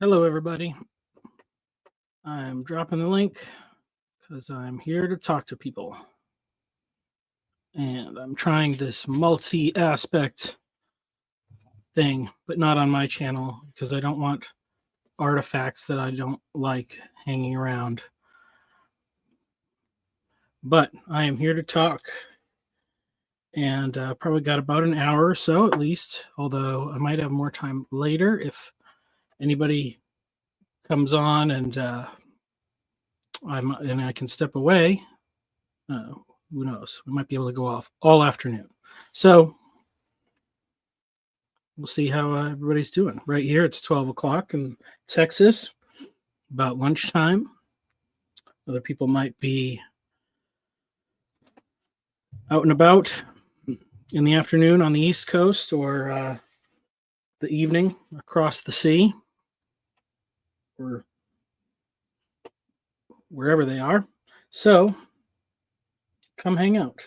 Hello, everybody. I'm dropping the link because I'm here to talk to people. And I'm trying this multi aspect thing, but not on my channel because I don't want artifacts that I don't like hanging around. But I am here to talk. And probably got about an hour or so at least, although I might have more time later if anybody comes on and I can step away. Who knows? We might be able to go off all afternoon. So we'll see how everybody's doing. Right here, it's 12 o'clock in Texas, about lunchtime. Other people might be out and about in the afternoon on the East Coast or the evening across the sea or wherever they are. So come hang out.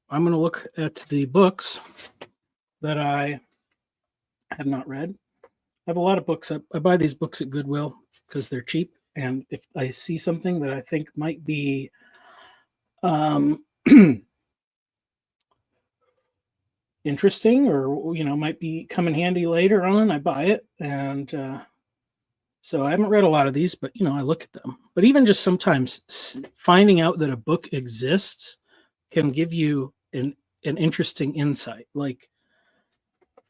I'm going to look at the books that I have not read. I have a lot of books. I buy these books at Goodwill because they're cheap. And if I see something that I think might be interesting or, might be come in handy later on, I buy it. And so I haven't read a lot of these, but, I look at them. But even just sometimes finding out that a book exists can give you an interesting insight. Like,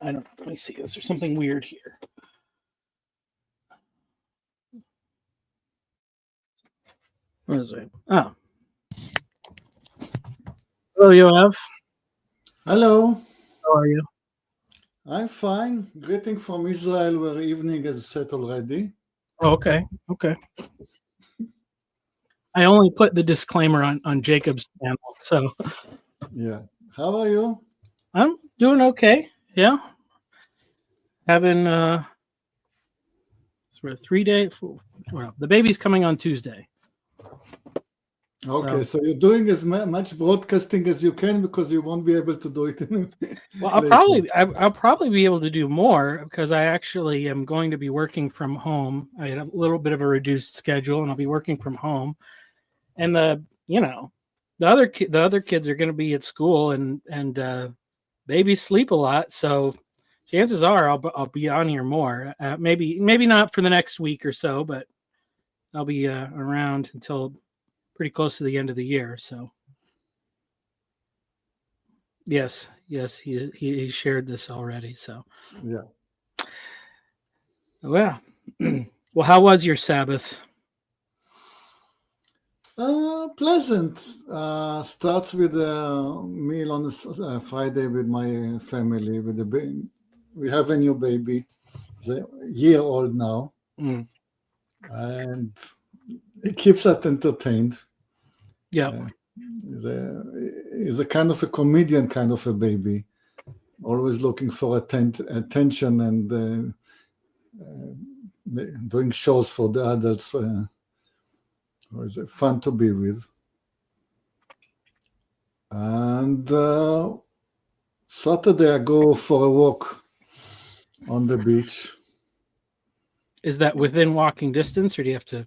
let me see, is there something weird here? What is it? Oh. Hello, Yoav. Hello. How are you? I'm fine. Greeting from Israel, where evening is set already. Oh, okay. I only put the disclaimer on Jacob's channel, so. Yeah. How are you? I'm doing okay. Yeah. Having sort of 3 days. Well, the baby's coming on Tuesday. Okay, so you're doing as much broadcasting as you can because you won't be able to do it. Well, I'll probably be able to do more because I actually am going to be working from home. I had a little bit of a reduced schedule, and I'll be working from home. And the other kids are going to be at school, and babies sleep a lot, so chances are I'll be on here more. Maybe not for the next week or so, but I'll be around until pretty close to the end of the year. So yes, he shared this already. So yeah. Well, well, how was your Sabbath? Pleasant. Starts with a meal on a Friday with my family. With the baby, we have a new baby, a year old now, and it keeps us entertained. Yeah, he's a kind of a comedian, kind of a baby, always looking for attention and doing shows for the adults. It's fun to be with. And Saturday I go for a walk on the beach. Is that within walking distance, or do you have to?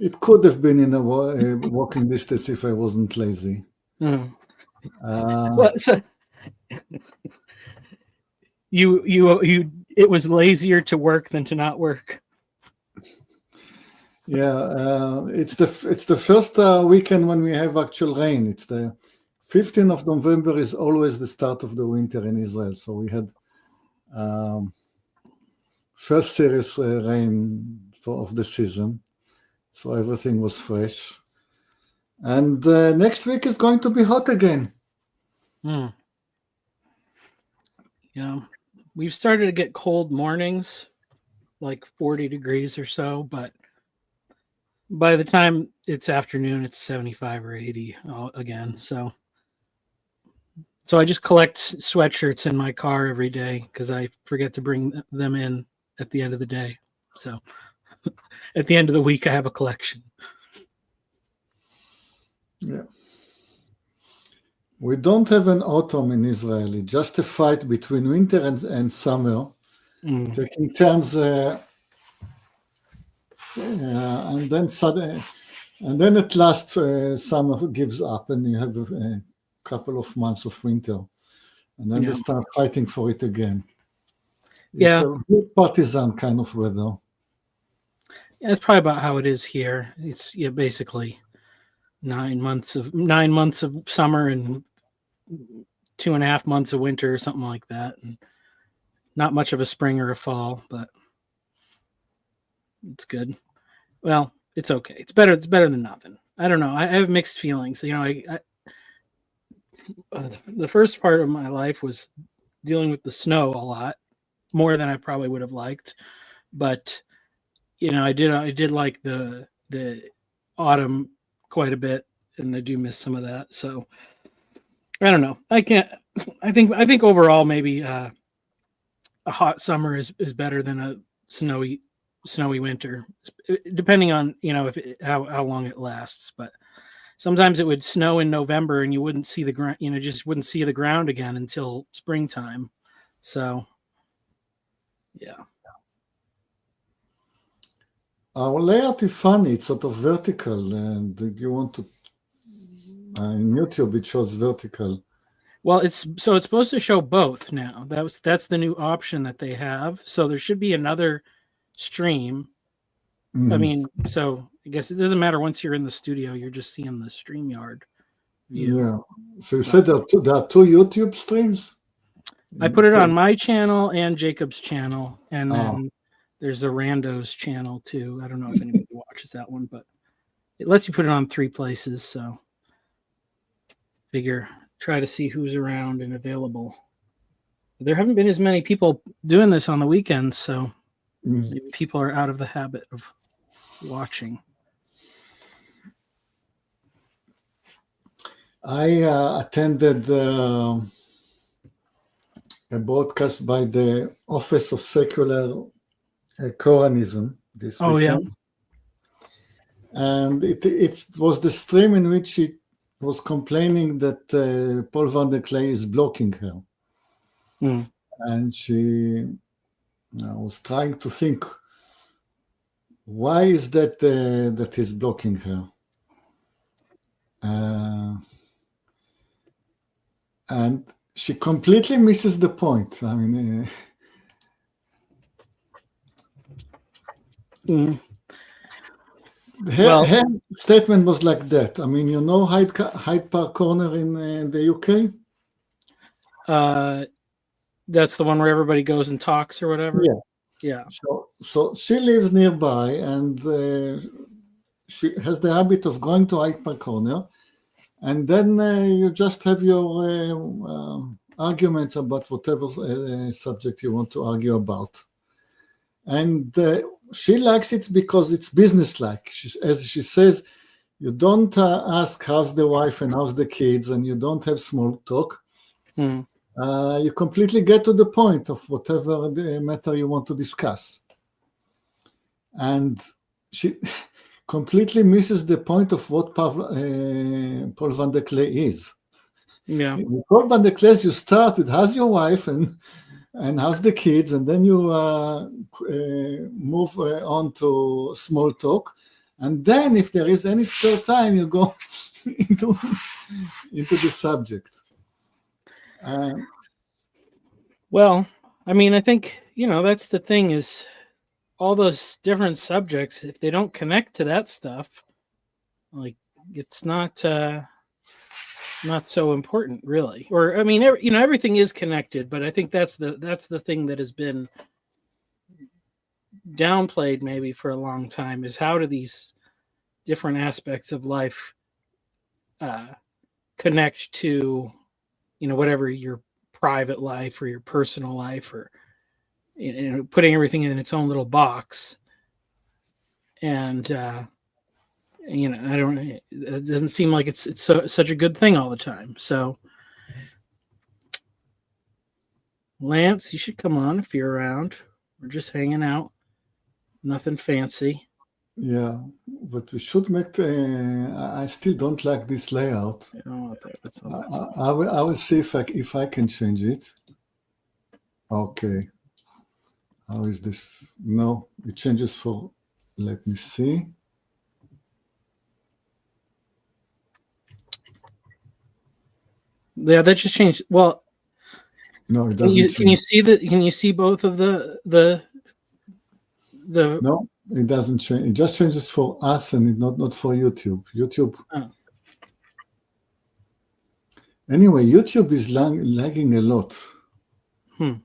It could have been in a walking distance if I wasn't lazy. Well, so it was lazier to work than to not work. Yeah, it's the first weekend when we have actual rain. It's the 15th of November is always the start of the winter in Israel. So we had first serious rain of the season. So everything was fresh. And next week is going to be hot again. Yeah, we've started to get cold mornings, like 40 degrees or so, but by the time it's afternoon, it's 75 or 80 again. So I just collect sweatshirts in my car every day because I forget to bring them in at the end of the day. So at the end of the week, I have a collection. Yeah. We don't have an autumn in Israel. It's just a fight between winter and summer, taking turns, and then at last summer gives up, and you have a couple of months of winter, and then they start fighting for it again. It's a real partisan kind of weather. Yeah, it's probably about how it is here. It's basically 9 months of summer and 2.5 months of winter or something like that, and not much of a spring or a fall, but it's good. Well, it's okay. It's better than nothing. I don't know. I have mixed feelings. The first part of my life was dealing with the snow a lot more than I probably would have liked, but I did like the autumn quite a bit, and I do miss some of that. So I don't know. I think overall maybe a hot summer is better than a snowy winter, depending on how long it lasts. But sometimes it would snow in November and you wouldn't see the ground, just wouldn't see the ground again until springtime. So yeah. Our layout is funny. It's sort of vertical, and you want to in YouTube it shows vertical. Well, it's supposed to show both now. That's the new option that they have. So there should be another stream. I mean, so I guess it doesn't matter once you're in the studio, you're just seeing the StreamYard view. Yeah. So you said there are two YouTube streams? I put it on my channel and Jacob's channel, and then there's a Rando's channel too. I don't know if anybody watches that one, but it lets you put it on 3 places. So try to see who's around and available. There haven't been as many people doing this on the weekends, so maybe people are out of the habit of watching. I attended a broadcast by the Office of Secular Koranism this weekend. And it was the stream in which she was complaining that Paul van der Klee is blocking her. And she was trying to think, why is that that he's blocking her? And she completely misses the point. I mean, her statement was like that. I mean, Hyde Park Corner in the UK? That's the one where everybody goes and talks or whatever? Yeah. So she lives nearby, and she has the habit of going to Hyde Park Corner, and then you just have your arguments about whatever subject you want to argue about. And she likes it because it's businesslike. As she says, you don't ask how's the wife and how's the kids, and you don't have small talk. You completely get to the point of whatever the matter you want to discuss. And she completely misses the point of what Paul van der Klee is. Yeah. With Paul van der Klee, you start with how's your wife and how's the kids, and then you move on to small talk. And then if there is any spare time, you go into the subject. Well, I mean, I think, that's the thing is all those different subjects, if they don't connect to that stuff, like it's not so important really. Or, I mean, everything is connected, but I think that's the thing that has been downplayed maybe for a long time is how do these different aspects of life connect to, whatever your private life or your personal life, or putting everything in its own little box. And it doesn't seem like it's such a good thing all the time. So Lance, you should come on if you're around. We're just hanging out, nothing fancy. Yeah, but we should make. I still don't like this layout. I don't know what that- what's on I, that side. I will see if I can change it. Okay. How is this? No, it changes for. Let me see. Yeah, that just changed. Well, No, it can doesn't you change. see the can you see both of the No, it doesn't change. It just changes for us and it not for YouTube. YouTube. Oh. Anyway, YouTube is lagging a lot. Well,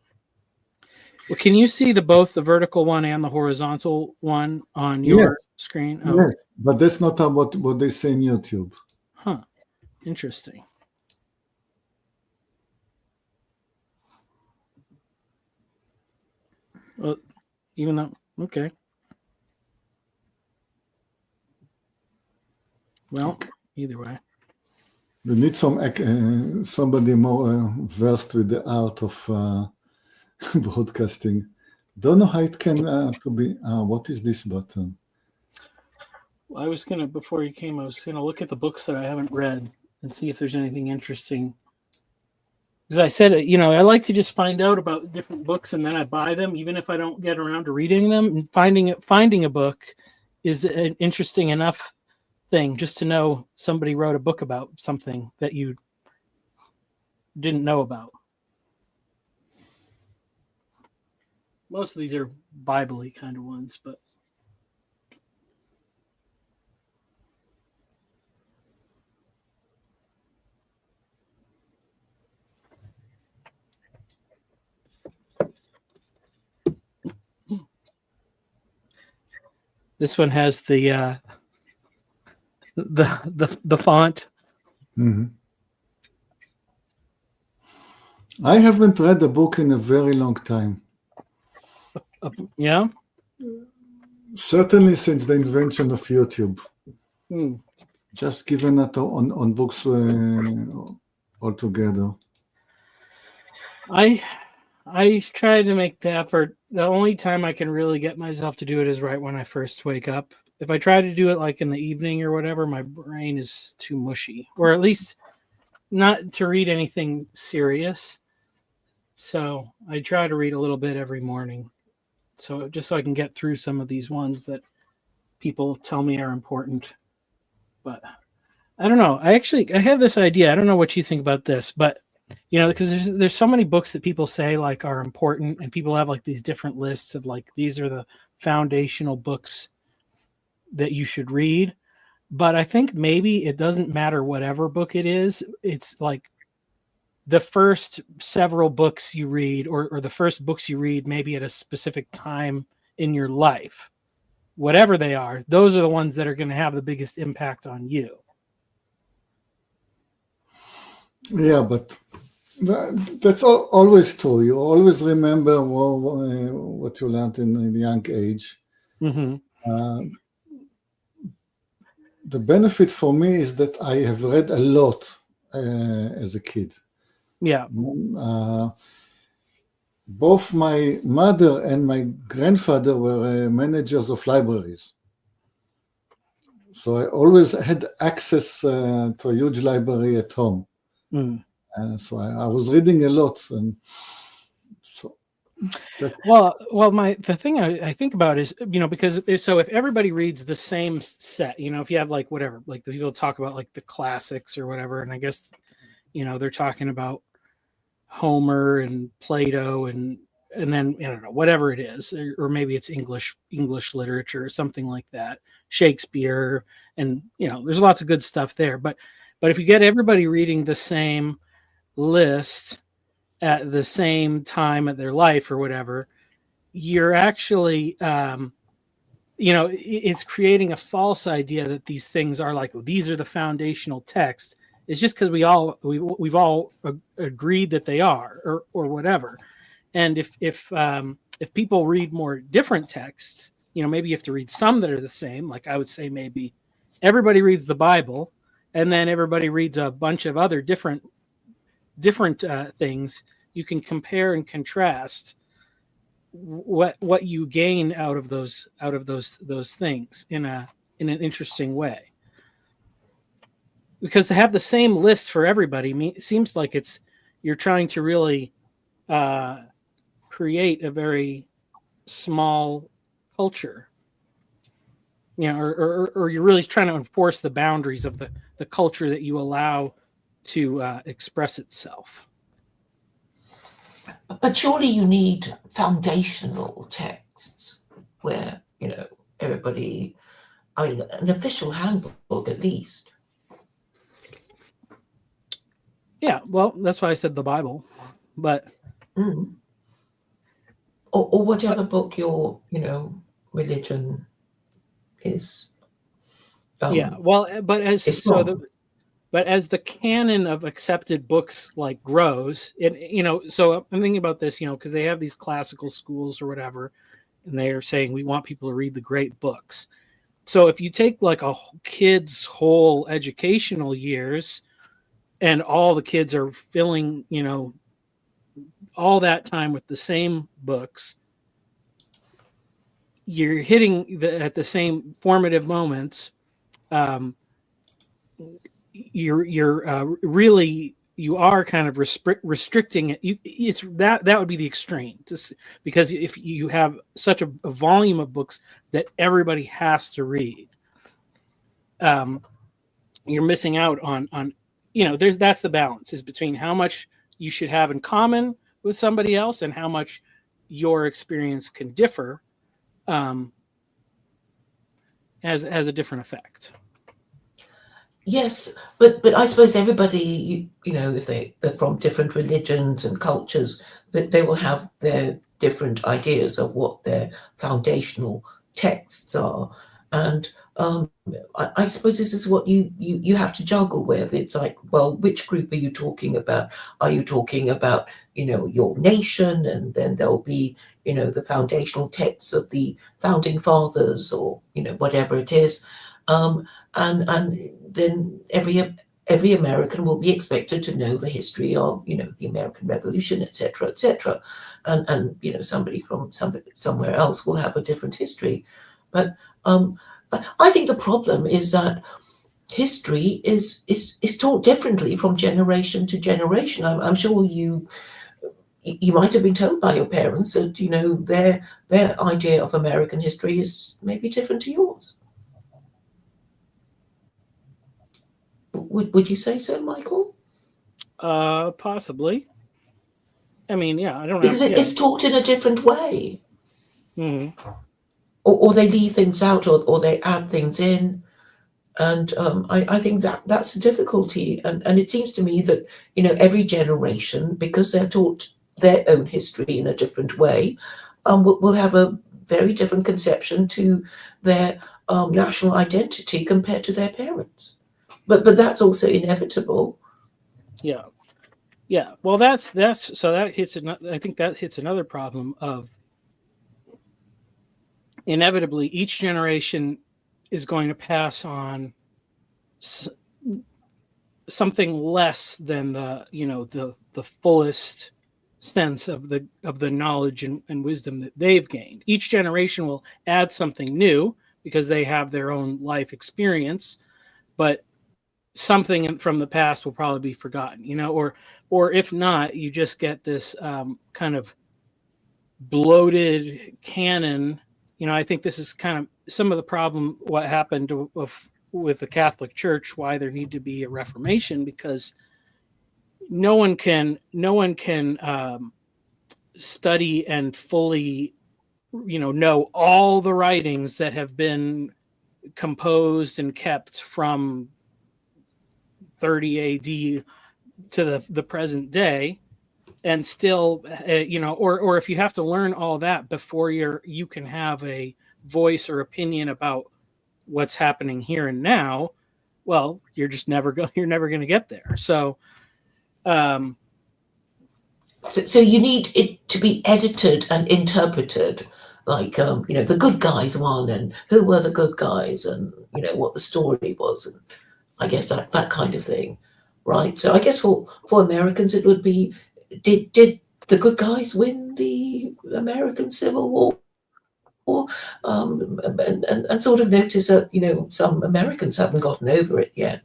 can you see both the vertical one and the horizontal one on Yes, your screen? Oh, yes, but that's not what they say in YouTube. huh. Interesting. Well, even though okay. Well, either way. We need somebody more versed with the art of broadcasting. Don't know how it can to be. What is this button? I was gonna before you came, I was gonna look at the books that I haven't read and see if there's anything interesting. Because I said, I like to just find out about different books and then I buy them, even if I don't get around to reading them. And finding a book is an interesting enough thing just to know somebody wrote a book about something that you didn't know about. Most of these are Bible-y kind of ones, but this one has the font. Mm-hmm. I haven't read a book in a very long time. Yeah. Certainly since the invention of YouTube. Hmm. Just given that on books altogether. I try to make the effort. The only time I can really get myself to do it is right when I first wake up. If I try to do it like in the evening or whatever, my brain is too mushy, or at least not to read anything serious. So I try to read a little bit every morning. So just so I can get through some of these ones that people tell me are important. But I don't know. I have this idea. I don't know what you think about this, but because there's so many books that people say like are important, and people have like these different lists of like these are the foundational books that you should read. But I think maybe it doesn't matter whatever book it is. It's like the first several books you read, or the first books you read, maybe at a specific time in your life, whatever they are, those are the ones that are going to have the biggest impact on you. Yeah, but that's always true. You always remember what you learned in a young age. Mm-hmm. The benefit for me is that I have read a lot as a kid. Yeah. Both my mother and my grandfather were managers of libraries. So I always had access to a huge library at home. Mm. So I was reading a lot. And so the thing I think about is, because if everybody reads the same set, if you have like whatever, like the people talk about like the classics or whatever, and I guess, they're talking about Homer and Plato and then, I don't know, whatever it is, or maybe it's English literature or something like that, Shakespeare, and, there's lots of good stuff there. But if you get everybody reading the same list at the same time of their life or whatever, you're actually, it's creating a false idea that these things are like, these are the foundational texts. It's just because we've all agreed that they are, or whatever. And if people read more different texts, maybe you have to read some that are the same. Like I would say maybe everybody reads the Bible, and then everybody reads a bunch of other different things. You can compare and contrast what you gain out of those things in an interesting way. Because to have the same list for everybody seems like you're trying to really create a very small culture, or you're really trying to enforce the boundaries of the culture that you allow to express itself. But surely you need foundational texts where, everybody, an official handbook at least. Yeah, well, that's why I said the Bible, but or whatever book your religion is. Yeah, well, but as the canon of accepted books grows, so I'm thinking about this, because they have these classical schools or whatever, and they are saying we want people to read the great books. So if you take a kid's whole educational years, and all the kids are filling, all that time with the same books, you're hitting at the same formative moments. You are kind of restricting it. It's that would be the extreme, because if you have such a volume of books that everybody has to read, you're missing out on that's the balance, is between how much you should have in common with somebody else and how much your experience can differ, has a different effect. Yes, but I suppose everybody, if they're from different religions and cultures, that they will have their different ideas of what their foundational texts are. And I suppose this is what you have to juggle with. It's like, well, which group are you talking about? Are you talking about, your nation? And then there'll be, the foundational texts of the founding fathers, or, whatever it is. And then every American will be expected to know the history of, the American Revolution, etc., etc. And somebody from somewhere else will have a different history. But I think the problem is that history is taught differently from generation to generation. I'm sure you might have been told by your parents that their idea of American history is maybe different to yours. Would you say so, Michael? Possibly. I mean, yeah, I don't know. Because it's taught in a different way. Mm-hmm. Or they leave things out, or they add things in. And I think that's a difficulty. And it seems to me that, every generation, because they're taught their own history in a different way, will have a very different conception to their national identity compared to their parents. But that's also inevitable. Yeah. Yeah. Well, that's so that hits I think that hits another problem of, inevitably each generation is going to pass on something less than the fullest sense of the knowledge and wisdom that they've gained. Each generation will add something new because they have their own life experience, but something from the past will probably be forgotten, or if not, you just get this kind of bloated canon. I think this is kind of some of the problem, what happened with the Catholic Church, why there need to be a reformation, because no one can study and fully, know all the writings that have been composed and kept from 30 AD to the present day, and still, or if you have to learn all that before you can have a voice or opinion about what's happening here and now, well, you're just never going to get there. So you need it to be edited and interpreted, like the good guys one, and who were the good guys, and what the story was, and I guess that kind of thing, right? So I guess for Americans it would be, did the good guys win the American Civil War. And sort of notice that, some Americans haven't gotten over it yet.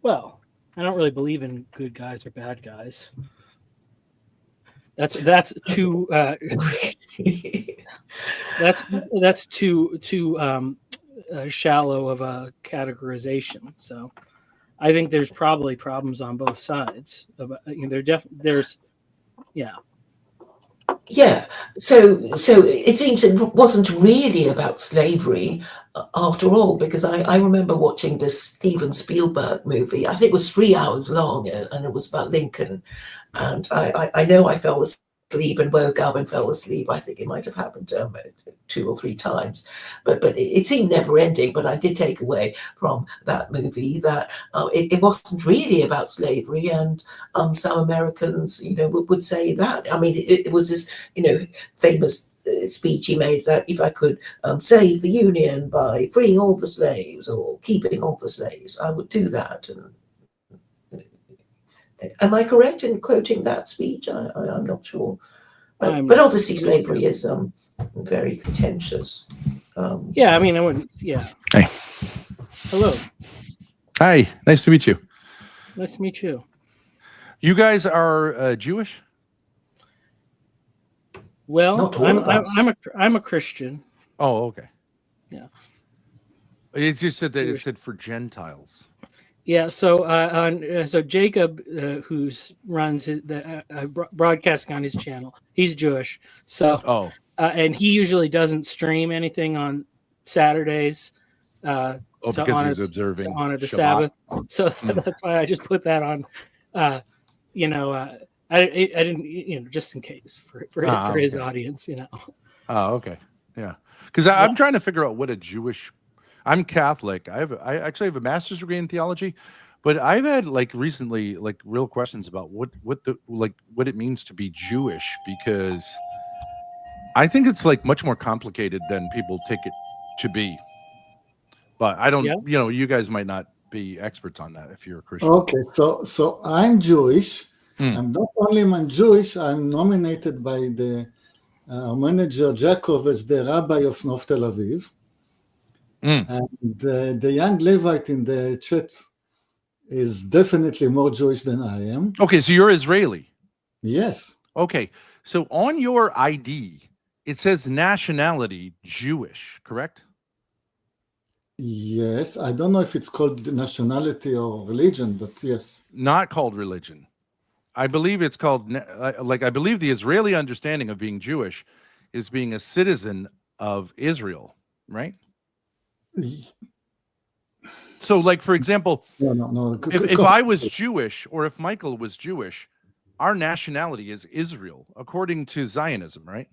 Well, I don't really believe in good guys or bad guys. That's too that's too shallow of a categorization. So I think there's probably problems on both sides. Yeah. Yeah, so it seems it wasn't really about slavery after all, because I remember watching this Steven Spielberg movie. I think it was 3 hours long, and it was about Lincoln. And I know I fell asleep and woke up and fell asleep. I think it might have happened 2 or 3 times, but it seemed never ending. But I did take away from that movie that it wasn't really about slavery, and some Americans, would say that. I mean, it was this, famous speech he made that if I could save the Union by freeing all the slaves or keeping all the slaves, I would do that. And am I correct in quoting that speech? I'm not sure. But obviously slavery is very contentious. Yeah, I mean, I wouldn't. Yeah. Hey. Hello. Hi. Nice to meet you. Nice to meet you. You guys are Jewish? Well, Not all of us. I'm a Christian. Oh, okay. Yeah. It just said that it said for Gentiles. Yeah, so Jacob, who's runs the broadcasting on his channel, he's Jewish. So, and he usually doesn't stream anything on Saturdays. Because he's observing to honor the Shabbat. Sabbath. So that's why I just put that on. I didn't, just in case for his audience, Oh, okay, yeah. Because I'm trying to figure out what a Jewish. I'm Catholic. I actually have a master's degree in theology, but I've had recently real questions about what it means to be Jewish, because I think it's much more complicated than people take it to be. But I don't, you guys might not be experts on that if you're a Christian. Okay, so I'm Jewish. I'm not only I'm Jewish, I'm nominated by the manager Jacob as the rabbi of North Tel Aviv. And the young Levite in the chat is definitely more Jewish than I am. Okay, so you're Israeli. Yes. Okay, so on your ID, it says nationality Jewish, correct? Yes. I don't know if it's called nationality or religion, but yes. Not called religion. I believe it's called, I believe the Israeli understanding of being Jewish is being a citizen of Israel, right? So, for example, no. If I was Jewish, or if Michael was Jewish, our nationality is Israel, according to Zionism, right?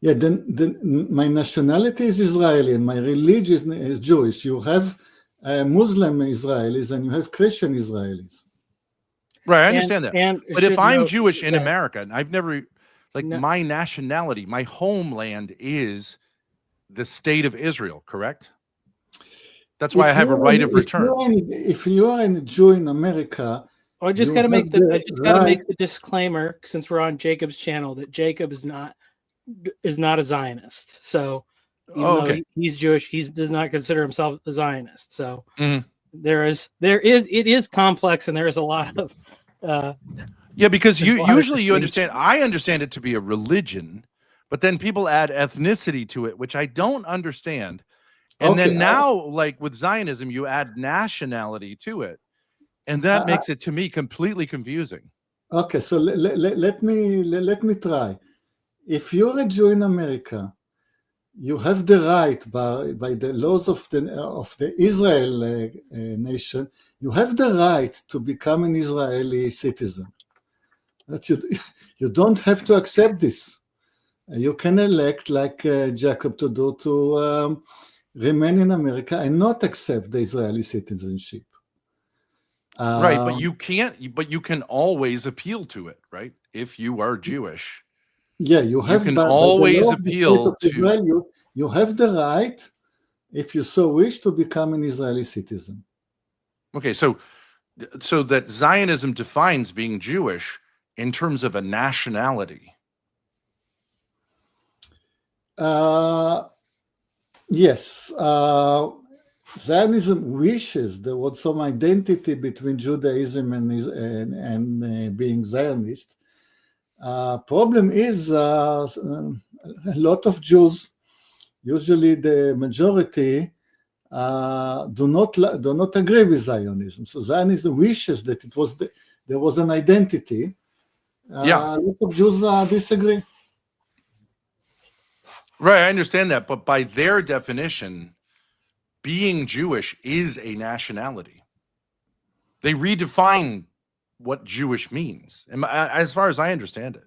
Yeah, then my nationality is Israeli and my religion is Jewish. You have Muslim Israelis and you have Christian Israelis. Right, I understand that. But if I'm Jewish in America, and I've never, my nationality, my homeland is the state of Israel, correct? That's why I have a right of return. If you are a Jew in America, I just got to make the disclaimer, since we're on Jacob's channel, that Jacob is not a Zionist. So even though he's Jewish, he does not consider himself a Zionist. So it is complex, and there is a lot of because you understand. I understand it to be a religion. But then people add ethnicity to it, which I don't understand. And then now, with Zionism, you add nationality to it. And that makes it, to me, completely confusing. Okay, so let me try. If you're a Jew in America, you have the right by the laws of the Israel nation, you have the right to become an Israeli citizen. That you don't have to accept this. You can elect, like Jacob to do, to remain in America and not accept the Israeli citizenship. Right, but you can't. But you can always appeal to it, right? If you are Jewish, yeah, you can always appeal to. Israel, you have the right, if you so wish, to become an Israeli citizen. Okay, so that Zionism defines being Jewish in terms of a nationality? Yes. Zionism wishes there was some identity between Judaism and being Zionist. Problem is, a lot of Jews, usually the majority, do not agree with Zionism. So Zionism wishes that there was an identity. Yeah. A lot of Jews disagree. Right, I understand that, but by their definition, being Jewish is a nationality. They redefine what Jewish means, as far as I understand it.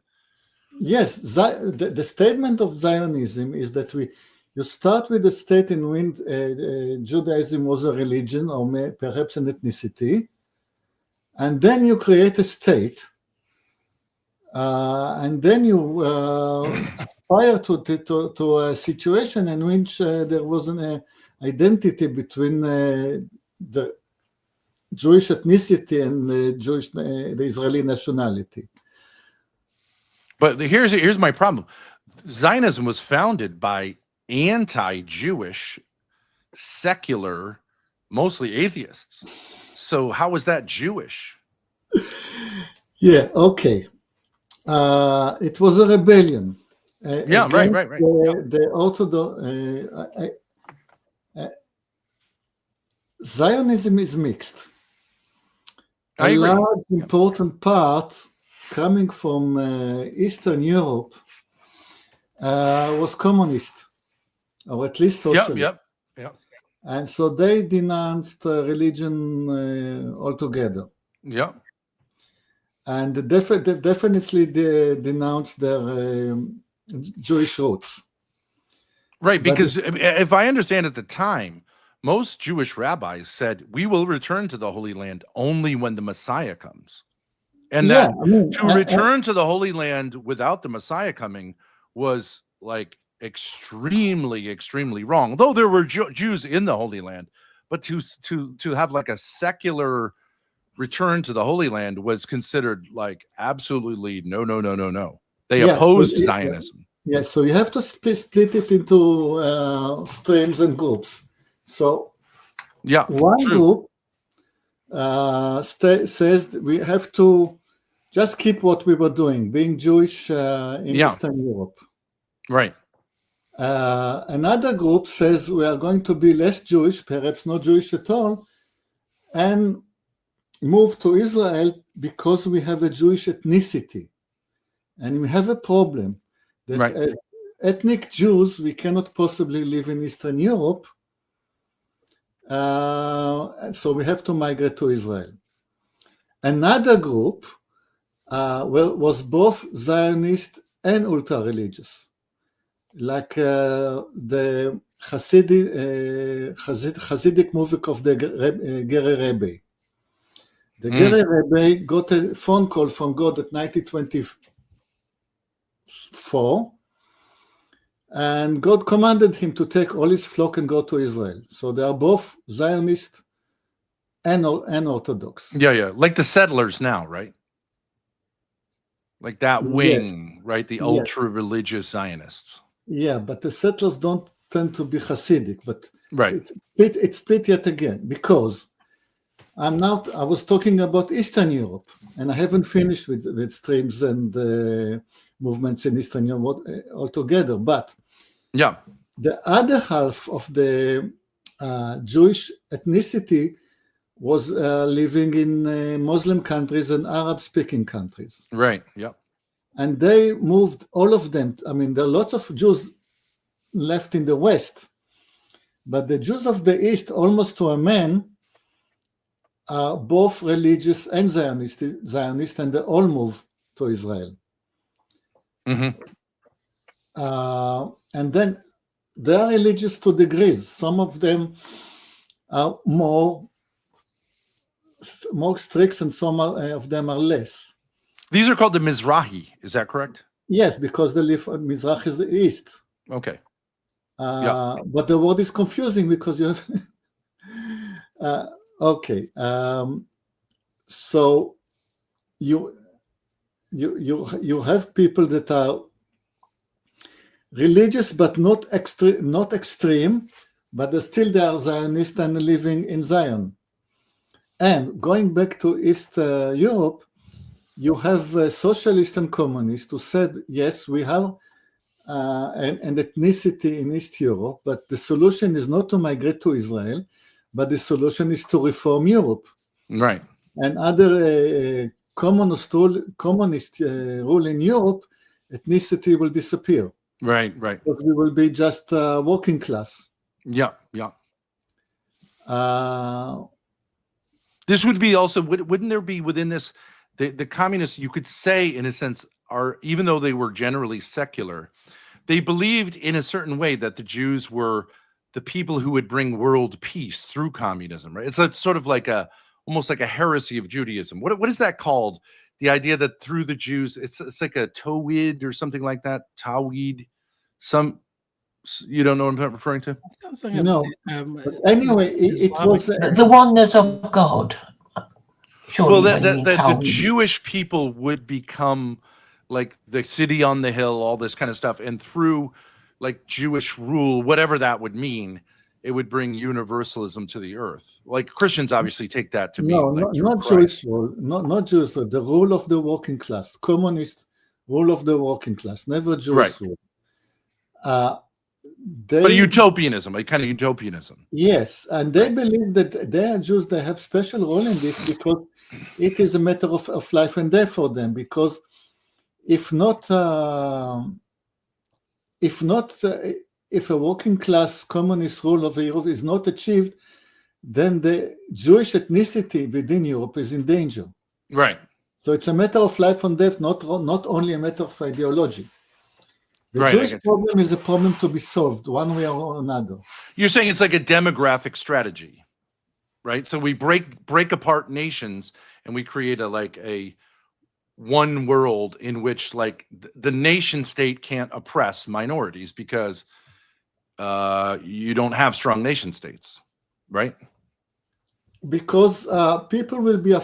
Yes, the statement of Zionism is that you start with a state in which Judaism was a religion or perhaps an ethnicity, and then you create a state, and then you aspire to a situation in which there was an identity between the Jewish ethnicity and the Israeli nationality. But here's my problem. Zionism was founded by anti-Jewish, secular, mostly atheists. So how is that Jewish? Yeah, okay. It was a rebellion. Yeah, right. The Orthodox Zionism is mixed. I A agree. large important part coming from Eastern Europe was communist, or at least socialist. Yep. And so they denounced religion altogether. Yep. And definitely they denounced their Jewish roots. Right, But because if I understand at the time, most Jewish rabbis said, we will return to the Holy Land only when the Messiah comes. And that to return to the Holy Land without the Messiah coming was like extremely, extremely wrong. Though there were Jews in the Holy Land, but to have like a secular return to the Holy Land was considered like absolutely no. They opposed Zionism. Yes, so you have to split it into streams and groups. So yeah, one group says we have to just keep what we were doing, being Jewish in Eastern Europe. Right. Another group says we are going to be less Jewish, perhaps not Jewish at all, and move to Israel because we have a Jewish ethnicity. And we have a problem that as ethnic Jews, we cannot possibly live in Eastern Europe. So we have to migrate to Israel. Another group was both Zionist and ultra-religious, like the Hasidic movement of the Gerer Rebbe. The Gerer Rebbe got a phone call from God at 1924, and God commanded him to take all his flock and go to Israel. So they are both Zionist and Orthodox. Yeah. Like the settlers now, right? Like that wing, right? The ultra-religious Zionists. Yeah, but the settlers don't tend to be Hasidic, but right. It's split yet again, because I was talking about Eastern Europe, and I haven't finished with streams and movements in Eastern Europe altogether. But the other half of the Jewish ethnicity was living in Muslim countries and Arab-speaking countries. Right. Yep. And they moved, all of them. I mean, there are lots of Jews left in the West, but the Jews of the East, almost to a man, are both religious and Zionist, and they all move to Israel. Mm-hmm. And then they are religious to degrees. Some of them are more strict, and some of them are less. These are called the Mizrahi. Is that correct? Yes, because they live on Mizrach is the east. Okay. But the word is confusing because you have. Okay. So you have people that are religious but not extreme, but they are Zionist and living in Zion. And going back to East Europe, you have socialists and communists who said, yes, we have an ethnicity in East Europe, but the solution is not to migrate to Israel, but the solution is to reform Europe. Right. And other communist rule in Europe, ethnicity will disappear. Right. Because we will be just working class. Yeah. This would be also, wouldn't there be within this, the communists, you could say in a sense, are, even though they were generally secular, they believed in a certain way that the Jews were the people who would bring world peace through communism, right? It's a sort of like almost like a heresy of Judaism. What is that called? The idea that through the Jews, it's like a Tawhid or something like that. Tawhid. You don't know what I'm referring to? Sounds like No. But anyway, it was The oneness of God. Surely Well, when you that mean the Talmud. Jewish people would become like the city on the hill, all this kind of stuff, and through like Jewish rule, whatever that would mean, it would bring universalism to the earth. Like Christians obviously take that to mean like through not Christ. Jewish rule, not Jewish rule, the rule of the working class, communist rule of the working class, never Jewish rule. But utopianism, a kind of utopianism. Yes, and they believe that they are Jews, they have special role in this because it is a matter of life and death for them. Because if a working class communist rule of Europe is not achieved, then the Jewish ethnicity within Europe is in danger. Right. So it's a matter of life and death, not only a matter of ideology. The Right, Jewish problem is a problem to be solved one way or another. You're saying it's like a demographic strategy, right? So we break apart nations and we create a one world in which like the nation state can't oppress minorities because you don't have strong nation states, right? Because people will be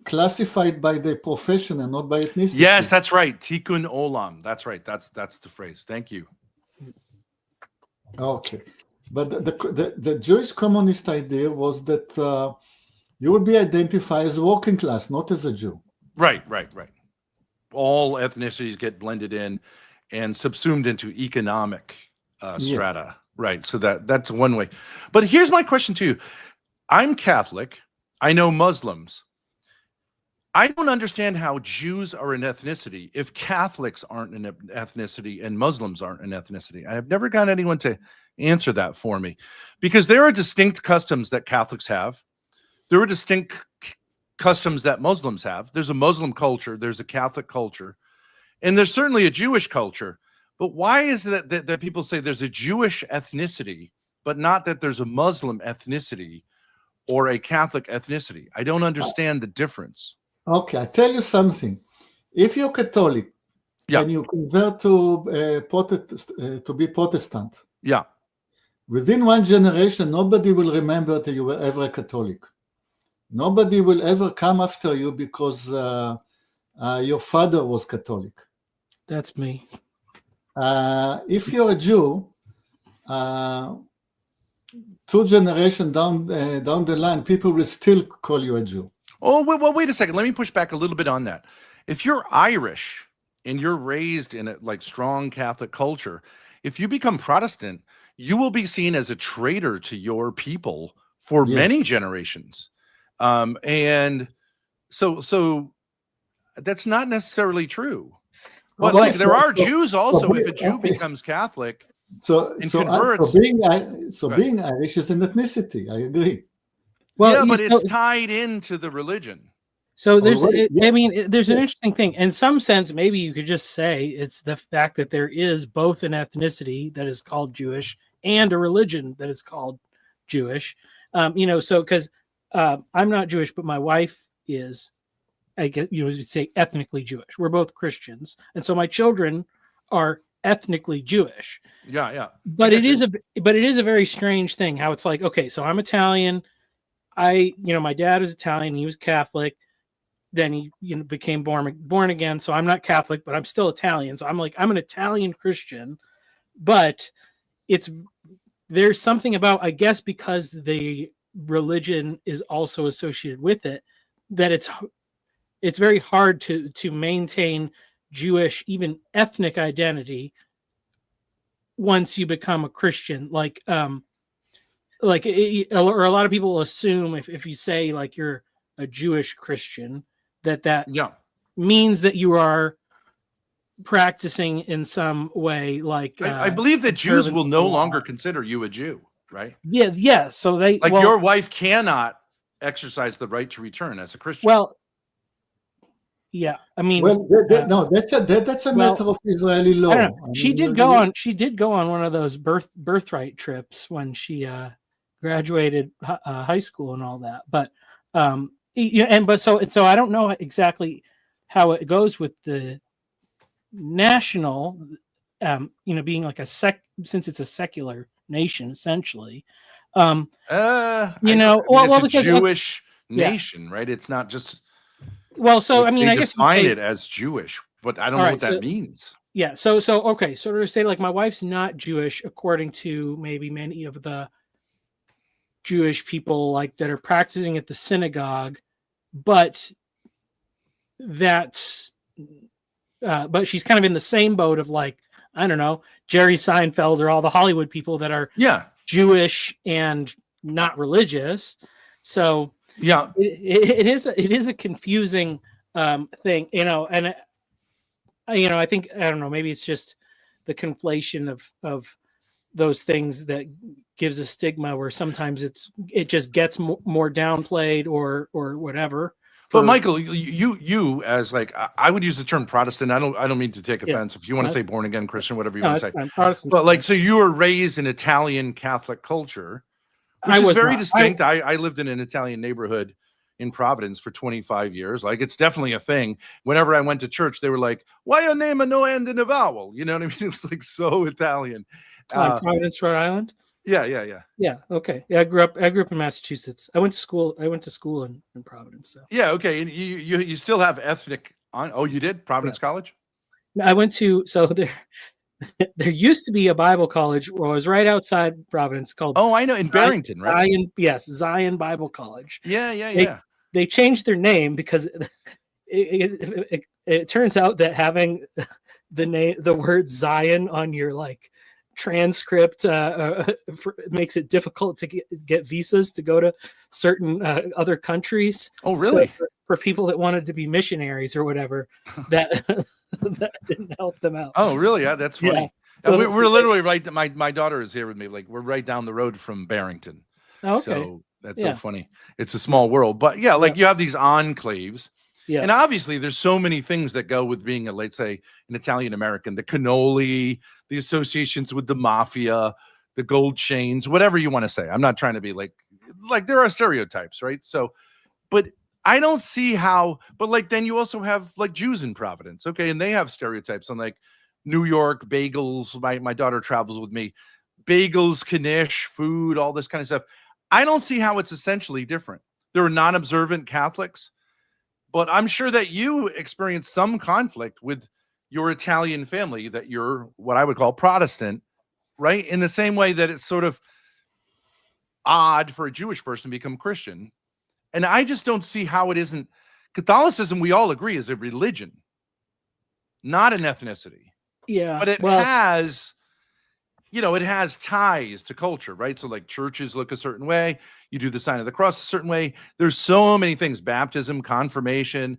classified by their profession and not by ethnicity. Yes, that's right. Tikkun olam. That's right. That's the phrase. Thank you. Okay. But the Jewish communist idea was that you would be identified as working class, not as a Jew. Right. All ethnicities get blended in and subsumed into economic strata. Right. So that's one way. But here's my question to you. I'm Catholic. I know Muslims. I don't understand how Jews are an ethnicity if Catholics aren't an ethnicity and Muslims aren't an ethnicity. I have never got anyone to answer that for me because there are distinct customs that Catholics have. There are distinct customs that Muslims have. There's a Muslim culture. There's a Catholic culture. And there's certainly a Jewish culture. But why is it that people say there's a Jewish ethnicity, but not that there's a Muslim ethnicity or a Catholic ethnicity? I don't understand the difference. Okay, I tell you something. If you're Catholic and you convert to be Protestant, within one generation, nobody will remember that you were ever a Catholic. Nobody will ever come after you because your father was Catholic. That's me. If you're a Jew, 2 generations down the line, people will still call you a Jew. Oh, well, wait a second. Let me push back a little bit on that. If you're Irish and you're raised in a like strong Catholic culture, if you become Protestant, you will be seen as a traitor to your people for many generations. And so that's not necessarily true. But like there are Jews also. If a Jew becomes Catholic and converts, being Irish is an ethnicity. I agree. Well, but it's tied into the religion. So there's, there's an interesting thing. In some sense, maybe you could just say it's the fact that there is both an ethnicity that is called Jewish and a religion that is called Jewish. So because I'm not Jewish, but my wife is, I guess you'd say ethnically Jewish. We're both Christians, and so my children are ethnically Jewish. Yeah. But it is a very strange thing how it's like, okay, so I'm Italian. My dad was Italian. He was Catholic. then he became born again. So I'm not Catholic, but I'm still Italian. So I'm like, I'm an Italian Christian, but there's something about, I guess, because the religion is also associated with it, that it's very hard to maintain Jewish, even ethnic identity once you become a Christian. Or a lot of people assume if you say like you're a Jewish Christian, that Yeah. means that you are practicing in some way, like I believe that Jews will no law. longer consider you a Jew, right? Yeah. So they Like your wife cannot exercise the right to return as a Christian. well, yeah. I mean, Well, no, that's a well, matter of Israeli law. I don't know. I She mean, did go on. She did go on one of those birthright trips when she graduated high school and all that. But so I don't know exactly how it goes with the national, being like since it's a secular nation essentially. Well, Well, it's a because Jewish yeah. nation, right? It's not just. Well, so they, I mean, they I guess define it as Jewish, but I don't know All what right, that means. Yeah. So okay. So to say, like, my wife's not Jewish according to maybe many of the Jewish people like that are practicing at the synagogue, but that's but she's kind of in the same boat of, like, I don't know, Jerry Seinfeld or all the Hollywood people that are Jewish and not religious. So yeah, it is a confusing thing, and I think, I don't know, maybe it's just the conflation of those things that gives a stigma where sometimes it just gets more downplayed or whatever. But Michael, you as, like, I would use the term Protestant. I don't mean to take offense. If you want to say born again Christian, whatever you want to say. Protestant. But, like, so you were raised in Italian Catholic culture, which is very distinct. I lived in an Italian neighborhood in Providence for 25 years. Like, it's definitely a thing. Whenever I went to church, they were like, "Why your name a no end in a vowel?" You know what I mean? It was like so Italian. Providence, Rhode Island. Yeah. Yeah. Okay. Yeah, I grew up in Massachusetts. I went to school in Providence. So. Yeah. Okay. And you still have ethnic on. Oh, you did Providence College? I went to, so there used to be a Bible college where I was right outside Providence called. Oh, I know, in Barrington, right? Zion Bible College. Yeah. They changed their name because it turns out that having the word Zion on your, like, transcript makes it difficult to get visas to go to certain other countries. Oh, really? So for people that wanted to be missionaries or whatever, that didn't help them out. Oh, really? Yeah, that's funny. Yeah. So we're literally right. My daughter is here with me. Like, we're right down the road from Barrington. Oh, okay. So that's so funny. It's a small world, but yeah, like you have these enclaves. Yeah. And obviously there's so many things that go with being let's say, an Italian American, the cannoli, the associations with the mafia, the gold chains, whatever you want to say. I'm not trying to be like there are stereotypes, right? So, but I don't see how, but like, then you also have like Jews in Providence. Okay. And they have stereotypes on, like, New York bagels. My daughter travels with me. Bagels, knish, food, all this kind of stuff. I don't see how it's essentially different. There are non-observant Catholics, but I'm sure that you experience some conflict with your Italian family, that you're what I would call Protestant, right? In the same way that it's sort of odd for a Jewish person to become Christian. And I just don't see how it isn't. Catholicism, we all agree, is a religion, not an ethnicity. Yeah. But it has, it has ties to culture, right? So, like, churches look a certain way. You do the sign of the cross a certain way. There's so many things, baptism, confirmation,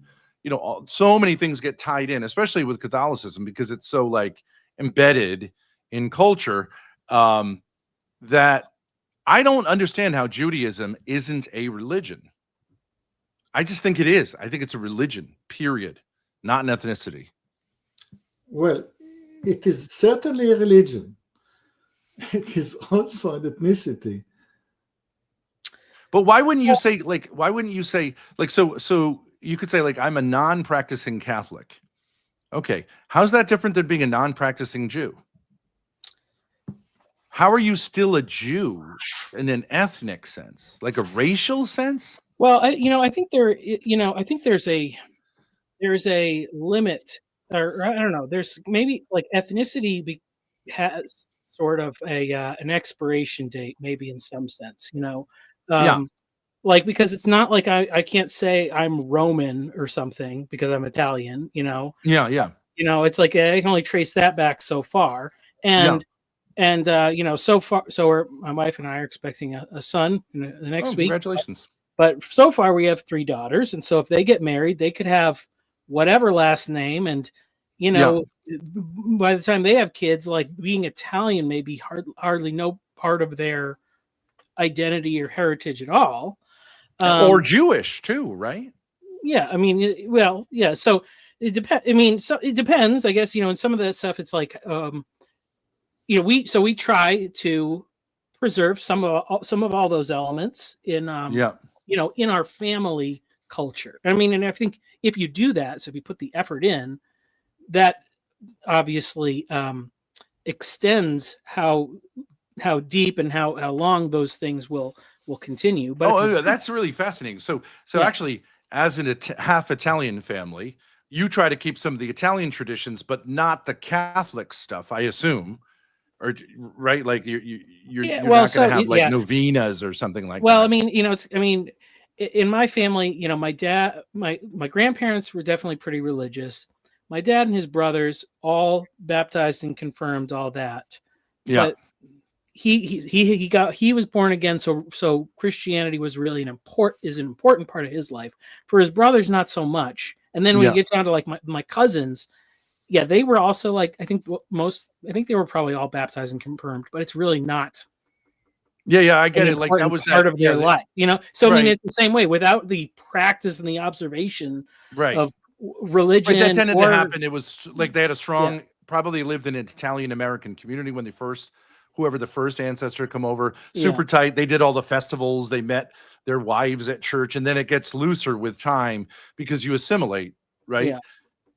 so many things get tied in, especially with Catholicism, because it's so, like, embedded in culture, that I don't understand how Judaism isn't a religion. I just think it is. I think it's a religion, period, not an ethnicity. Well, it is certainly a religion. It is also an ethnicity. But why wouldn't you say, so you could say, like, I'm a non-practicing Catholic. Okay. How's that different than being a non-practicing Jew? How are you still a Jew in an ethnic sense, like a racial sense? Well, I think I think there's a limit, or I don't know. There's maybe like ethnicity has sort of an expiration date, maybe in some sense. Yeah, Um, like because it's not like I can't say I'm Roman or something because I'm Italian. yeah, yeah, It's like I can only trace that back so far, yeah. and so far, my wife and I are expecting a son in the Oh, next week. congratulations. But so far, we have 3 daughters, and so if they get married, they could have whatever last name, and you Yeah. know, by the time they have kids, like being Italian may be hardly no part of their identity or heritage at all. Or Jewish too, right? Yeah, I mean, well, yeah. So it depends. I mean, so it depends, I guess. In some of that stuff, it's like, we try to preserve some of all those elements Yeah. in our family culture. I mean, and I think if you do that, so if you put the effort in, that obviously extends how deep and how long those things will continue. But Oh, that's really fascinating. So Yeah. actually, as an half Italian family, you try to keep some of the Italian traditions, but not the Catholic stuff, I assume, or right? Like you're Yeah, you're well, not going so to have like yeah. novenas or something like Well, I that. mean, in my family, my dad, my grandparents were definitely pretty religious. My dad and his brothers all baptized and confirmed, all that. Yeah, But he was born again, so Christianity was really an important part of his life. For his brothers, not so much. And then when you yeah, get down to like my cousins, yeah, they were also like, I think they were probably all baptized and confirmed, but it's really not yeah, yeah. I an get it. Like that important was part that. of Yeah, their life. So I mean, right, it's the same way. Without the practice and the observation right. of Right, that religion, tended to or happen. It was like they had a yeah, strong, probably lived in an Italian American community when they first, whoever the first ancestor come over, yeah, super tight. They did all the festivals. They met their wives at church, and then it gets looser with time because you assimilate, right? yeah,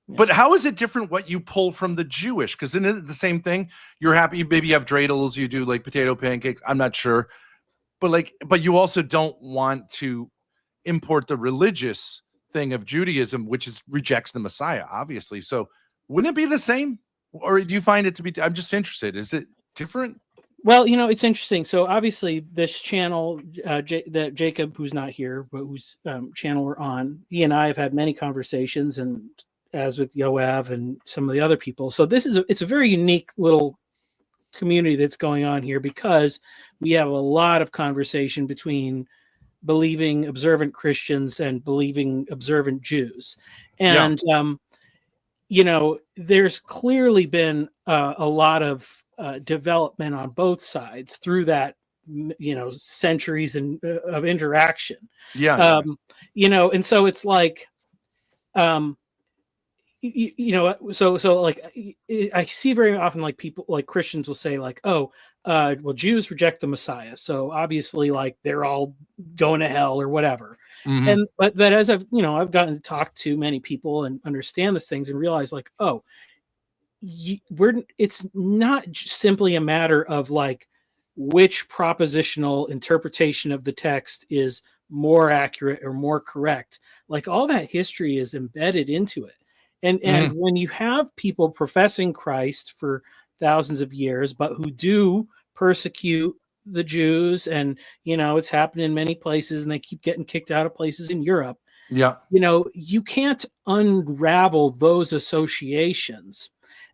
yeah. But how is it different what you pull from the Jewish? Because isn't it the same thing? You're happy, maybe you have dreidels, you do like potato pancakes. I'm not sure, but you also don't want to import the religious thing of Judaism, which rejects the Messiah, obviously. So wouldn't it be the same? Or do you find it to be, I'm just interested. Is it different? Well, it's interesting. So obviously, this channel, that Jacob, who's not here, but whose channel we're on, he and I have had many conversations, and as with Yoav and some of the other people. So it's a very unique little community that's going on here, because we have a lot of conversation between believing observant Christians and believing observant Jews. Yeah. And there's clearly been a lot of development on both sides through that centuries of interaction. Yeah. And so it's like so like I see very often, like, people, like Christians will say, like, oh, well, Jews reject the Messiah, so obviously, like, they're all going to hell or whatever. Mhm. And but as I've gotten to talk to many people and understand these things and realize, like, oh, it's not simply a matter of like which propositional interpretation of the text is more accurate or more correct. Like, all that history is embedded into it. And when you have people professing Christ for thousands of years, but who do persecute the Jews, and it's happened in many places, and they keep getting kicked out of places in Europe, Yeah. you can't unravel those associations.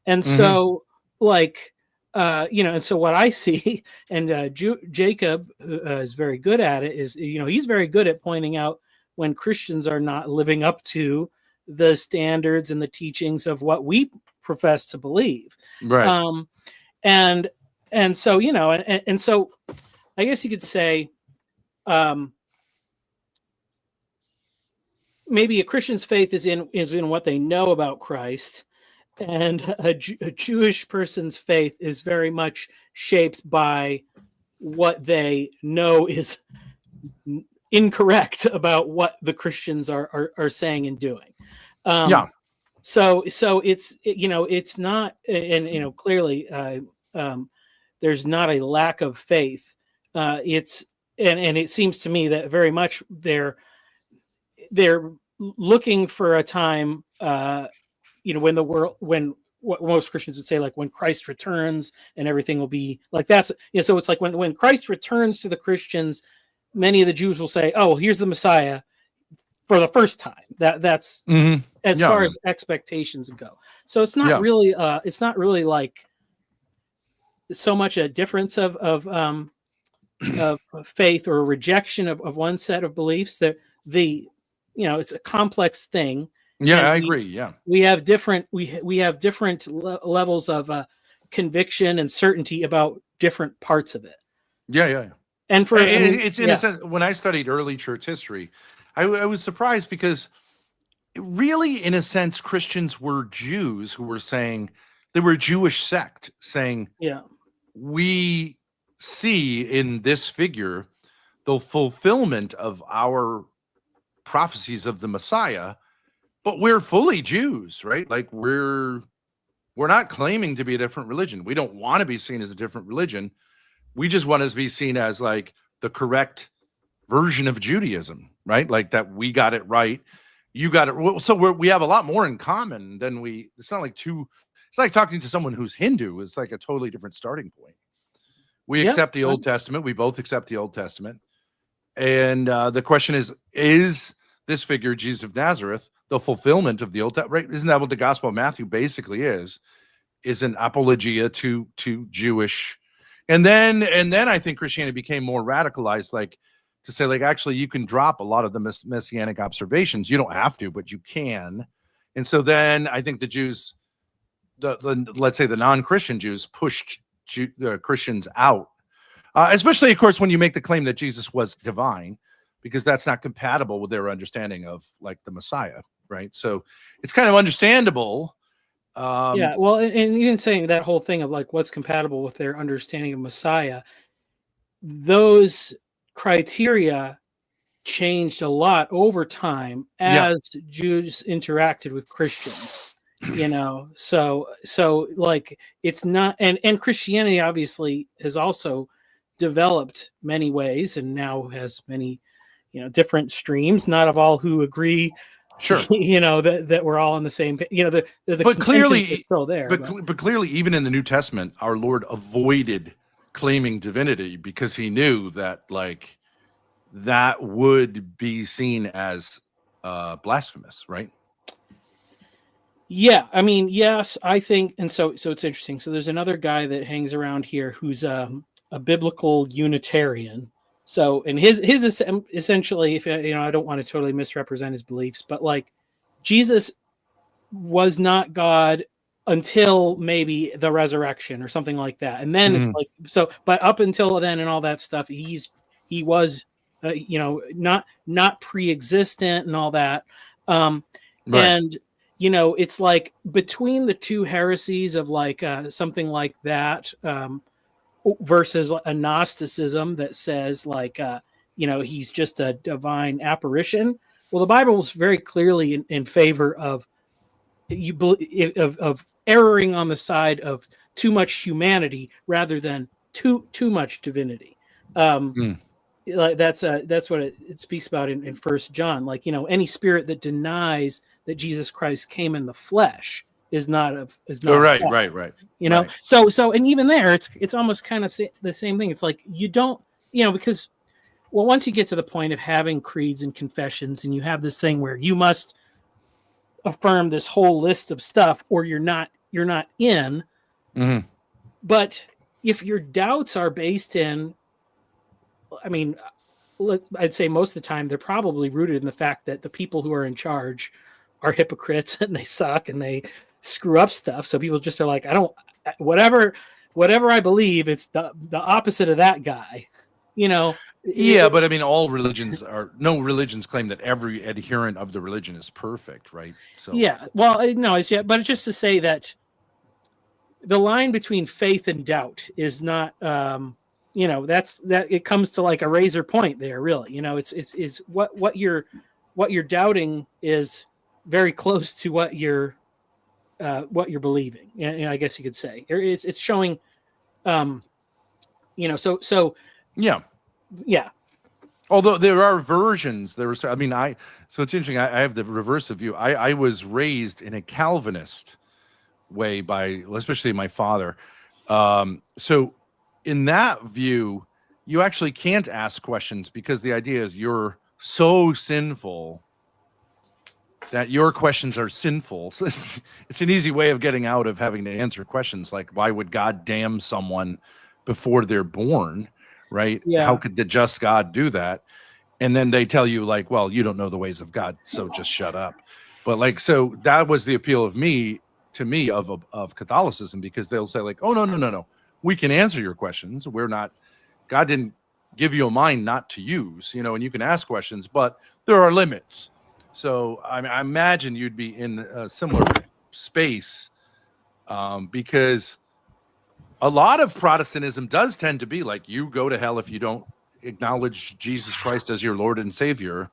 And Mhm. so, like, and so what I see, and Jacob is very good at it, is, he's very good at pointing out when Christians are not living up to the standards and the teachings of what we profess to believe. Right. And so, and so I guess you could say, maybe a Christian's faith is in what they know about Christ, and a Jewish person's faith is very much shaped by what they know is incorrect about what the Christians are saying and doing. Yeah. So it's not, and clearly, there's not a lack of faith. It's and it seems to me that very much they're looking for a time, when the world, when what most Christians would say, like when Christ returns and everything will be like that's, so it's like when Christ returns to the Christians, many of the Jews will say, oh, here's the Messiah for the first time. That's Mhm. as Yeah. far as expectations go. So it's not really like so much a difference of faith or a rejection of one set of beliefs, that it's a complex thing. Yeah, And I agree. Yeah. we have different levels of conviction and certainty about different parts of it. Yeah. And for It's in a sense, when I studied early church history, I was surprised because really, in a sense, Christians were Jews who were saying, they were a Jewish sect saying, yeah, we see in this figure the fulfillment of our prophecies of the Messiah, but we're fully Jews, right? Like we're not claiming to be a different religion. We don't want to be seen as a different religion. We just want to be seen as like the correct version of Judaism, right? Like that we got it right. You got it. So we have a lot more in common than it's not like it's like talking to someone who's Hindu. It's like a totally different starting point. We accept the Old Testament. We both accept the Old Testament. And the question is this figure, Jesus of Nazareth, the fulfillment of the Old Testament, right? Isn't that what the Gospel of Matthew basically is an apologia to Jewish. And then I think Christianity became more radicalized, like to say, like, actually, you can drop a lot of the messianic observations. You don't have to, but you can. And so then I think the Jews, let's say the non-Christian Jews, pushed Christians out, especially, of course, when you make the claim that Jesus was divine, because that's not compatible with their understanding of like the Messiah, right? So it's kind of understandable. Well, and even saying that whole thing of like what's compatible with their understanding of Messiah, those criteria changed a lot over time as Jews interacted with Christians. So like it's not, and Christianity obviously has also developed many ways and now has many different streams, not of all who agree, sure, that we're all on the same page. But clearly is still there. But clearly, even in the New Testament, our Lord avoided claiming divinity because he knew that like that would be seen as blasphemous, right? Yeah, I mean, yes, I think, and so it's interesting. So there's another guy that hangs around here who's a biblical Unitarian. So, and his essentially, if I don't want to totally misrepresent his beliefs, but like Jesus was not God until maybe the resurrection or something like that, and then it's like so. But up until then and all that stuff, he was, not pre-existent and all that, Right. and it's like between the two heresies of like something like that. Versus a Gnosticism that says like he's just a divine apparition. Well, the Bible is very clearly in favor of of erring on the side of too much humanity rather than too much divinity. Like that's what it speaks about in 1 John. Like any spirit that denies that Jesus Christ came in the flesh is not right. Right. So and even there it's almost kind of the same thing. It's like you don't because once you get to the point of having creeds and confessions and you have this thing where you must affirm this whole list of stuff or you're not in. But if your doubts are based in, I mean, I'd say most of the time they're probably rooted in the fact that the people who are in charge are hypocrites and they suck and they screw up stuff. So people just are like, I don't, whatever I believe, it's the opposite of that guy, Yeah, but I mean, no religions claim that every adherent of the religion is perfect, right? So yeah, well, no, but it's just to say that the line between faith and doubt is not, it comes to like a razor point there, really. It's what you're doubting is very close to what you're believing. And I guess you could say it's showing, so yeah. Although there are versions, so it's interesting. I have the reverse of you. I was raised in a Calvinist way by, especially my father. So in that view, you actually can't ask questions because the idea is you're so sinful that your questions are sinful. So it's an easy way of getting out of having to answer questions like, why would God damn someone before they're born? Right? Yeah. How could the just God do that? And then they tell you like, well, you don't know the ways of God, so just shut up. But like, so that was the appeal of of Catholicism, because they'll say like, oh, no. We can answer your questions. God didn't give you a mind not to use, and you can ask questions, but there are limits. So I imagine you'd be in a similar space because a lot of Protestantism does tend to be like, you go to hell if you don't acknowledge Jesus Christ as your Lord and Savior.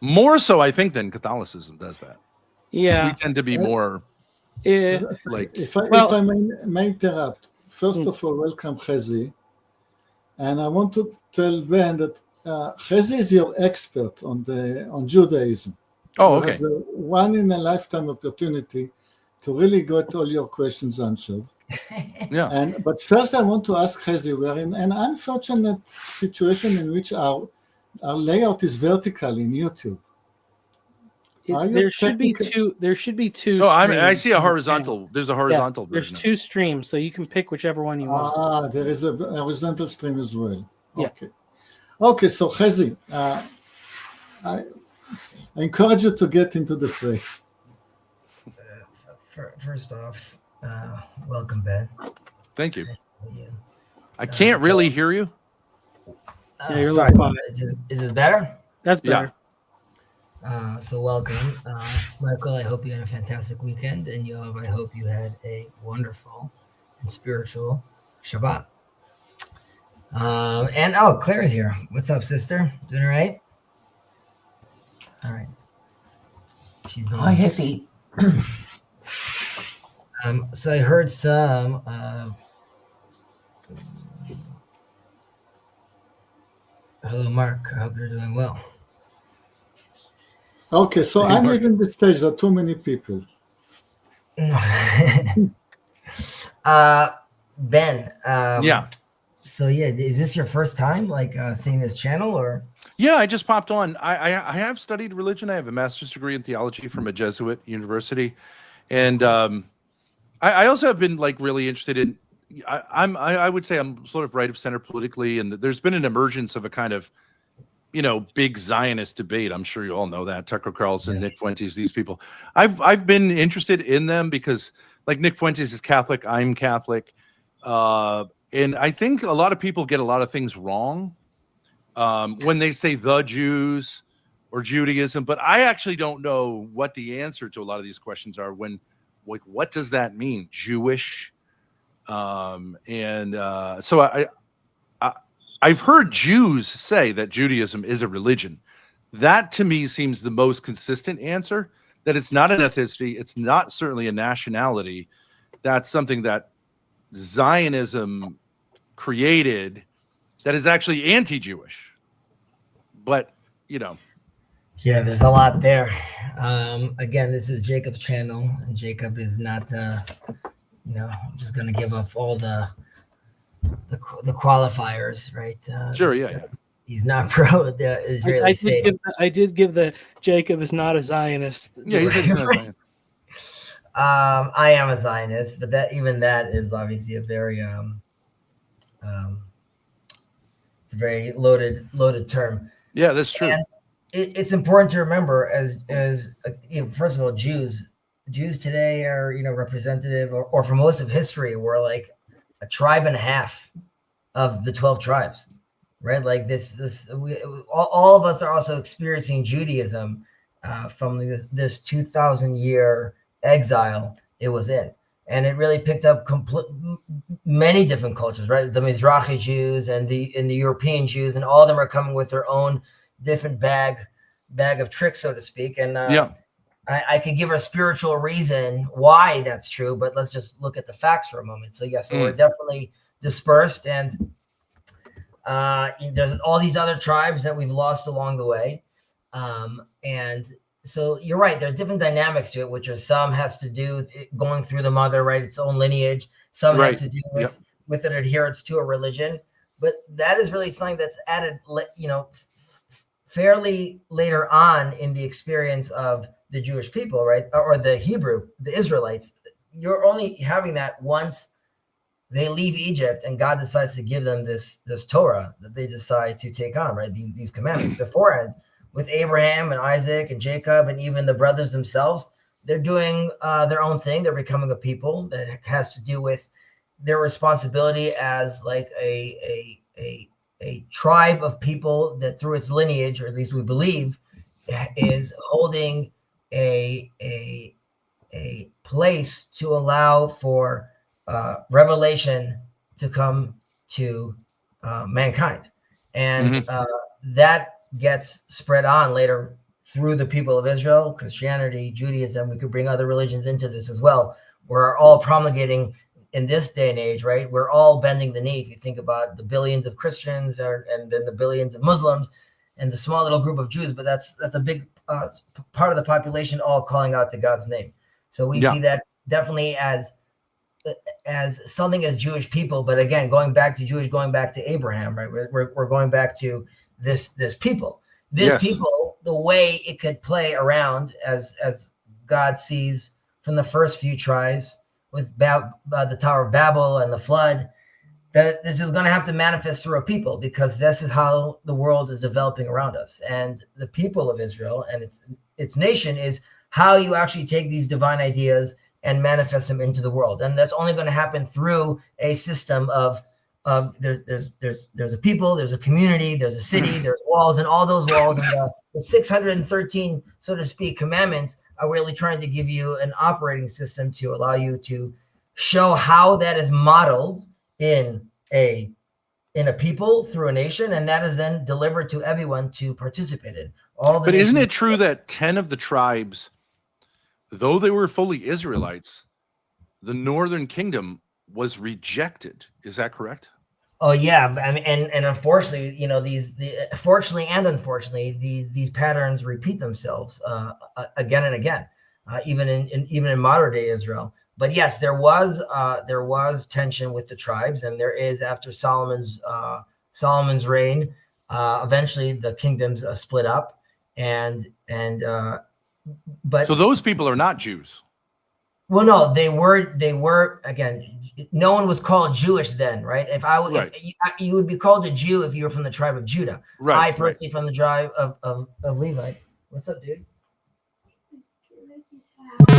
More so, I think, than Catholicism does that. Yeah. We tend to be more like. If I may interrupt, first of all, welcome, Chezi. And I want to tell Ben that Chezi is your expert on Judaism. Oh, you okay. have a one in a lifetime opportunity to really get all your questions answered. Yeah. But first, I want to ask Chezi, we are in an unfortunate situation in which our layout is vertical in YouTube. There should be two. Oh, I streams see a on the horizontal. channel. There's a horizontal There's version. two streams, so you can pick whichever one you want. There is a horizontal stream as well. Yeah. Okay. So Chezi, I encourage you to get into the fray. First off, welcome, Ben. Thank you. Nice to meet you. I can't really hear you. Yeah, you're sorry. quiet. Is this better? That's better. So welcome, Michael. I hope you had a fantastic weekend, and I hope you had a wonderful and spiritual Shabbat. And Claire's here. What's up, sister? Doing all right? All right. She's doing Hi, Hesse. So I heard some. Hello, Mark. I hope you're doing well. Okay, so I'm leaving the stage. There are too many people. Ben. Yeah. So is this your first time seeing this channel, or? Yeah, I just popped on. I have studied religion. I have a master's degree in theology from a Jesuit university, and I also have been like really interested in. I would say I'm sort of right of center politically, and there's been an emergence of a kind of, big Zionist debate. I'm sure you all know that. Tucker Carlson, Nick Fuentes, these people. I've been interested in them because, like, Nick Fuentes is Catholic. I'm Catholic, and I think a lot of people get a lot of things wrong when they say the Jews or Judaism. But I actually don't know what the answer to a lot of these questions are. What does that mean, Jewish? So I've heard Jews say that Judaism is a religion. That to me seems the most consistent answer, that it's not an ethnicity. It's not certainly a nationality. That's something that Zionism created that is actually anti-Jewish. But, Yeah, there's a lot there. Again, this is Jacob's channel, and Jacob is not, I'm just going to give up all the qualifiers, right? sure, yeah. He's not pro the Israeli state. I did give the Jacob is not a Zionist. Yeah, he's not Zionist. I am a Zionist, but that is obviously a very it's a very loaded term. Yeah, that's true. And it's important to remember as first of all, Jews today are representative, or for most of history we're like a tribe and a half of the 12 tribes, right? Like all of us are also experiencing Judaism from this 2,000 year exile it was in, and it really picked up many different cultures, right? The Mizrahi Jews and the European Jews, and all of them are coming with their own different bag of tricks, so to speak. And I could give a spiritual reason why that's true, but let's just look at the facts for a moment. So yes, so we're definitely dispersed, and There's all these other tribes that we've lost along the way. And so you're right. There's different dynamics to it, which are some has to do with it going through the mother, right? Its own lineage. Some Right. have to do with, Yep. with an adherence to a religion. But that is really something that's added, fairly later on in the experience of the Jewish people, right? Or the Israelites. You're only having that once they leave Egypt and God decides to give them this Torah that they decide to take on, right? These commandments. Beforehand, with Abraham and Isaac and Jacob and even the brothers themselves, they're doing their own thing. They're becoming a people that has to do with their responsibility as like a tribe of people that through its lineage, or at least we believe, is holding a place to allow for revelation to come to mankind. And that gets spread on later through the people of Israel, Christianity, Judaism. We could bring other religions into this as well. We're all promulgating in this day and age, right? We're all bending the knee. If you think about the billions of Christians and then the billions of Muslims and the small little group of Jews, but that's a big part of the population all calling out to God's name. So we see that definitely as something as Jewish people, but again, going back to Abraham, right? We're going back to this people. People, the way it could play around as God sees from the first few tries with the Tower of Babel and the flood, that this is going to have to manifest through a people, because this is how the world is developing around us. And the people of Israel and its nation is how you actually take these divine ideas and manifest them into the world. And that's only going to happen through a system of there's a people, there's a community, there's a city, there's walls, and all those walls and the 613, so to speak, commandments are really trying to give you an operating system to allow you to show how that is modeled in a people through a nation, and that is then delivered to everyone to participate in. But isn't it true that 10 of the tribes, though they were fully Israelites, the northern kingdom was rejected? Is that correct? Oh yeah, I mean, and unfortunately, fortunately and unfortunately, these patterns repeat themselves again and again, even in modern day Israel. But yes, there was tension with the tribes, and there is after Solomon's reign. Eventually, the kingdoms split up, but so those people are not Jews. Well, no, they were again. No one was called Jewish then, right? If you would be called a Jew if you were from the tribe of Judah. Right. I personally from the tribe of Levi. What's up, dude?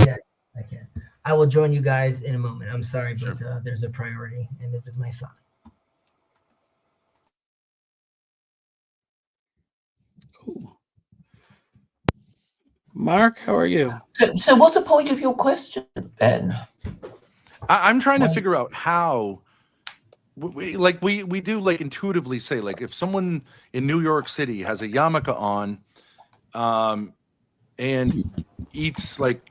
Yeah, I can. I will join you guys in a moment. I'm sorry, but there's a priority, and it is my son. Cool. Mark, how are you? So what's the point of your question, Ben? I'm trying to figure out how we do like intuitively say, like, if someone in New York City has a yarmulke on and eats like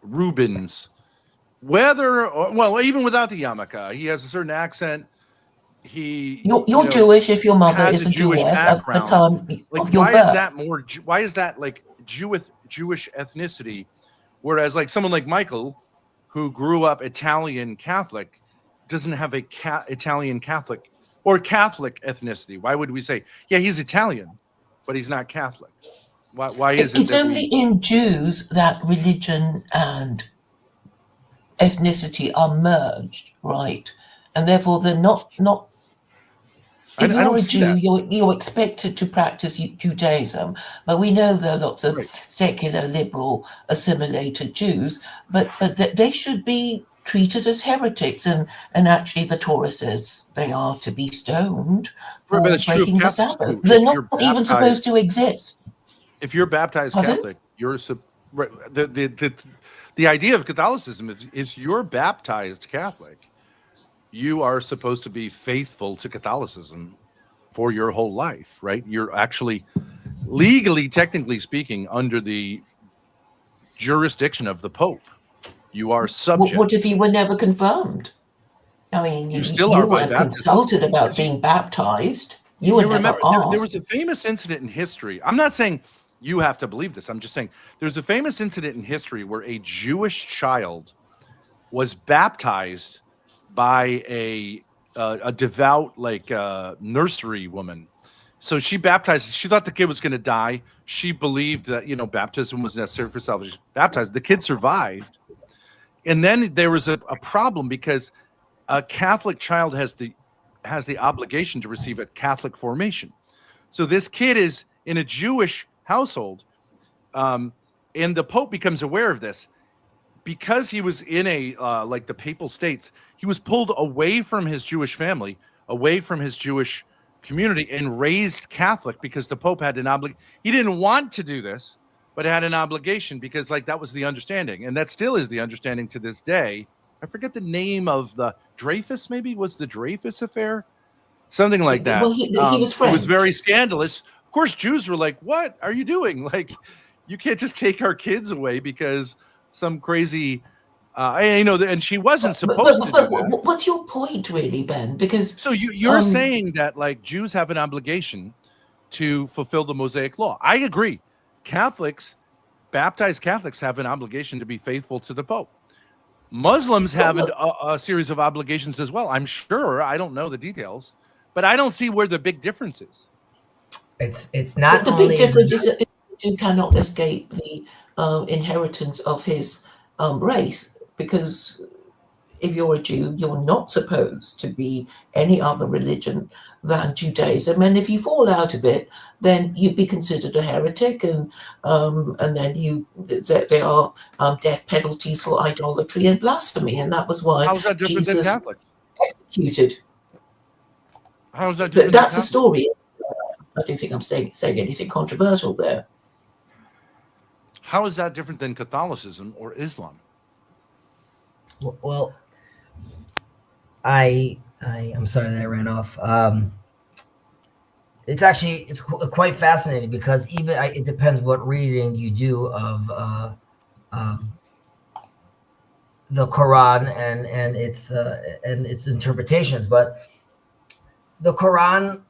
Reubens, even without the yarmulke, he has a certain accent. You're Jewish if your mother is a Jewess at the time of your birth. Why is that like Jewish ethnicity, whereas like someone like Michael, who grew up Italian Catholic, doesn't have a Italian Catholic or Catholic ethnicity? Why would we say, yeah, he's Italian, but he's not Catholic? Why is it? It's only in Jews that religion and ethnicity are merged, right? And therefore, they're not. If you're a Jew, you're expected to practice Judaism, but we know there are lots of secular, liberal, assimilated Jews, but they should be treated as heretics, and actually the Torah says they are to be stoned for breaking the Sabbath. They're not even supposed to exist. If you're baptized Catholic, you're the idea of Catholicism is you're baptized Catholic, you are supposed to be faithful to Catholicism for your whole life, right? You're actually legally, technically speaking, under the jurisdiction of the Pope. You are subject. What if you were never confirmed? I mean, You still are you by weren't baptism. consulted about being baptized. You were You never remember asked. there was a famous incident in history. I'm not saying you have to believe this. I'm just saying there's a famous incident in history where a Jewish child was baptized by a devout nursery woman. So she baptized. She thought the kid was going to die. She believed that baptism was necessary for salvation. Baptized. The kid survived, and then there was a problem because a Catholic child has the obligation to receive a Catholic formation. So this kid is in a Jewish household, and the Pope becomes aware of this because he was in the Papal States. He was pulled away from his Jewish family, away from his Jewish community, and raised Catholic because the Pope had an obligation. He didn't want to do this, but had an obligation because that was the understanding, and that still is the understanding to this day. I forget the name of the Dreyfus. Maybe was the Dreyfus affair, something like that. Well, he was French. It was very scandalous. Of course, Jews were like, "What are you doing? Like, you can't just take our kids away because some crazy." And she wasn't supposed to do that. What's your point, really, Ben? Because so you're saying that Jews have an obligation to fulfill the Mosaic Law. I agree. Baptized Catholics have an obligation to be faithful to the Pope. Muslims have a series of obligations as well. I'm sure. I don't know the details, but I don't see where the big difference is. It's not. The big difference is that you cannot escape the inheritance of his race, because if you're a Jew, you're not supposed to be any other religion than Judaism, and if you fall out of it, then you'd be considered a heretic, and then there are death penalties for idolatry and blasphemy, and that was why How is that different than Jesus Catholics? executed. How is that But different? that's a story. I don't think I'm saying anything controversial there. How is that different than Catholicism or Islam? Well, I'm sorry that I ran off. It's quite fascinating because it depends what reading you do of the Quran and its interpretations. But the Quran,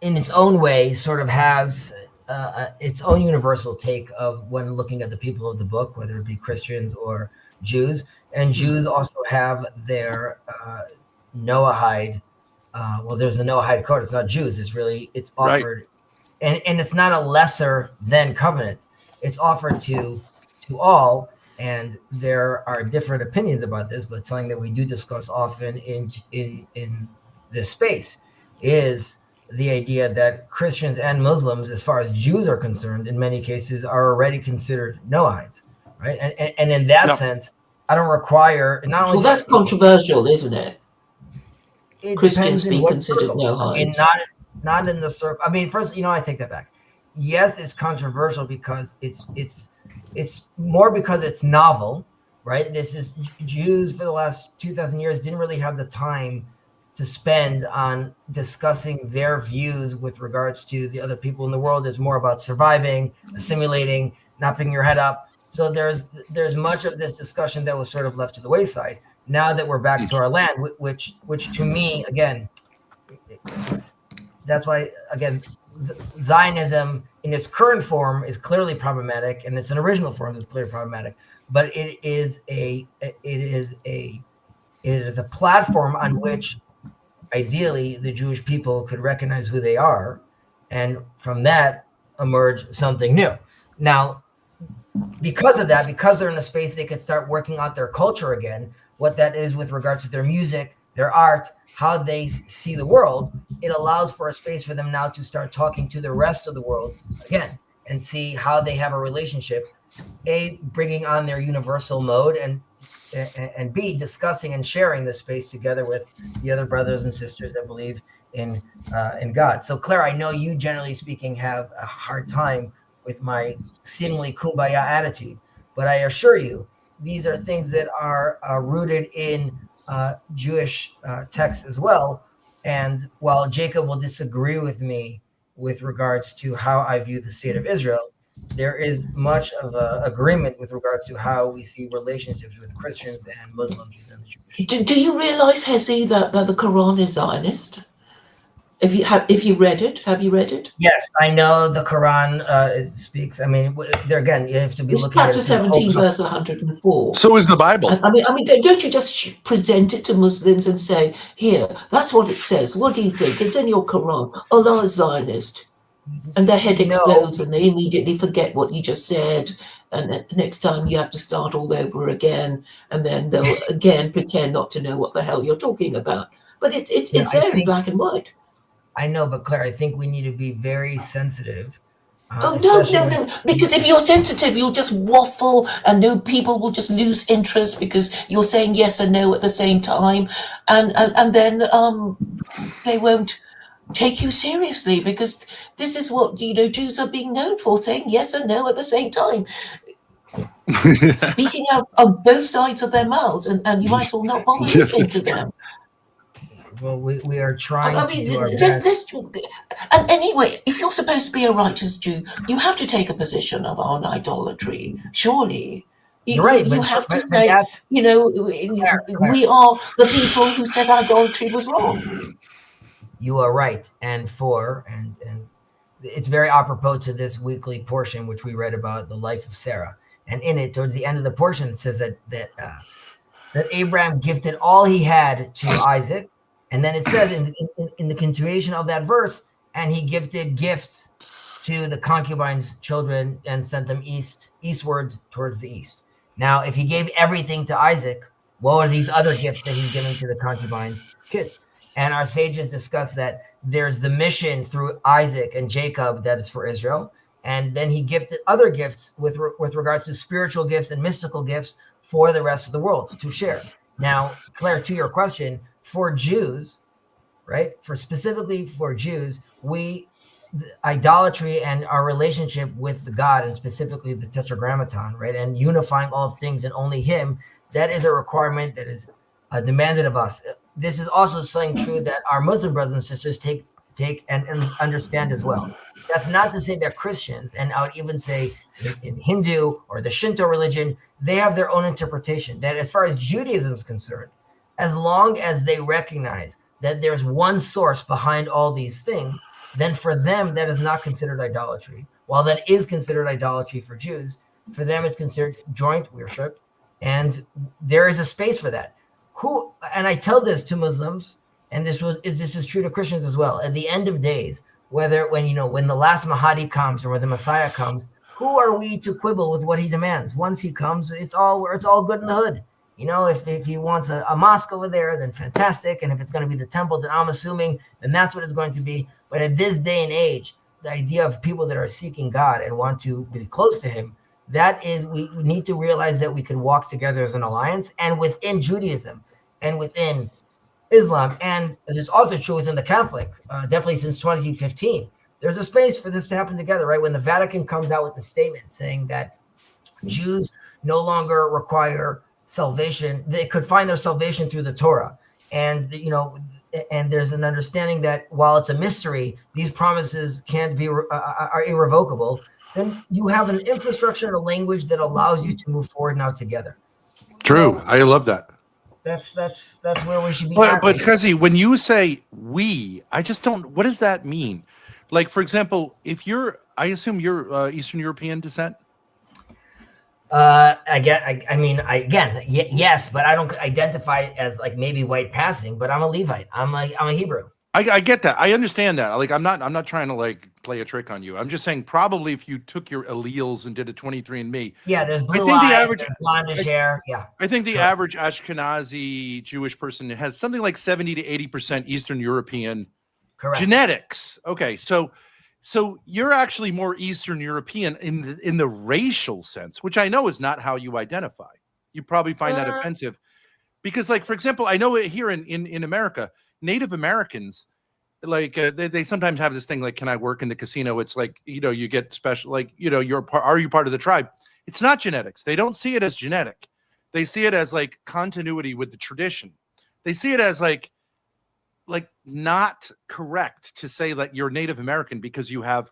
in its own way, sort of has its own universal take of when looking at the people of the book, whether it be Christians or Jews. And Jews also have their Noahide. There's the Noahide code. It's not Jews. It's offered, right. and it's not a lesser than covenant. It's offered to all, and there are different opinions about this. But something that we do discuss often in this space is the idea that Christians and Muslims, as far as Jews are concerned, in many cases are already considered Noahides, right? And in that sense, I don't require not only. Well, that's controversial, isn't it? Christians be considered Noahides. I mean, not in the circle. I mean, first, I take that back. Yes, it's controversial because it's more because it's novel, right? This is Jews for the last 2,000 years didn't really have the time to spend on discussing their views with regards to the other people in the world. It's more about surviving, assimilating, not picking your head up. So there's much of this discussion that was sort of left to the wayside. Now that we're back to our land, which to me, again, that's why, again, Zionism in its current form is clearly problematic, and its an original form is clearly problematic. But it is a platform on which, ideally, the Jewish people could recognize who they are, and from that emerge something new. Now, because of that, because they're in a space they could start working out their culture again, what that is with regards to their music, their art, how they see the world, it allows for a space for them now to start talking to the rest of the world again and see how they have a relationship, A, bringing on their universal mode, and B, discussing and sharing this space together with the other brothers and sisters that believe in God. So, Claire, I know you, generally speaking, have a hard time with my seemingly kumbaya attitude, but I assure you, these are things that are rooted in Jewish texts as well. And while Jacob will disagree with me with regards to how I view the state of Israel, there is much of a agreement with regards to how we see relationships with Christians and Muslims within the Jewish. Do you realize, Hezi, that the Quran is Zionist? If you read it, have you read it? Yes, I know the Quran speaks. I mean, there again, you have to be It's looking at chapter it from 17, the verse 104. So is the Bible. I mean, don't you just present it to Muslims and say, "Here, that's what it says. What do you think? It's in your Quran. Allah is Zionist," and their head explodes and they immediately forget what you just said, and then next time you have to start all over again, and then they'll again pretend not to know what the hell you're talking about. But it's there in black and white. I know, but Claire, I think we need to be very sensitive. Oh, no. Because if you're sensitive, you'll just waffle and people will just lose interest because you're saying yes and no at the same time. And then they won't take you seriously because this is what, Jews are being known for, saying yes and no at the same time. Speaking out on both sides of their mouths, and you might as well not bother listening to them. Well, we are trying to do our best. And anyway, if you're supposed to be a righteous Jew, you have to take a position on idolatry. Surely, you're right. You have to say, we are the people who said idolatry was wrong. You are right, and it's very apropos to this weekly portion which we read about the life of Sarah, and in it, towards the end of the portion, it says that Abraham gifted all he had to Isaac. And then it says in the continuation of that verse, and he gifted gifts to the concubines' children and sent them eastward towards the east. Now, if he gave everything to Isaac, what are these other gifts that he's giving to the concubines' kids? And our sages discuss that there's the mission through Isaac and Jacob that is for Israel. And then he gifted other gifts with regards to spiritual gifts and mystical gifts for the rest of the world to share. Now, Claire, to your question, for Jews, right? Specifically for Jews, idolatry and our relationship with God, and specifically the Tetragrammaton, right? And unifying all things in only Him, that is a requirement that is demanded of us. This is also something true that our Muslim brothers and sisters take and understand as well. That's not to say they're Christians, and I would even say in Hindu or the Shinto religion, they have their own interpretation. That as far as Judaism is concerned, as long as they recognize that there's one source behind all these things, then for them, that is not considered idolatry. While that is considered idolatry for Jews, for them, it's considered joint worship. And there is a space for that. And I tell this to Muslims, and this is true to Christians as well. At the end of days, when the last Mahdi comes or when the Messiah comes, who are we to quibble with what he demands? Once he comes, it's all good in the hood. If he wants a mosque over there, then fantastic. And if it's going to be the temple, then I'm assuming, then that's what it's going to be. But at this day and age, the idea of people that are seeking God and want to be close to Him, we need to realize that we can walk together as an alliance. And within Judaism and within Islam, and it's also true within the Catholic, definitely since 2015, there's a space for this to happen together, right? When the Vatican comes out with a statement saying that Jews no longer require salvation, they could find their salvation through the Torah, and there's an understanding that while it's a mystery, these promises can't be are irrevocable. Then you have an infrastructure and a language that allows you to move forward now together. True, I love that. That's where we should be. But Hezi, when you say we, I just don't. What does that mean? Like, for example, I assume you're Eastern European descent. Yes, but I don't identify as like maybe white passing, but I'm a Levite. I'm a Hebrew. I get that. I understand that. Like, I'm not trying to like play a trick on you. I'm just saying probably if you took your alleles and did a 23andMe. Yeah, there's blue eyes, there's blondish hair. Yeah. I think the average Ashkenazi Jewish person has something like 70 to 80% Eastern European genetics. Okay, so you're actually more Eastern European in the racial sense, which I know is not how you identify. You probably find that offensive because, like, for example, I know here in America, Native Americans, like they sometimes have this thing like, can I work in the casino? It's like, you get special, like, are you part of the tribe? It's not genetics. They don't see it as genetic. They see it as like continuity with the tradition. They see it as like not correct to say that you're Native American because you have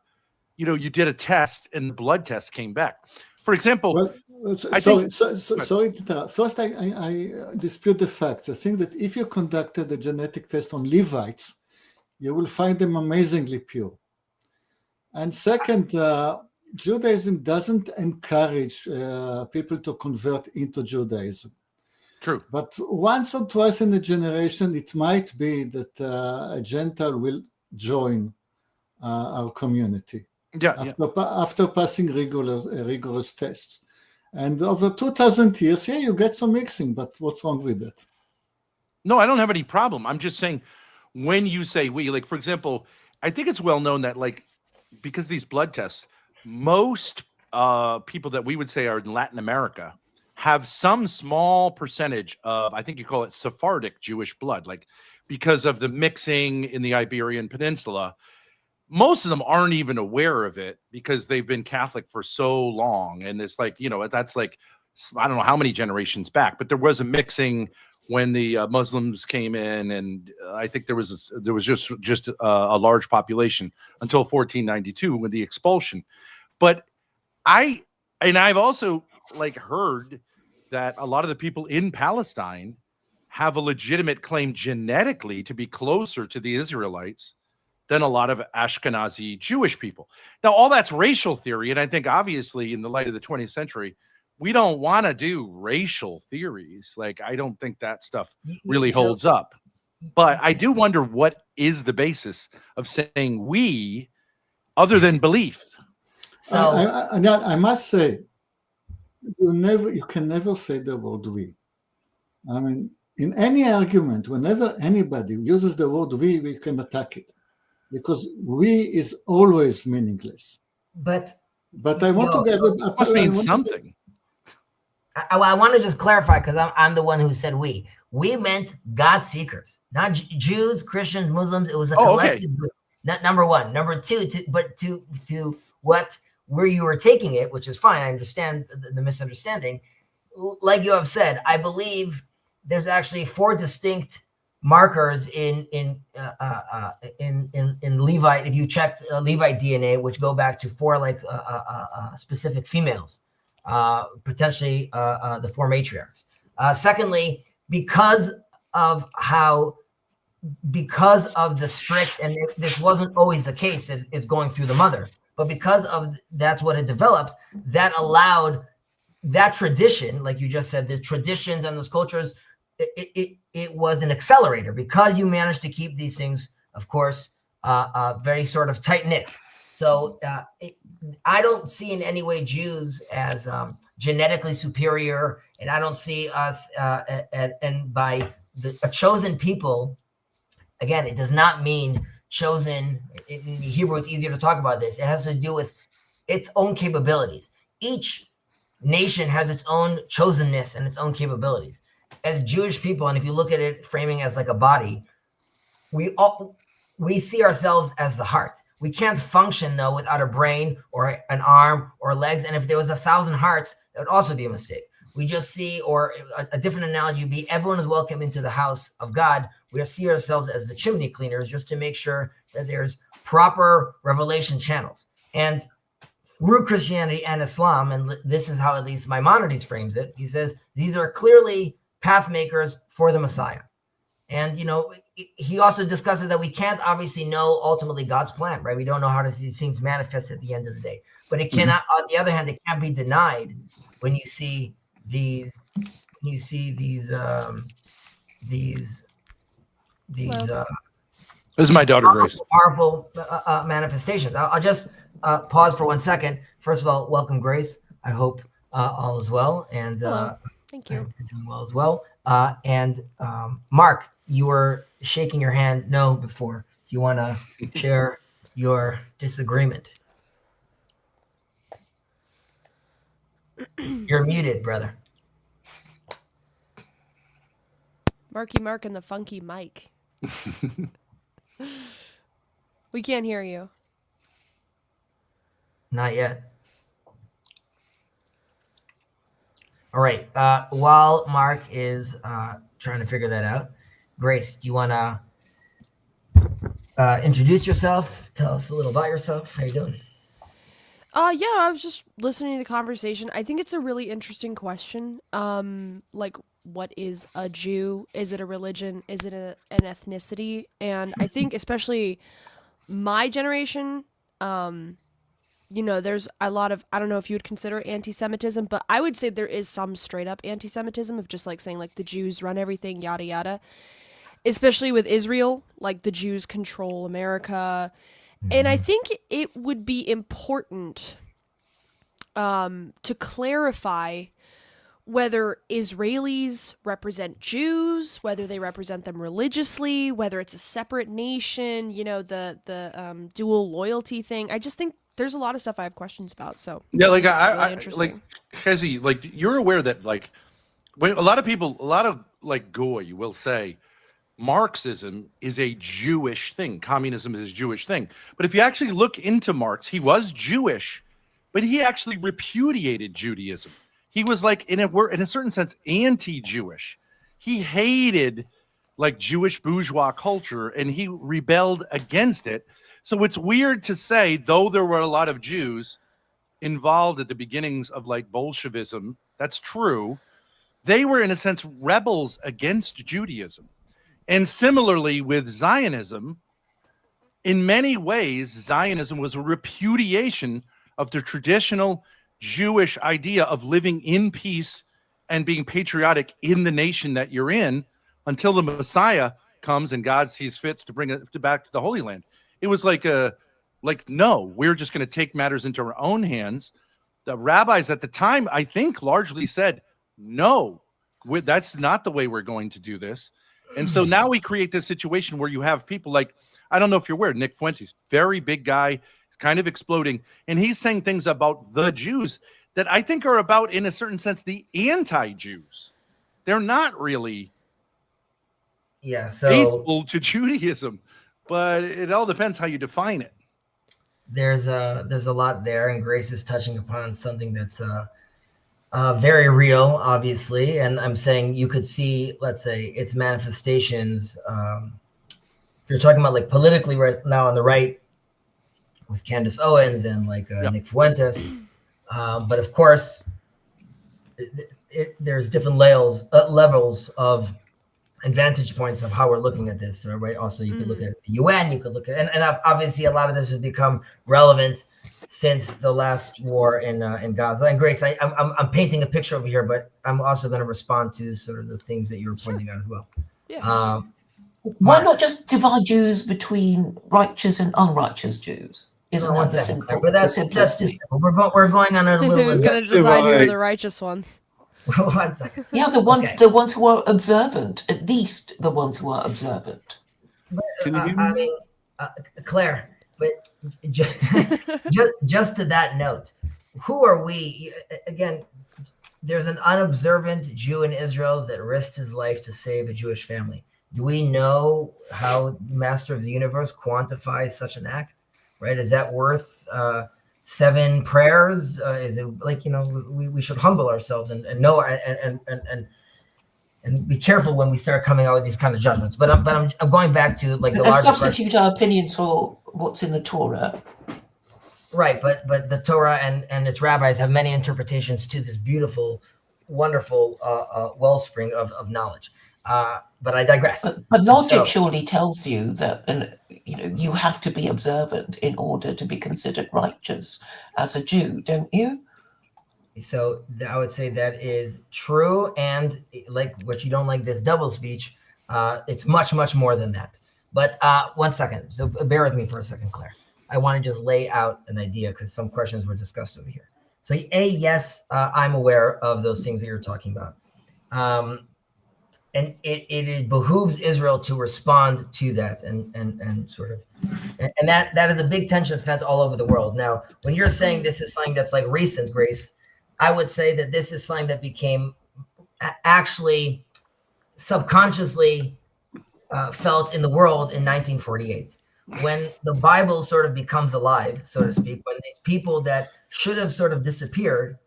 you did a test and the blood test came back. For example, Well, I sorry, think- sorry to interrupt. First, I dispute the facts. I think that if you conducted a genetic test on Levites, you will find them amazingly pure. And second, Judaism doesn't encourage people to convert into Judaism. true. But once or twice in a generation, it might be that a Gentile will join our community Yeah. after passing rigorous tests. And over 2,000 years, you get some mixing, but what's wrong with that? No, I don't have any problem. I'm just saying, when you say we, like, for example, I think it's well known that, like, because these blood tests, most people that we would say are in Latin America have some small percentage of, I think you call it Sephardic Jewish blood, like, because of the mixing in the Iberian Peninsula. Most of them aren't even aware of it because they've been Catholic for so long. And it's like, that's like, I don't know how many generations back, but there was a mixing when the Muslims came in, and I think there was just a large population until 1492 with the expulsion. But I've also like heard that a lot of the people in Palestine have a legitimate claim genetically to be closer to the Israelites than a lot of Ashkenazi Jewish people. Now, all that's racial theory, and I think obviously in the light of the 20th century, we don't want to do racial theories. Like, I don't think that stuff really holds up. But I do wonder, what is the basis of saying we, other than belief? So I must say, you can never say the word we. I mean, in any argument, whenever anybody uses the word we can attack it, because we is always meaningless. but But I want to get It must mean something. I want to just clarify, because I'm the one who said we. We meant God seekers, not Jews, Christians, Muslims. It was a collective group. Not number one. Number two, to where you were taking it, which is fine. I understand the misunderstanding. Like you have said, I believe there's actually 4 distinct markers in Levite. If you checked Levite DNA, which go back to 4 specific females, potentially the 4 matriarchs. Secondly, because of the strict, and this wasn't always the case, it's going through the mother, but because of that's what had developed, that allowed that tradition, like you just said, the traditions and those cultures, it was an accelerator, because you managed to keep these things, of course, very sort of tight knit. So I don't see in any way Jews as genetically superior, and I don't see us and by a chosen people. Again, it does not mean chosen. In Hebrew, it's easier to talk about this. It has to do with its own capabilities. Each nation has its own chosenness and its own capabilities. As Jewish people, and if you look at it framing as like a body, we see ourselves as the heart. We can't function, though, without a brain or an arm or legs. And if there was 1,000 hearts, that would also be a mistake. We just see, or a different analogy would be, everyone is welcome into the house of God. We see ourselves as the chimney cleaners, just to make sure that there's proper revelation channels. And through Christianity and Islam, and this is how at least Maimonides frames it, he says these are clearly path makers for the Messiah. And, he also discusses that we can't obviously know ultimately God's plan, right? We don't know how these things manifest at the end of the day. But it cannot, on the other hand, it can't be denied when you see these This is my daughter, Grace. powerful manifestations. I'll just pause for 1 second. First of all, welcome, Grace. I hope all is well, and Hello. Thank you. you're doing well as well. And Mark, you were shaking your hand no before. Do you want to share your disagreement? You're muted, brother. Marky Mark and the funky Mike. We can't hear you. Not yet. All right. While Mark is trying to figure that out, Grace, do you want to introduce yourself? Tell us a little about yourself. How you doing? Yeah, I was just listening to the conversation. I think it's a really interesting question. Like, what is a Jew? Is it a religion? Is it an ethnicity? And I think especially my generation, there's a lot of, I don't know if you would consider anti-Semitism, but I would say there is some straight up anti-Semitism of just like saying like the Jews run everything, yada yada. Especially with Israel, like the Jews control America. And I think it would be important to clarify whether Israelis represent Jews, whether they represent them religiously, whether it's a separate nation, the dual loyalty thing. I just think there's a lot of stuff I have questions about. So Yeah, like it's really I interesting. like Hezi, like you're aware that like when a lot of like goy will say Marxism is a Jewish thing. Communism is a Jewish thing. But if you actually look into Marx, he was Jewish, but he actually repudiated Judaism. He was like, in a certain sense, anti-Jewish. He hated like Jewish bourgeois culture, and he rebelled against it. So it's weird to say, though there were a lot of Jews involved at the beginnings of like Bolshevism, that's true. They were, in a sense, rebels against Judaism. And similarly with Zionism, in many ways, Zionism was a repudiation of the traditional Jewish idea of living in peace and being patriotic in the nation that you're in until the Messiah comes and God sees fit to bring it back to the Holy Land. It was like no, we're just going to take matters into our own hands. The rabbis at the time, I think, largely said, no, that's not the way we're going to do this. And so now we create this situation where you have people like, I don't know if you're aware, Nick Fuentes, very big guy, kind of exploding. And he's saying things about the Jews that I think are about, in a certain sense, the anti-Jews. They're not really faithful to Judaism, but it all depends how you define it. There's a lot there, and Grace is touching upon something that's very real, obviously. And I'm saying you could see, let's say, its manifestations. If you're talking about like politically right now on the right with Candace Owens and like Nick Fuentes, but of course, there's different levels of and vantage points of how we're looking at this, right? Also, you could look at the UN, you could look at, and obviously a lot of this has become relevant since the last war in Gaza. And Grace, I'm painting a picture over here, but I'm also going to respond to sort of the things that you were pointing out as well. Yeah. Why not just divide Jews between righteous and unrighteous Jews? Isn't that the simple? But that's simplicity. We're going on a little. Who's going to decide who are the righteous ones? 1 second. Yeah, the ones who are observant, at least the ones who are observant. I mean, Claire, but just to that note, who are we? Again, there's an unobservant Jew in Israel that risked his life to save a Jewish family. Do we know how the Master of the Universe quantifies such an act? Right? Is that worth 7 prayers? Is it like, we should humble ourselves and know and be careful when we start coming out with these kind of judgments. But I'm going back to like the larger substitute our opinions for what's in the Torah. Right, but the Torah and its rabbis have many interpretations to this beautiful, wonderful wellspring of knowledge. But I digress. But logic surely tells you that you have to be observant in order to be considered righteous as a Jew, don't you? So I would say that is true, and like what you don't like this double speech, it's much, much more than that. But 1 second, so bear with me for a second, Claire. I want to just lay out an idea because some questions were discussed over here. So yes, I'm aware of those things that you're talking about. And it behooves Israel to respond to that and sort of, and that is a big tension felt all over the world. Now, when you're saying this is something that's like recent, Grace, I would say that this is something that became actually subconsciously felt in the world in 1948. When the Bible sort of becomes alive, so to speak, when these people that should have sort of disappeared,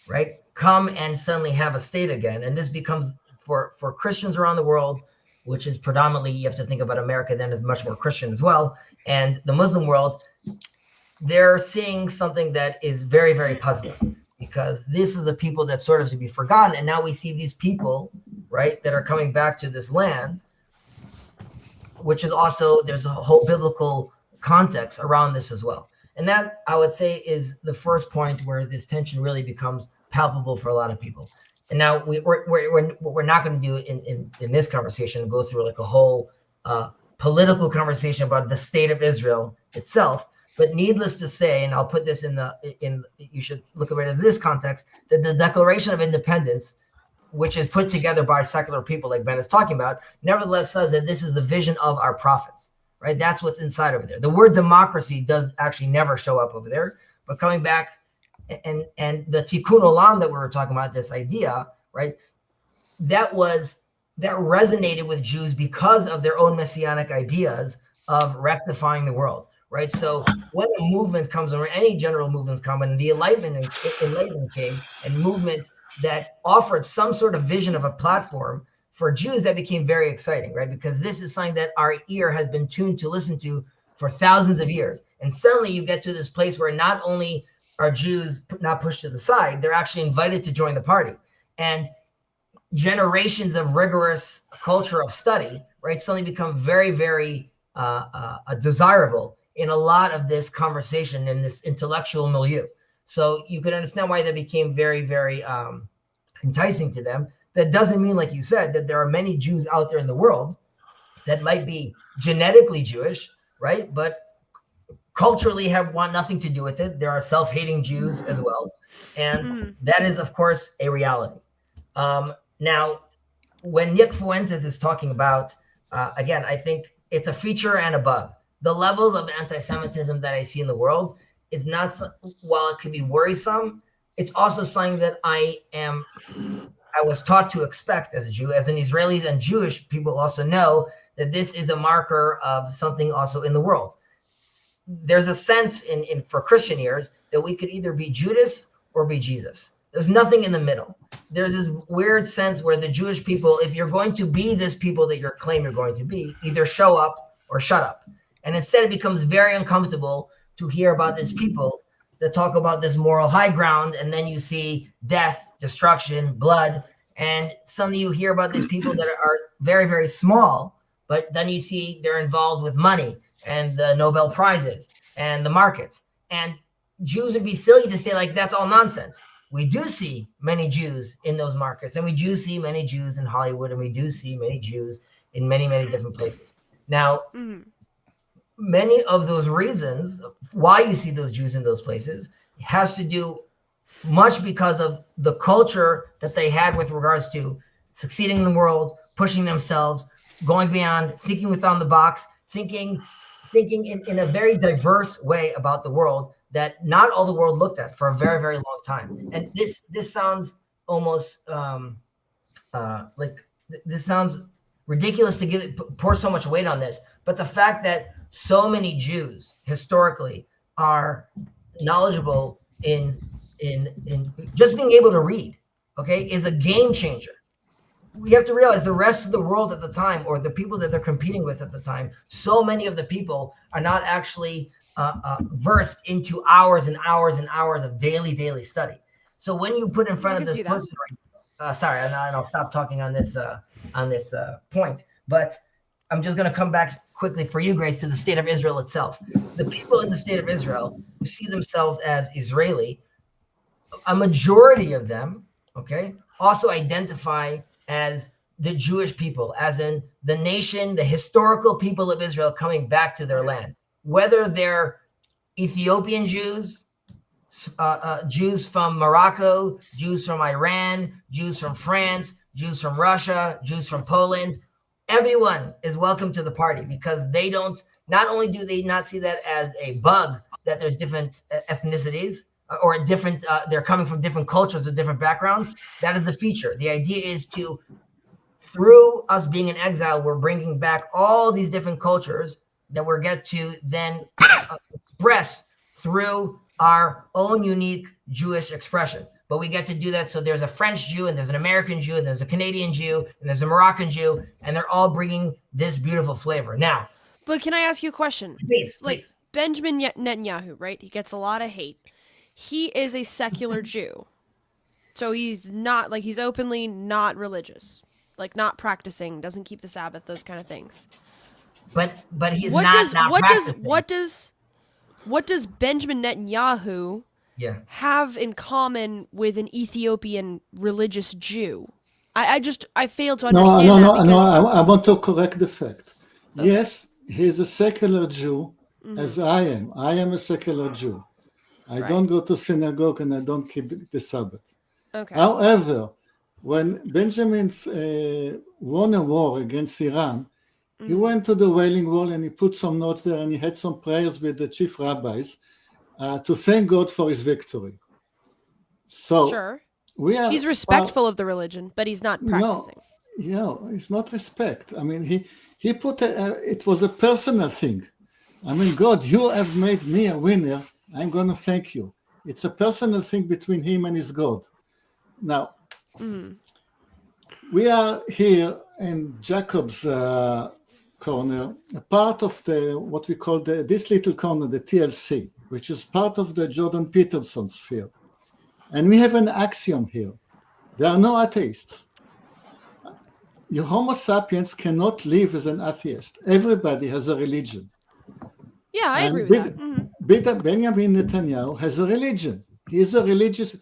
right, come and suddenly have a state again. And this becomes, for Christians around the world, which is predominantly, you have to think about America then as much more Christian as well, and the Muslim world, they're seeing something that is very, very puzzling, because this is a people that sort of to be forgotten. And now we see these people, right, that are coming back to this land, which is also, there's a whole biblical context around this as well. And that, I would say, is the first point where this tension really becomes palpable for a lot of people. And now we're not going to do in this conversation, go through like a whole political conversation about the state of Israel itself. But needless to say, and I'll put this in you should look at it in this context, that the Declaration of Independence, which is put together by secular people like Ben is talking about, nevertheless says that this is the vision of our prophets, right? That's what's inside over there. The word democracy does actually never show up over there. But coming back, and the Tikkun Olam that we were talking about, this idea, right? That resonated with Jews because of their own messianic ideas of rectifying the world, right? So when a movement comes, or any general movements come, and the Enlightenment came, and movements that offered some sort of vision of a platform for Jews, that became very exciting, right? Because this is something that our ear has been tuned to listen to for thousands of years. And suddenly you get to this place where not only are Jews not pushed to the side, they're actually invited to join the party. And generations of rigorous culture of study, right, suddenly become very, very desirable in a lot of this conversation in this intellectual milieu. So you can understand why that became very, very enticing to them. That doesn't mean, like you said, that there are many Jews out there in the world that might be genetically Jewish, right? But culturally want nothing to do with it. There are self-hating Jews as well. And that is, of course, a reality. Now, when Nick Fuentes is talking about, again, I think it's a feature and a bug. The levels of anti-Semitism that I see in the world is not, while it could be worrisome, it's also something that I was taught to expect as a Jew. As an Israeli and Jewish people also know that this is a marker of something also in the world. There's a sense for Christian ears that we could either be Judas or be Jesus. There's nothing in the middle. There's this weird sense where the Jewish people, if you're going to be this people that you claim you're going to be, either show up or shut up. And instead it becomes very uncomfortable to hear about these people that talk about this moral high ground, and then you see death, destruction, blood, and suddenly you hear about these people that are very, very small, but then you see they're involved with money and the Nobel Prizes and the markets. And Jews would be silly to say, like, that's all nonsense. We do see many Jews in those markets, and we do see many Jews in Hollywood, and we do see many Jews in many, many different places. Now, many of those reasons why you see those Jews in those places has to do much because of the culture that they had with regards to succeeding in the world, pushing themselves, going beyond, thinking within the box, thinking in a very diverse way about the world that not all the world looked at for a very, very long time. And this sounds almost this sounds ridiculous to pour so much weight on this, but the fact that so many Jews historically are knowledgeable in just being able to read, okay, is a game changer. We have to realize the rest of the world at the time, or the people that they're competing with at the time, so many of the people are not actually versed into hours and hours and hours of daily study. So when you put in front of this person, sorry, and I'll stop talking on this point, but I'm just going to come back quickly for you, Grace, to the state of Israel itself. The people in the state of Israel who see themselves as Israeli, a majority of them, okay, also identify as the Jewish people, as in the nation, the historical people of Israel coming back to their land. Whether they're Ethiopian Jews, Jews from Morocco, Jews from Iran, Jews from France, Jews from Russia, Jews from Poland, everyone is welcome to the party, because they don't, not only do they not see that as a bug that there's different ethnicities or different, they're coming from different cultures or different backgrounds. That is a feature. The idea is to, through us being in exile, we're bringing back all these different cultures that we're get to then express through our own unique Jewish expression. But we get to do that. So there's a French Jew, and there's an American Jew, and there's a Canadian Jew, and there's a Moroccan Jew, and they're all bringing this beautiful flavor. Now, but can I ask you a question? Please. Benjamin Netanyahu, right? He gets a lot of hate. He is a secular Jew. So he's not like he's openly not religious. Like not practicing, doesn't keep the Sabbath, those kind of things. But he's What not does not what does practicing. what does Benjamin Netanyahu Yeah. have in common with an Ethiopian religious Jew? I fail to No, understand no, that no, because no. I want to correct the fact. Yes, he's a secular Jew, as I am. I am a secular Jew. I Right. don't go to synagogue and I don't keep the Sabbath. okay. However, when Benjamin won a war against Iran, he went to the Wailing Wall and he put some notes there and he had some prayers with the chief rabbis to thank God for his victory. So Sure. we are He's respectful of the religion, but he's not practicing. No, it's not respect. I mean, he put it was a personal thing. I mean, God, you have made me a winner. I'm going to thank you. It's a personal thing between him and his God. Now, we are here in Jacob's corner, a part of the what we call this little corner, the TLC, which is part of the Jordan Peterson sphere. And we have an axiom here. There are no atheists. Your Homo sapiens cannot live as an atheist. Everybody has a religion. Yeah, I And agree with that. Mhm. Benjamin Netanyahu has a religion. He is a religious.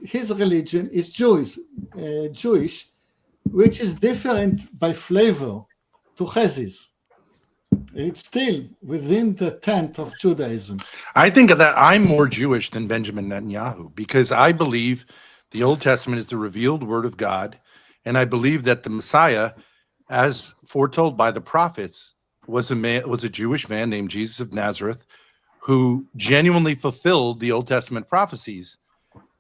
His religion is Jewish, which is different by flavor to Chazis. It's still within the tent of Judaism. I think that I'm more Jewish than Benjamin Netanyahu because I believe the Old Testament is the revealed word of God, and I believe that the Messiah, as foretold by the prophets, was a Jewish man named Jesus of Nazareth, who genuinely fulfilled the Old Testament prophecies.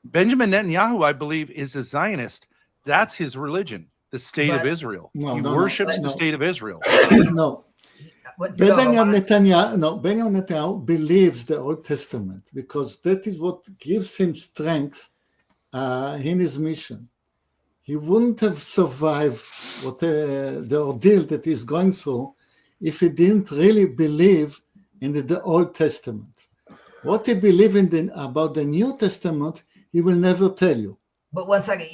Benjamin Netanyahu, I believe, is a Zionist. That's his religion, the state of But- Israel. No, he no, no, worships the no. state of Israel. No, What, Benjamin Netanyahu believes the Old Testament because that is what gives him strength in his mission. He wouldn't have survived the ordeal that he's going through if he didn't really believe in the Old Testament. What he believes about the New Testament, he will never tell you. But one second,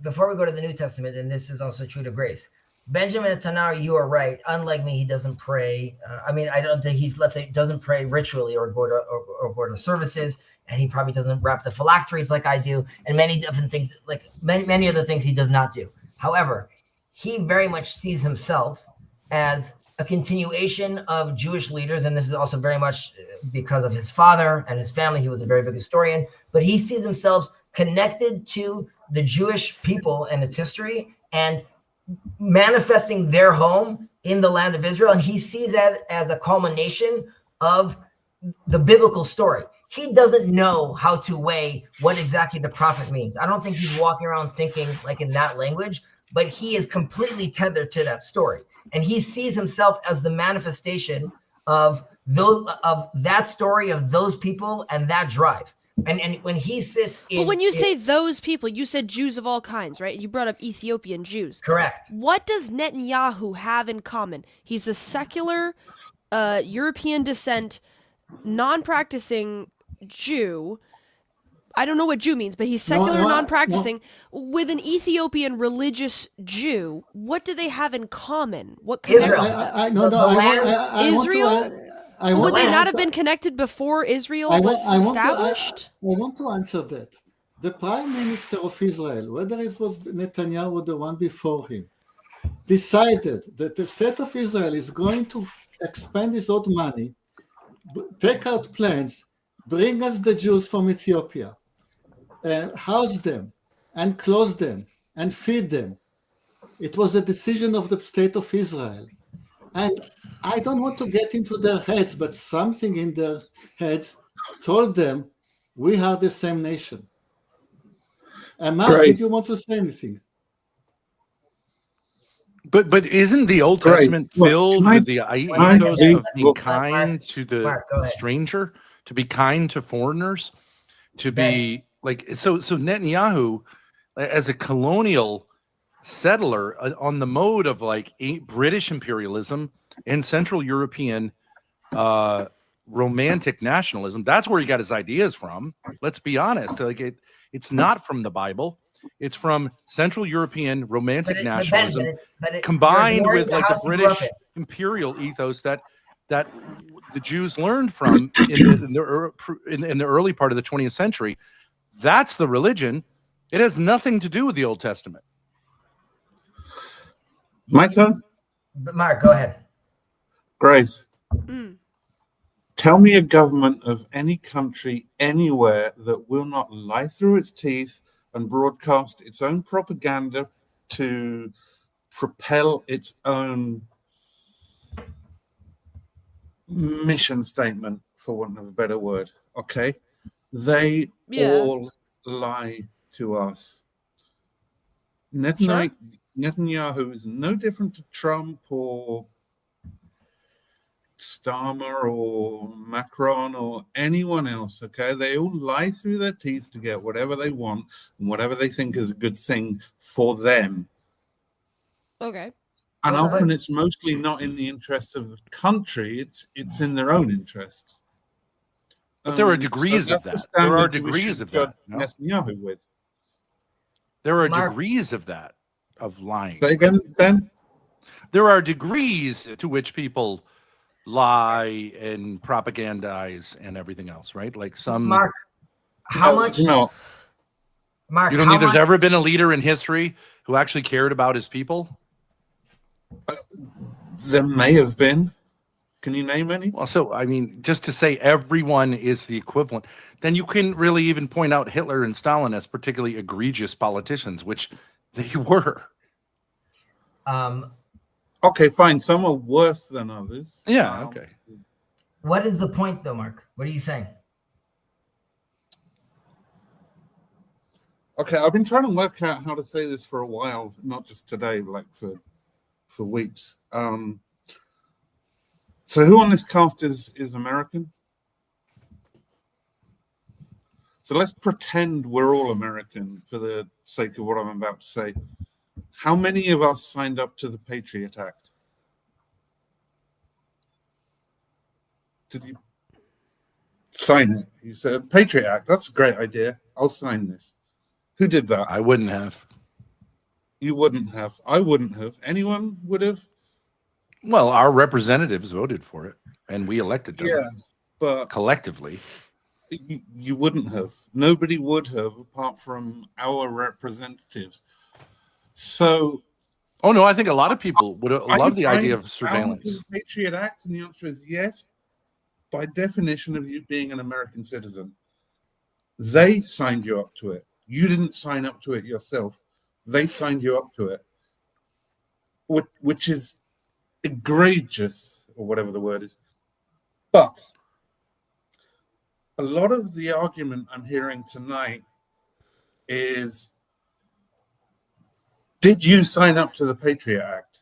before we go to the New Testament, and this is also true to Grace, Benjamin Netanyahu, you are right. Unlike me, he doesn't pray. I don't think he, let's say, doesn't pray ritually or go to services, and he probably doesn't wrap the phylacteries like I do, and many different things, like many other things he does not do. However, he very much sees himself as a continuation of Jewish leaders, and this is also very much because of his father and his family. He was a very big historian, but he sees himself connected to the Jewish people and its history and manifesting their home in the land of Israel. And he sees that as a culmination of the biblical story. He doesn't know how to weigh what exactly the prophet means. I don't think he's walking around thinking like in that language, but he is completely tethered to that story. And he sees himself as the manifestation of that story, of those people and that drive. And when he sits in, But when you say those people, you said Jews of all kinds, right? You brought up Ethiopian Jews. correct. What does Netanyahu have in common? He's a secular, European descent, non-practicing Jew. I don't know what Jew means, but he's secular, non-practicing, with an Ethiopian religious Jew. What do they have in common? What connects them? Would they not have been connected before Israel was established? I want to answer that. The Prime Minister of Israel, whether it was Netanyahu or the one before him, decided that the state of Israel is going to expend its own money, take out plans, bring us the Jews from Ethiopia, house them, and close them, and feed them. It was a decision of the state of Israel. And I don't want to get into their heads, but something in their heads told them, we are the same nation. And Mark, did you want to say anything? But isn't the Old Right. Testament Well, filled can I- with the ethos of being Well, kind to the Mark, go ahead. stranger, to be kind to foreigners, to be like so Netanyahu as a colonial settler on the mode of like British imperialism and Central European romantic nationalism. That's where he got his ideas from. Let's be honest. Like it's not from the Bible. It's from Central European romantic Ben, nationalism but combined you're with ignoring like the house you grew up British in. imperial ethos that the Jews learned from in the early part of the 20th century. That's the religion. It has nothing to do with the Old Testament. My turn? But Mark, go ahead. Grace, Mm. tell me a government of any country anywhere that will not lie through its teeth and broadcast its own propaganda to propel its own mission statement, for want of a better word. Okay? They Yeah. all lie to us. Netanyahu is no different to Trump or Starmer or Macron or anyone else. Okay, they all lie through their teeth to get whatever they want and whatever they think is a good thing for them. Okay. And Well, often it's mostly not in the interests of the country; it's in their own interests. But there are So degrees of that's the that. There are standards we degrees should of that. judge No? Netanyahu with. There are Mark- degrees of that, of lying. Say again, Ben. There are degrees to which people lie and propagandize and everything else, right? Like some Mark, how No, much? No, Mark, you don't how think there's much- ever been a leader in history who actually cared about his people? there may have been. Can you name any? Well, so I mean, just to say everyone is the equivalent, then you couldn't really even point out Hitler and Stalin as particularly egregious politicians, which they were. Okay, fine. Some are worse than others. Yeah, okay. What is the point, though, Mark? What are you saying? Okay, I've been trying to work out how to say this for a while, not just today, like for weeks. So who on this cast is American? So let's pretend we're all American for the sake of what I'm about to say. How many of us signed up to the Patriot Act? Did you sign it? You said Patriot Act. That's a great idea. I'll sign this. Who did that? I wouldn't have. You wouldn't have. I wouldn't have. Anyone would have. Well, our representatives voted for it, and we elected them Yeah, but collectively. you wouldn't have. Nobody would have, apart from our representatives. So, Oh no, I think a lot of people would are love you the idea trying of to bound surveillance. to the Patriot Act, and the answer is yes. By definition of you being an American citizen, they signed you up to it. You didn't sign up to it yourself. They signed you up to it, which is egregious, or whatever the word is. But a lot of the argument I'm hearing tonight is, did you sign up to the Patriot Act?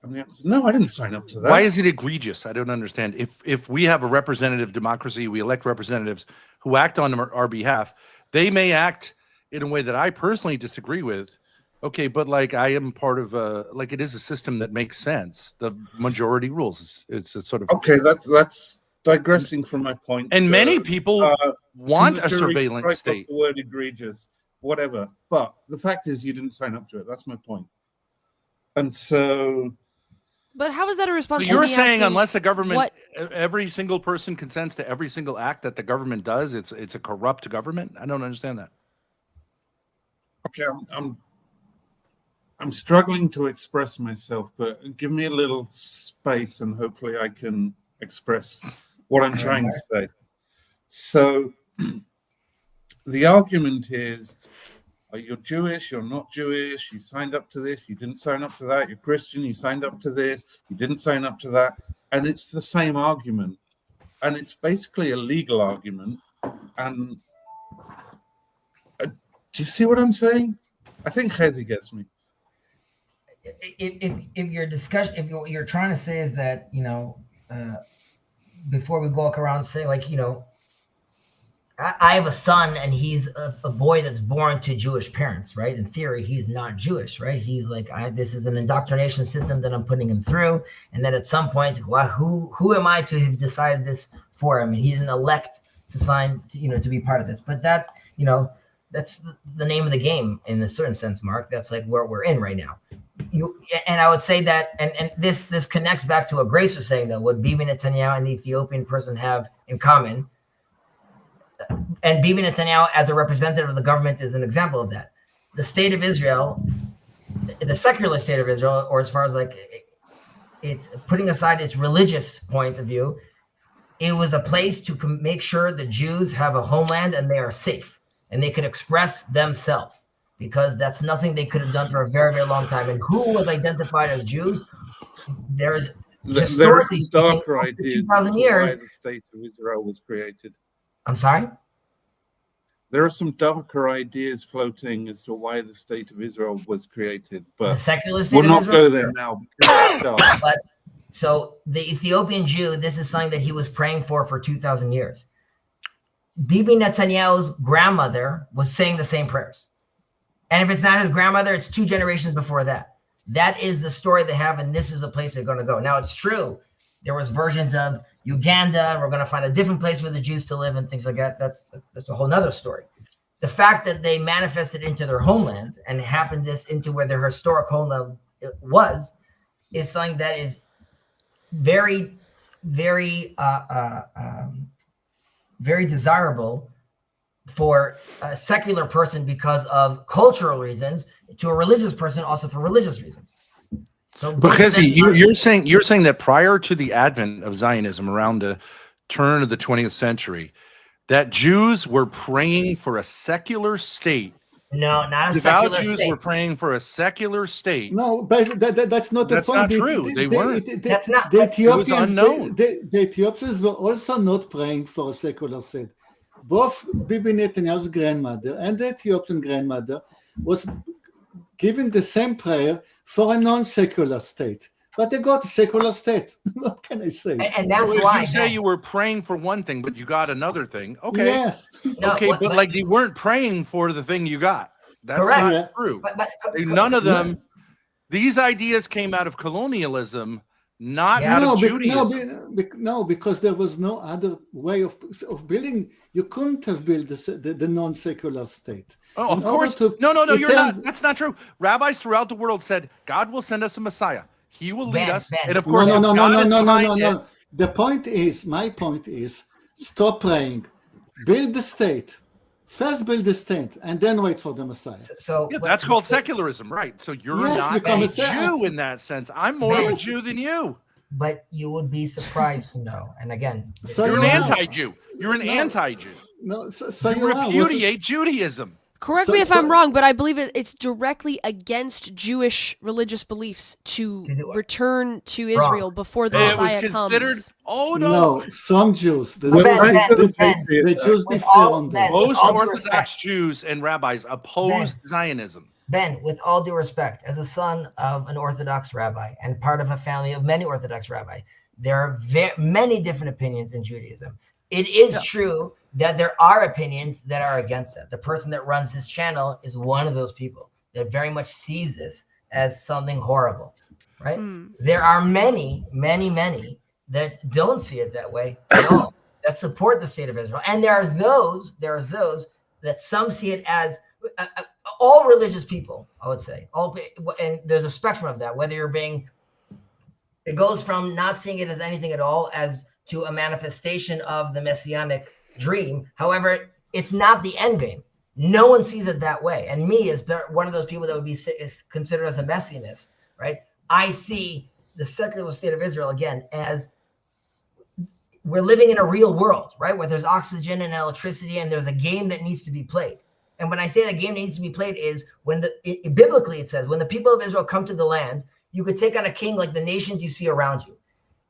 And the answer is, no, I didn't sign up to that. Why is it egregious? I don't understand. If we have a representative democracy, we elect representatives who act on our behalf. They may act in a way that I personally disagree with. Okay, but like I am part of like it is a system that makes sense. The majority rules. It's a sort of Okay, that's digressing from my point. and many people want a the jury surveillance strike off state. The word egregious, whatever. But the fact is, you didn't sign up to it. That's my point. And so, But how is that a response? So to you're me saying asking unless the government, what- every single person consents to every single act that the government does, it's a corrupt government? I don't understand that. okay, I'm struggling to express myself, but give me a little space, and hopefully I can express what I'm trying to say. So, the argument is, you're Jewish, you're not Jewish, you signed up to this, you didn't sign up to that, you're Christian, you signed up to this, you didn't sign up to that. And it's the same argument. And it's basically a legal argument. And do you see what I'm saying? I think Hezi gets me. If your discussion, if what you're trying to say is that, before we go around and say, like, I have a son and he's a boy that's born to Jewish parents, right? In theory, he's not Jewish, right? He's like, this is an indoctrination system that I'm putting him through. And then at some point, who am I to have decided this for him, and he didn't elect to sign, to be part of this. But that, that's the name of the game in a certain sense, Mark. That's like where we're in right now. And I would say that, and this connects back to what Grace was saying, though, what Bibi Netanyahu and the Ethiopian person have in common. And Bibi Netanyahu, as a representative of the government, is an example of that. The state of Israel, the secular state of Israel, or as far as like it's putting aside its religious point of view, it was a place to make sure the Jews have a homeland and they are safe and they could express themselves, because that's nothing they could have done for a very, very long time. And who was identified as Jews? There are some darker ideas 2,000 years. Why the state of Israel was created. I'm sorry? There are some darker ideas floating as to why the state of Israel was created, The but secular state we'll of not Israel? go there now. Because it's dark. But so the Ethiopian Jew, this is something that he was praying for 2,000 years. Bibi Netanyahu's grandmother was saying the same prayers. And if it's not his grandmother, it's 2 generations before that. That is the story they have, and this is the place they're going to go. Now, it's true. There was versions of Uganda. We're going to find a different place for the Jews to live and things like that. That's a whole nother story. The fact that they manifested into their homeland and happened this into where their historic homeland was is something that is very, very, very desirable for a secular person because of cultural reasons, to a religious person also for religious reasons. So, Because you're saying that prior to the advent of Zionism around the turn of the 20th century, that Jews were praying for a secular state. No, not a Devout secular Jews state. were praying for a secular state. No, but that's not the That's point. not true. They weren't. That's not- The it was Ethiopians. unknown. The Ethiopians were also not praying for a secular state. Both Bibi Netanyahu's grandmother and the Ethiopian grandmother was giving the same prayer for a non-secular state. But they got a secular state. What can I say? And that's If why. you say you were praying for one thing, but you got another thing, okay. Yes. No, Okay, what- but like they weren't praying for the thing you got. That's Correct. not Yeah. true. but None of them. These ideas came out of colonialism, not Yeah. out No, of Judaism. no, because there was no other way of building. You couldn't have built the non-secular state. Oh, of In order course. to No, you're attend- not. That's not true. Rabbis throughout the world said God will send us a Messiah. He will lead Ben, us, Ben. and of No, course, no, if no, no, God no, is no, no, behind no, it- no. The point is, my point is, stop praying, build the state. First, build the state, and then wait for the Messiah. so Yeah, that's called secularism, right? So you're Yes, not become a a sect. Jew in that sense. I'm more of a Yes. Jew than you. But you would be surprised to know. And again, So You're an you are. anti-Jew. You're an No. anti-Jew. No, so You you are. repudiate Judaism. Correct So- me if so- I'm wrong, but I believe it's directly against Jewish religious beliefs to To do what? return to Wrong. Israel before the It was Messiah considered. comes. Oh no. No, some Jews. The Well, Jews, Ben, the Ben, the Jews with differ all- on Ben, that. with Most all due Orthodox respect. Jews and rabbis opposed Zionism. Ben, with all due respect, as a son of an Orthodox rabbi and part of a family of many Orthodox rabbi, there are many different opinions in Judaism. It is true that there are opinions that are against it. The person that runs his channel is one of those people that very much sees this as something horrible, right? There are many, many, many that don't see it that way at all, that support the state of Israel. And there are those that some see it as all religious people, I would say, and there's a spectrum of that, whether you're being, it goes from not seeing it as anything at all as to a manifestation of the messianic dream. However, it's not the end game. No one sees it that way. And me, as one of those people that would be is considered as a messianist, right? I see the secular state of Israel again as we're living in a real world, right? Where there's oxygen and electricity, and there's a game that needs to be played. And when I say the game needs to be played is when biblically it says, when the people of Israel come to the land, you could take on a king like the nations you see around you.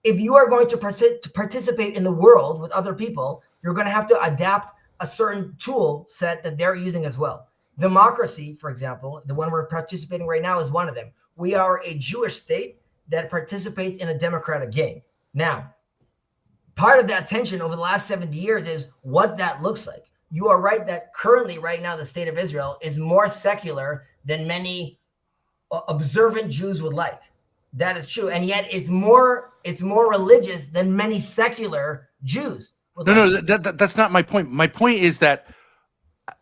If you are going to participate in the world with other people, you're going to have to adapt a certain tool set that they're using as well. Democracy, for example, the one we're participating right now is one of them. We are a Jewish state that participates in a democratic game. Now, part of that tension over the last 70 years is what that looks like. You are right that currently, right now, the state of Israel is more secular than many observant Jews would like. That is true, and yet it's more religious than many secular Jews. No, that's not my point. My point is that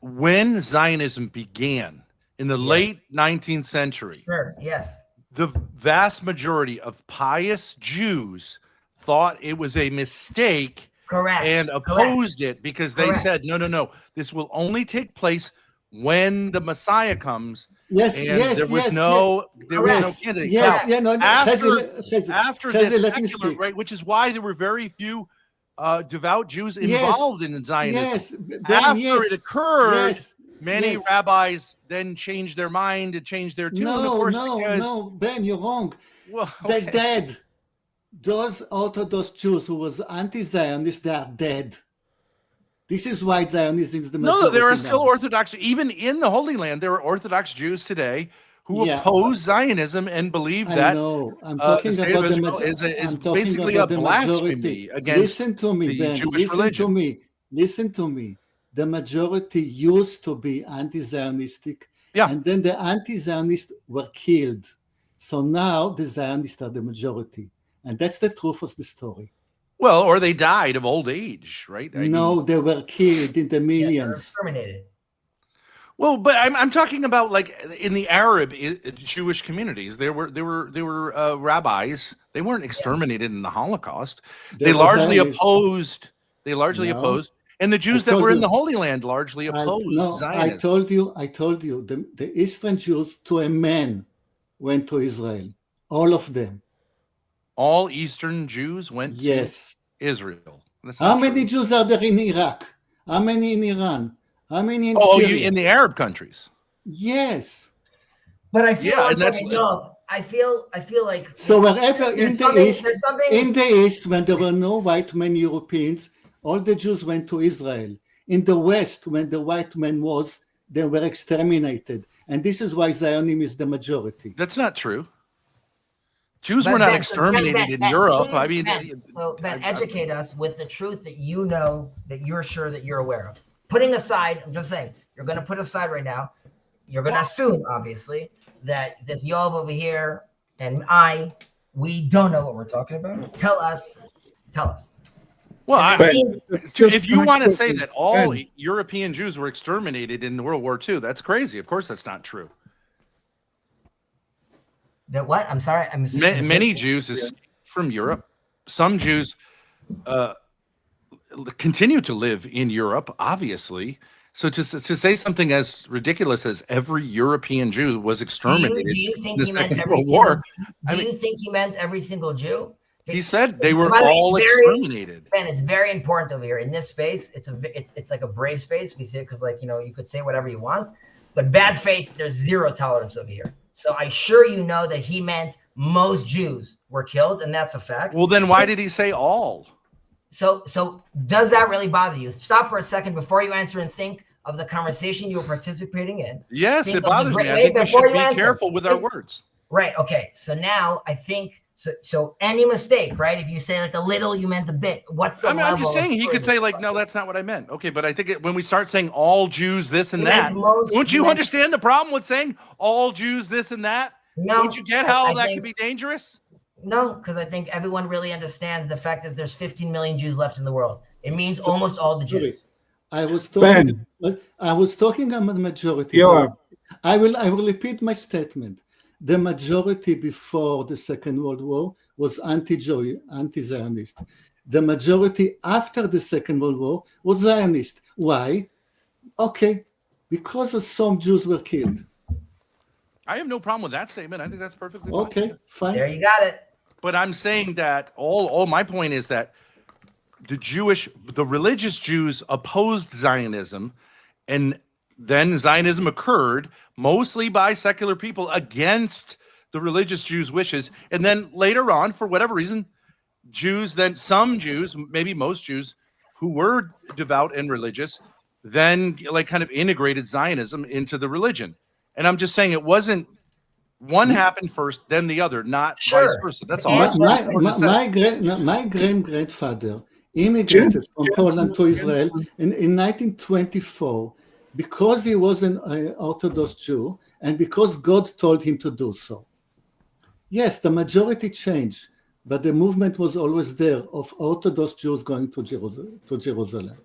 when Zionism began in the late 19th century, Sure. Yes. the vast majority of pious Jews thought it was a mistake Correct. and opposed it because they Correct. said, no, this will only take place when the Messiah comes. Yes, And yes, there was yes, no yes, candidate. yes, Now, yeah, no, after Chezi, this let me secular, speak. right, which is why there were very few devout Jews involved in Zionism. Yes, Ben, After yes, it occurred, yes, many yes. rabbis then changed their mind and changed their tune. of No, course, no, because, no, Ben, you're wrong. Well, They're okay. dead. Those Orthodox Jews who was anti-Zionist, they are dead. This is why Zionism is the majority. No, there are still now. Orthodox, even in the Holy Land, there are Orthodox Jews today who Yeah, oppose Zionism and believe I that know. I'm the talking state about of the Israel is I'm talking basically a about the blasphemy majority. against Listen to me, the Ben. Jewish Listen religion. to me. Listen to me. The majority used to be anti-Zionistic, Yeah. and then the anti-Zionists were killed. So now the Zionists are the majority, and that's the truth of the story. Well, or they died of old age, right? I No, mean, they were killed in the Yeah, they're millions. exterminated. well, but I'm talking about like in the Arab Jewish communities, there were rabbis. They weren't exterminated in the Holocaust. They There was largely Zionists. opposed. They largely No. opposed, and the Jews that told were in you. the Holy Land largely opposed I Zionism. told you, the Eastern Jews to a man went to Israel. All of them. All Eastern Jews went Yes. to Israel. That's How not many true. Jews are there in Iraq? How many in Iran? How many in Oh, Syria? in the Arab countries. Yes. But I feel Yeah, one and that's second, what- I feel like So wherever there's in something- the East, there's something when there were no white men Europeans, all the Jews went to Israel. In the West, when the white man was, they were exterminated. And this is why Zionism is the majority. That's not true. Jews Ben, were not Ben, exterminated in Ben, Europe. please, I mean, Ben, educate us with the truth that you know, that you're sure that you're aware of. Putting aside, I'm just saying, you're going to put aside right now. You're going to assume, obviously, that this Yov over here and we don't know what we're talking about. Tell us. well, Ben, if you want to say quickly, that all Ben. European Jews were exterminated in World War II, that's crazy. Of course, that's not true. That what? I'm sorry. Many Jews escaped from Europe. Some Jews continue to live in Europe, obviously. So to say something as ridiculous as every European Jew was exterminated Do you in think the he meant Second every World War, Do I you think he meant every single Jew? he said they were By the way, all very- exterminated. Ben, it's very important over here in this space. It's like a brave space. We say it because, like, you know, you could say whatever you want, but bad faith, there's zero tolerance over here. So I sure you know that he meant most Jews were killed, and that's a fact. Well, then why did he say all? So does that really bother you? Stop for a second before you answer and think of the conversation you were participating in. Yes, Think it of the bothers me. I wait, think we before should you be answer. careful with our Think- words. Right. Okay. So now I think so any mistake, right? If you say like a little, you meant a bit. What's the I mean, I'm just level of saying he could say like, no, that's not what I meant. Okay, but I think when we start saying all Jews this and He meant that, most- don't he you meant- understand the problem with saying all Jews this and that? No, Don't you get how I that think- could be dangerous? No, because I think everyone really understands the fact that there's 15 million Jews left in the world. It means almost all the Sorry. Jews. I was talking. Ben. I was talking about the majority. Yoav. I will repeat my statement. The majority before the Second World War was anti-Zionist. The majority after the Second World War was Zionist. Why? Okay, because of some Jews were killed. I have no problem with that statement. I think that's perfectly fine. Okay, fine. There you got it. But I'm saying that all my point is that the religious Jews opposed Zionism, and then Zionism occurred mostly by secular people against the religious Jews' wishes. And then later on, for whatever reason, some Jews, maybe most Jews who were devout and religious, then like kind of integrated Zionism into the religion. And I'm just saying it wasn't one happened first, then the other, not Sure. vice versa. That's all. That's My, what I wanted to say. my great-grandfather immigrated from Poland to Israel in 1924 because he was an Orthodox Jew and because God told him to do so. Yes, the majority changed, but the movement was always there of Orthodox Jews going to Jerusalem.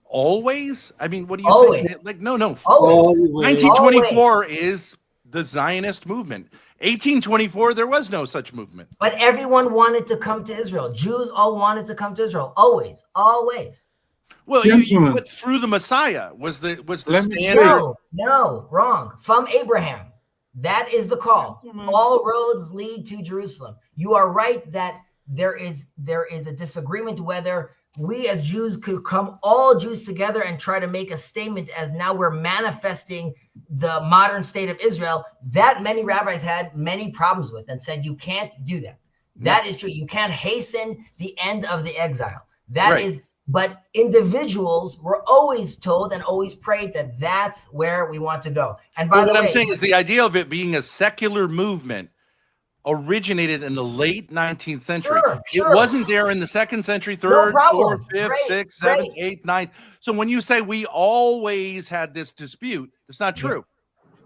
Always? I mean, what are you Always. saying? Like, no. Always. Always. 1924 is the Zionist movement. 1824, there was no such movement. But everyone wanted to come to Israel. Jews all wanted to come to Israel. Always. Always. Well, Gentlemen. but through the Messiah was the Let me standard. No, wrong. From Abraham. That is the call. Gentlemen. All roads lead to Jerusalem. You are right that there is a disagreement whether we as Jews could come all Jews together and try to make a statement as now we're manifesting the modern state of Israel. That many rabbis had many problems with and said you can't do that. That is true. You can't hasten the end of the exile. That is. Right. But individuals were always told and always prayed that that's where we want to go. And by But the what way, I'm saying is the idea of it being a secular movement originated in the late 19th century. Sure. It wasn't there in the second century, third, problem. fourth, fifth, Great, sixth, seventh, great. eighth, ninth. So when you say we always had this dispute, it's not true.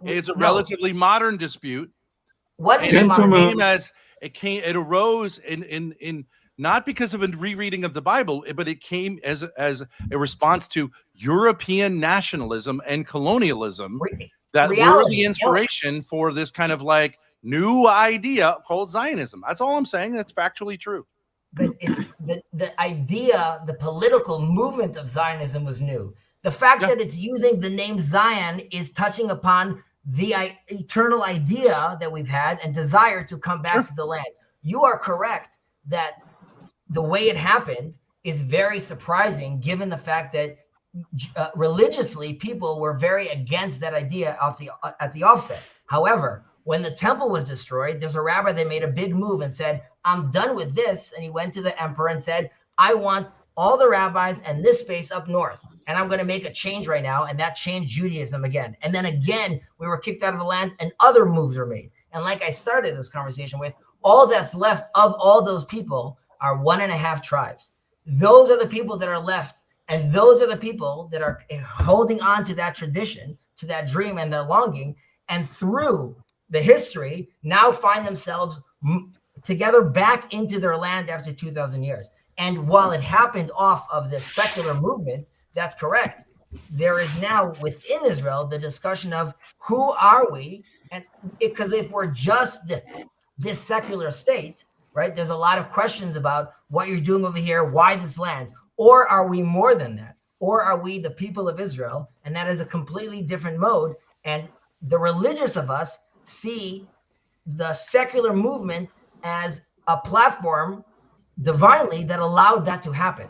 It's a No. relatively modern dispute. What is And Gentlemen. it arose in not because of a rereading of the Bible, but it came as a response to European nationalism and colonialism that were reality, the yeah. inspiration for this kind of like new idea called Zionism. That's all I'm saying. That's factually true. But it's the idea, the political movement of Zionism was new. The fact Yeah. that it's using the name Zion is touching upon the eternal idea that we've had and desire to come back Sure. to the land. You are correct that the way it happened is very surprising given the fact that religiously people were very against that idea at the offset. However, when the temple was destroyed, there's a rabbi that made a big move and said, I'm done with this. And he went to the emperor and said, I want all the rabbis and this space up north. And I'm going to make a change right now. And that changed Judaism again. And then again, we were kicked out of the land and other moves were made. And like I started this conversation with, all that's left of all those people are 1.5 tribes. Those are the people that are left. And those are the people that are holding on to that tradition, to that dream and that longing. And through the history, now find themselves together back into their land after 2,000 years. And while it happened off of the secular movement, that's correct. There is now within Israel the discussion of who are we? And because if we're just this secular state, right, there's a lot of questions about what you're doing over here, why this land, or are we more than that? Or are we the people of Israel? And that is a completely different mode. And the religious of us see the secular movement as a platform divinely that allowed that to happen.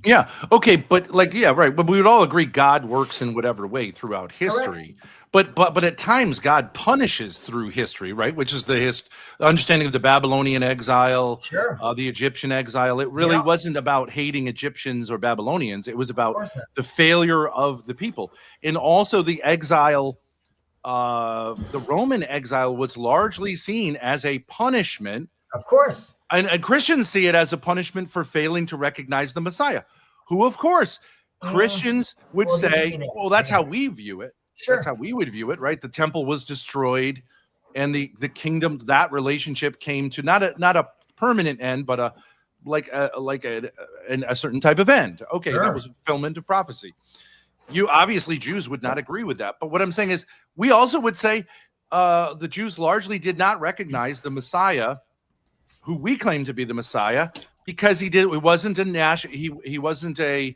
Yeah. Okay. But like, yeah, right. But we would all agree God works in whatever way throughout history. But at times God punishes through history, right? Which is the understanding of the Babylonian exile, Sure. The Egyptian exile. It really wasn't about hating Egyptians or Babylonians. It was about the failure of the people. And also the exile, the Roman exile was largely seen as a punishment. Of course. And Christians see it as a punishment for failing to recognize the Messiah, who, of course, Christians would Well, say, this is- well, that's how we view it. Sure. That's how we would view it, right? The temple was destroyed, and the kingdom, that relationship came to not a permanent end, but a certain type of end. Okay, Sure. that was fulfillment of prophecy. You obviously Jews would not agree with that, but what I'm saying is, we also would say the Jews largely did not recognize the Messiah, who we claim to be the Messiah, because he wasn't he wasn't a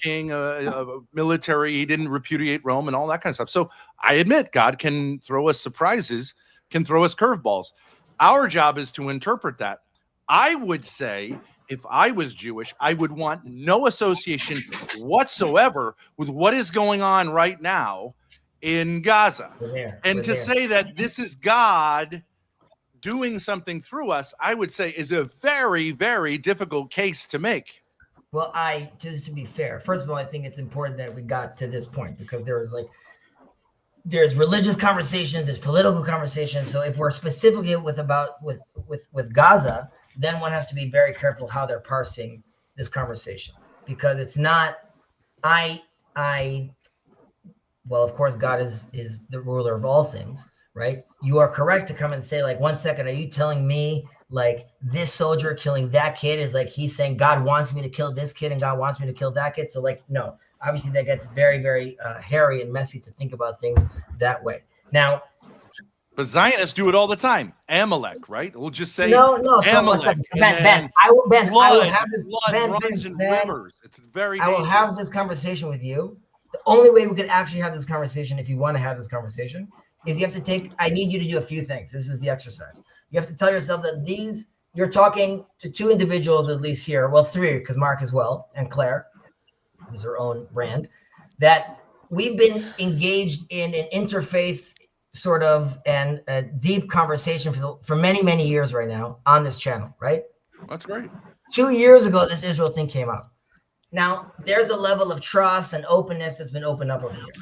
king, a military. He didn't repudiate Rome and all that kind of stuff. So I admit God can throw us surprises, can throw us curveballs. Our job is to interpret that. I would say, if I was Jewish, I would want no association whatsoever with what is going on right now in Gaza. And to say that this is God doing something through us, I would say is a very, very difficult case to make. Well, just to be fair, first of all, I think it's important that we got to this point because there's religious conversations, there's political conversations. So if we're specifically with Gaza, then one has to be very careful how they're parsing this conversation, because it's not, well, of course, God is the ruler of all things, right? You are correct to come and say, like, 1 second, are you telling me like this soldier killing that kid is like he's saying God wants me to kill this kid and God wants me to kill that kid? So like, no, obviously that gets very, very hairy and messy to think about things that way. Now, But Zionists do it all the time. Amalek, right? We'll just say no. So Amalek. Ben, I will Blood have this. runs in rivers. It's very I will dangerous. have this conversation with you. The only way we could actually have this conversation, if you want to have this conversation, is you have to take. I need you to do a few things. This is the exercise. You have to tell yourself that you're talking to two individuals at least here. Well, three, because Mark as well and Claire, who's her own brand, that we've been engaged in an interfaith sort of and a deep conversation for many, many years right now on this channel, right? That's great. 2 years ago, this Israel thing came up. Now, there's a level of trust and openness that's been opened up over here.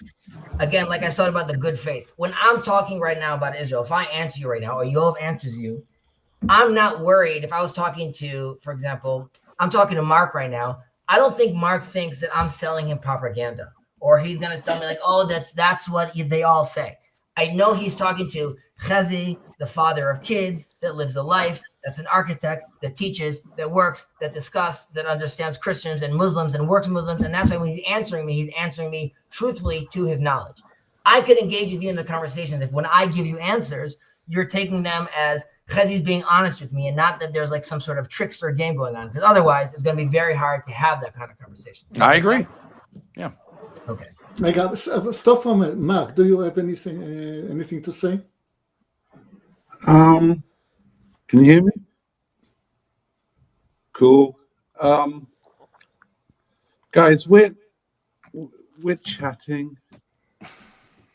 Again, like I said about the good faith. When I'm talking right now about Israel, if I answer you right now, or Yoav answers you, I'm not worried. If I was talking to, for example, I'm talking to Mark right now, I don't think Mark thinks that I'm selling him propaganda, or he's going to tell me like, oh, that's what they all say. I know he's talking to Chezi, the father of kids that lives a life, that's an architect, that teaches, that works, that discusses, that understands Christians and Muslims and works with Muslims. And that's why when he's answering me truthfully to his knowledge. I could engage with you in the conversation if when I give you answers, you're taking them as Chezi's being honest with me and not that there's like some sort of trickster game going on. Because otherwise, it's going to be very hard to have that kind of conversation. I agree. Yeah. Okay. Stop for a minute. Mark, do you have anything to say? Can you hear me? Cool. Guys, we're chatting.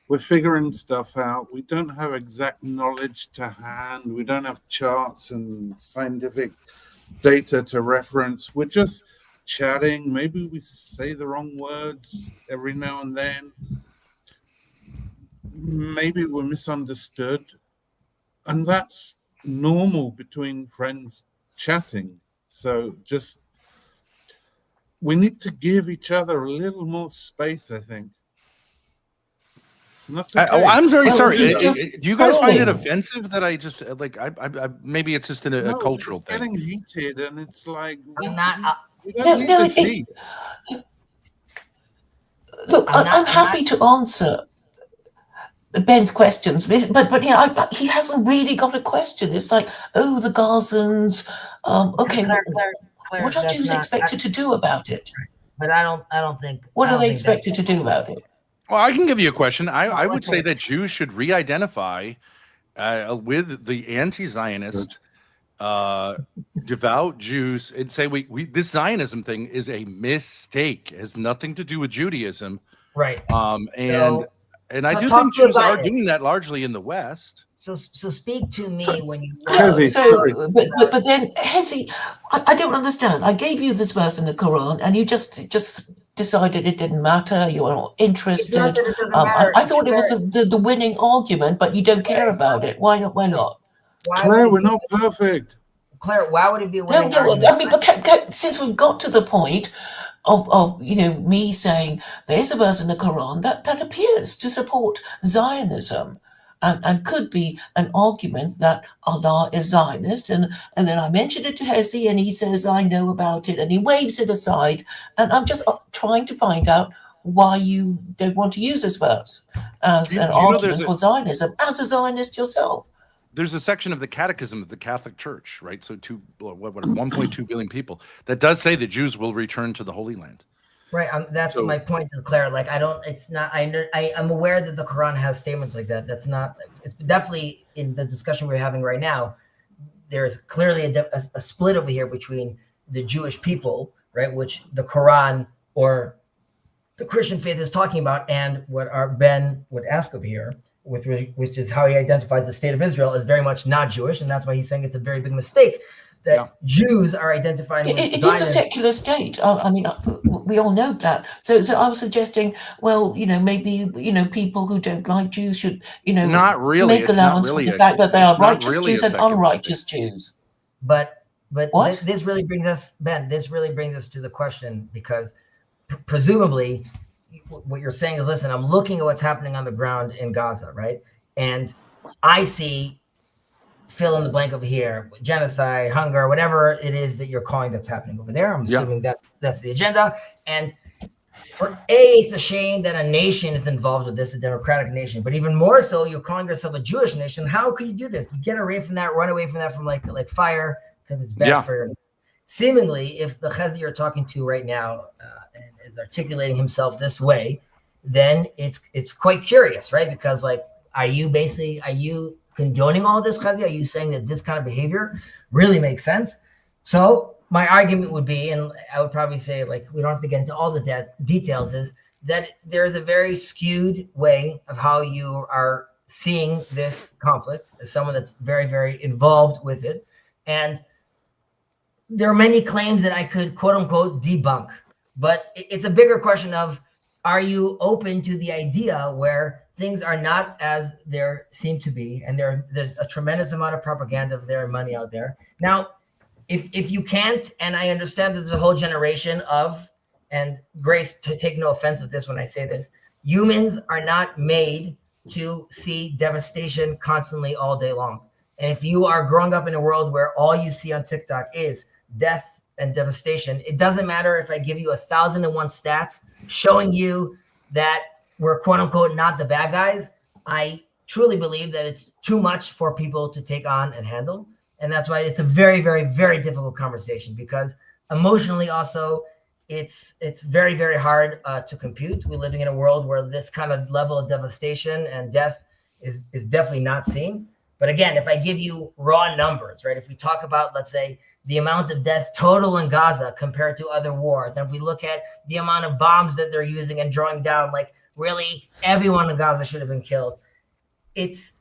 We're figuring stuff out. We don't have exact knowledge to hand. We don't have charts and scientific data to reference. We're just chatting. Maybe we say the wrong words every now and then. Maybe we're misunderstood. And that's normal between friends chatting. So just, we need to give each other a little more space, I think. And that's okay. I'm very sorry. it's Do you guys find it trolling. offensive that I just like I maybe it's just a No, cultural it's thing. getting heated, and it's like I'm not. we don't need this heat. Look, I'm I'm not- happy to answer Ben's questions, but yeah, he hasn't really got a question. It's like, oh, the Gazans. Okay, Claire, what are that's Jews not- expected to do about it? But I don't think. What I are don't they think that- expected to do about it? Well, I can give you a question. I would let's say hear it. that Jews should re-identify with the anti-Zionist devout Jews and say we this Zionism thing is a mistake. It has nothing to do with Judaism. Right. And I do talk think to a Jews are Zionist. doing that largely in the West. So speak to me So- when you. Chezi, sorry. But then Hezi, I don't understand. I gave you this verse in the Quran, and you just decided it didn't matter. You were not interested. It's not that it doesn't I matter. thought it was the winning argument, but you don't care about it. Why not? Why not? Why Claire, would we're it not perfect. Claire, why would it be a No, winning no. argument? I mean, but since we've got to the point of me saying there's a verse in the Quran that appears to support Zionism. And could be an argument that Allah is Zionist. And then I mentioned it to Hezi, and he says, I know about it, and he waves it aside. And I'm just trying to find out why you don't want to use this verse as Do an you know argument there's for Zionism, as a Zionist yourself. There's a section of the Catechism of the Catholic Church, right? So 1.2 billion people that does say that Jews will return to the Holy Land. Right. That's So- my point to Claire. Like, I'm aware that the Quran has statements like that. That's not, it's definitely in the discussion we're having right now. There's clearly a split over here between the Jewish people, right, which the Quran or the Christian faith is talking about, and what our Ben would ask over here, which is how he identifies the state of Israel as very much not Jewish. And that's why he's saying it's a very big mistake that Jews are identifying with It is a Zionist. secular state. I mean, we all know that. So I was suggesting, well, maybe, people who don't like Jews should, Not really. make It's not allowance really for the fact that they are it's not righteous really a Jews and secular unrighteous Jews. But What? this really brings us, Ben, this really brings us to the question, because presumably what you're saying is, listen, I'm looking at what's happening on the ground in Gaza, right? And I see fill in the blank over here, genocide, hunger, whatever it is that you're calling that's happening over there. I'm Yeah. assuming that's the agenda. And for it's a shame that a nation is involved with this, a democratic nation. But even more so, you're calling yourself a Jewish nation. How could you do this? Get away from that, run away from that, from like fire, because it's bad Yeah. for your. Seemingly, if the Chesed you're talking to right now and is articulating himself this way, then it's quite curious, right? Because like, are you condoning all this, Chesed? Are you saying that this kind of behavior really makes sense? So my argument would be, and I would probably say, like, we don't have to get into all the details, is that there is a very skewed way of how you are seeing this conflict as someone that's very, very involved with it. And there are many claims that I could, quote unquote, debunk, but it's a bigger question of, are you open to the idea where things are not as there seem to be, and there's a tremendous amount of propaganda of their money out there. Now, if you can't, and I understand that there's a whole generation of, and Grace, to take no offense of this when I say this, humans are not made to see devastation constantly all day long. And if you are growing up in a world where all you see on TikTok is death and devastation, it doesn't matter if I give you 1,001 stats showing you that we're quote unquote not the bad guys. I truly believe that it's too much for people to take on and handle. And that's why it's a very, very, very difficult conversation, because emotionally also it's very, very hard to compute. We're living in a world where this kind of level of devastation and death is definitely not seen. But again, if I give you raw numbers, right? If we talk about, let's say, the amount of death total in Gaza compared to other wars, and if we look at the amount of bombs that they're using and drawing down, like really everyone in Gaza should have been killed. It's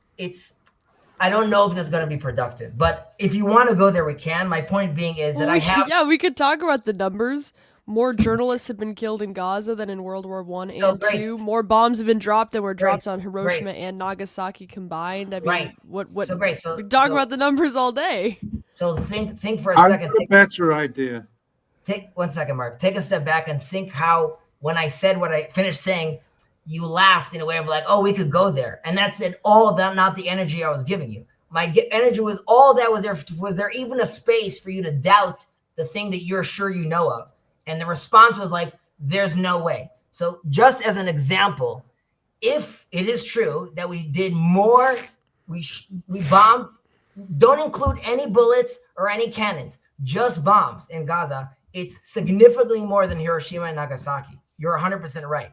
I don't know if that's going to be productive, but if you want to go there, we can. My point being is that we could talk about the numbers. More journalists have been killed in Gaza than in World War I and II. More bombs have been dropped than were dropped on Hiroshima and Nagasaki combined. I mean, what? So, Grace, we talk about the numbers all day. So think for a I've second. got a better idea. Take 1 second, Mark. Take a step back and think how, when I said what I finished saying, you laughed in a way of like, oh, we could go there. And that's it, all that, not the energy I was giving you. My energy was all that was there. Was there even a space for you to doubt the thing that you're sure you know of? And the response was like, there's no way. So just as an example, if it is true that we did more, we bombed, don't include any bullets or any cannons, just bombs in Gaza, it's significantly more than Hiroshima and Nagasaki. You're 100% right.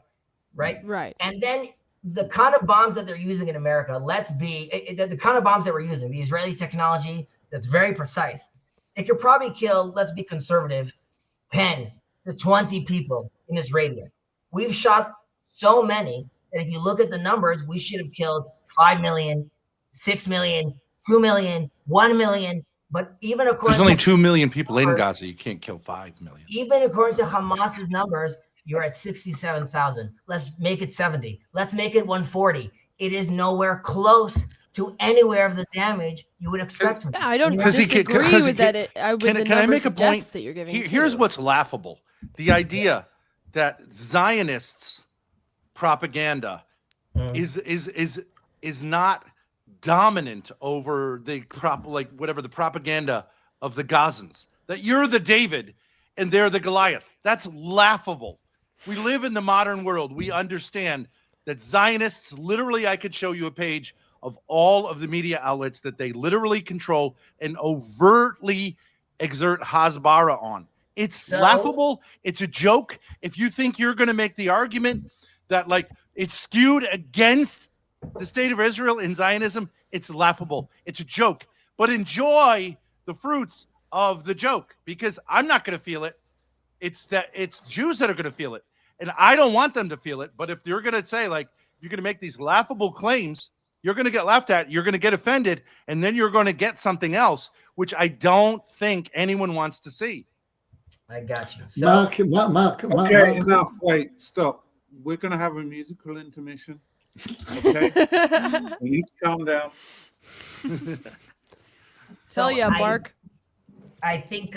Right. And then the kind of bombs that they're using in America, the kind of bombs that we're using, the Israeli technology that's very precise, it could probably kill, let's be conservative, 10 to 20 people in this radius. We've shot so many that if you look at the numbers, we should have killed 5 million, 6 million, 2 million, 1 million. But even according There's only 2 million people in Gaza. You can't kill 5 million. Even according to Hamas's numbers, you're at 67,000. Let's make it 70. Let's make it 140. It is nowhere close to anywhere of the damage you would expect from it. Yeah, I don't disagree with that. Can I make a point that you're giving? Here's what's laughable: the idea that Zionists' propaganda is not dominant over the whatever the propaganda of the Gazans. That you're the David and they're the Goliath. That's laughable. We live in the modern world. We understand that Zionists, literally, I could show you a page of all of the media outlets that they literally control and overtly exert Hasbara on. It's laughable. It's a joke. If you think you're going to make the argument that like it's skewed against the state of Israel in Zionism, it's laughable. It's a joke. But enjoy the fruits of the joke, because I'm not going to feel it. It's Jews that are going to feel it. And I don't want them to feel it. But if you're going to say, like, you're going to make these laughable claims, you're going to get laughed at, you're going to get offended, and then you're going to get something else, which I don't think anyone wants to see. I got you. So, Mark. Okay, enough. Wait, stop. We're going to have a musical intermission. Okay? We need to calm down. Hell yeah, Mark. I think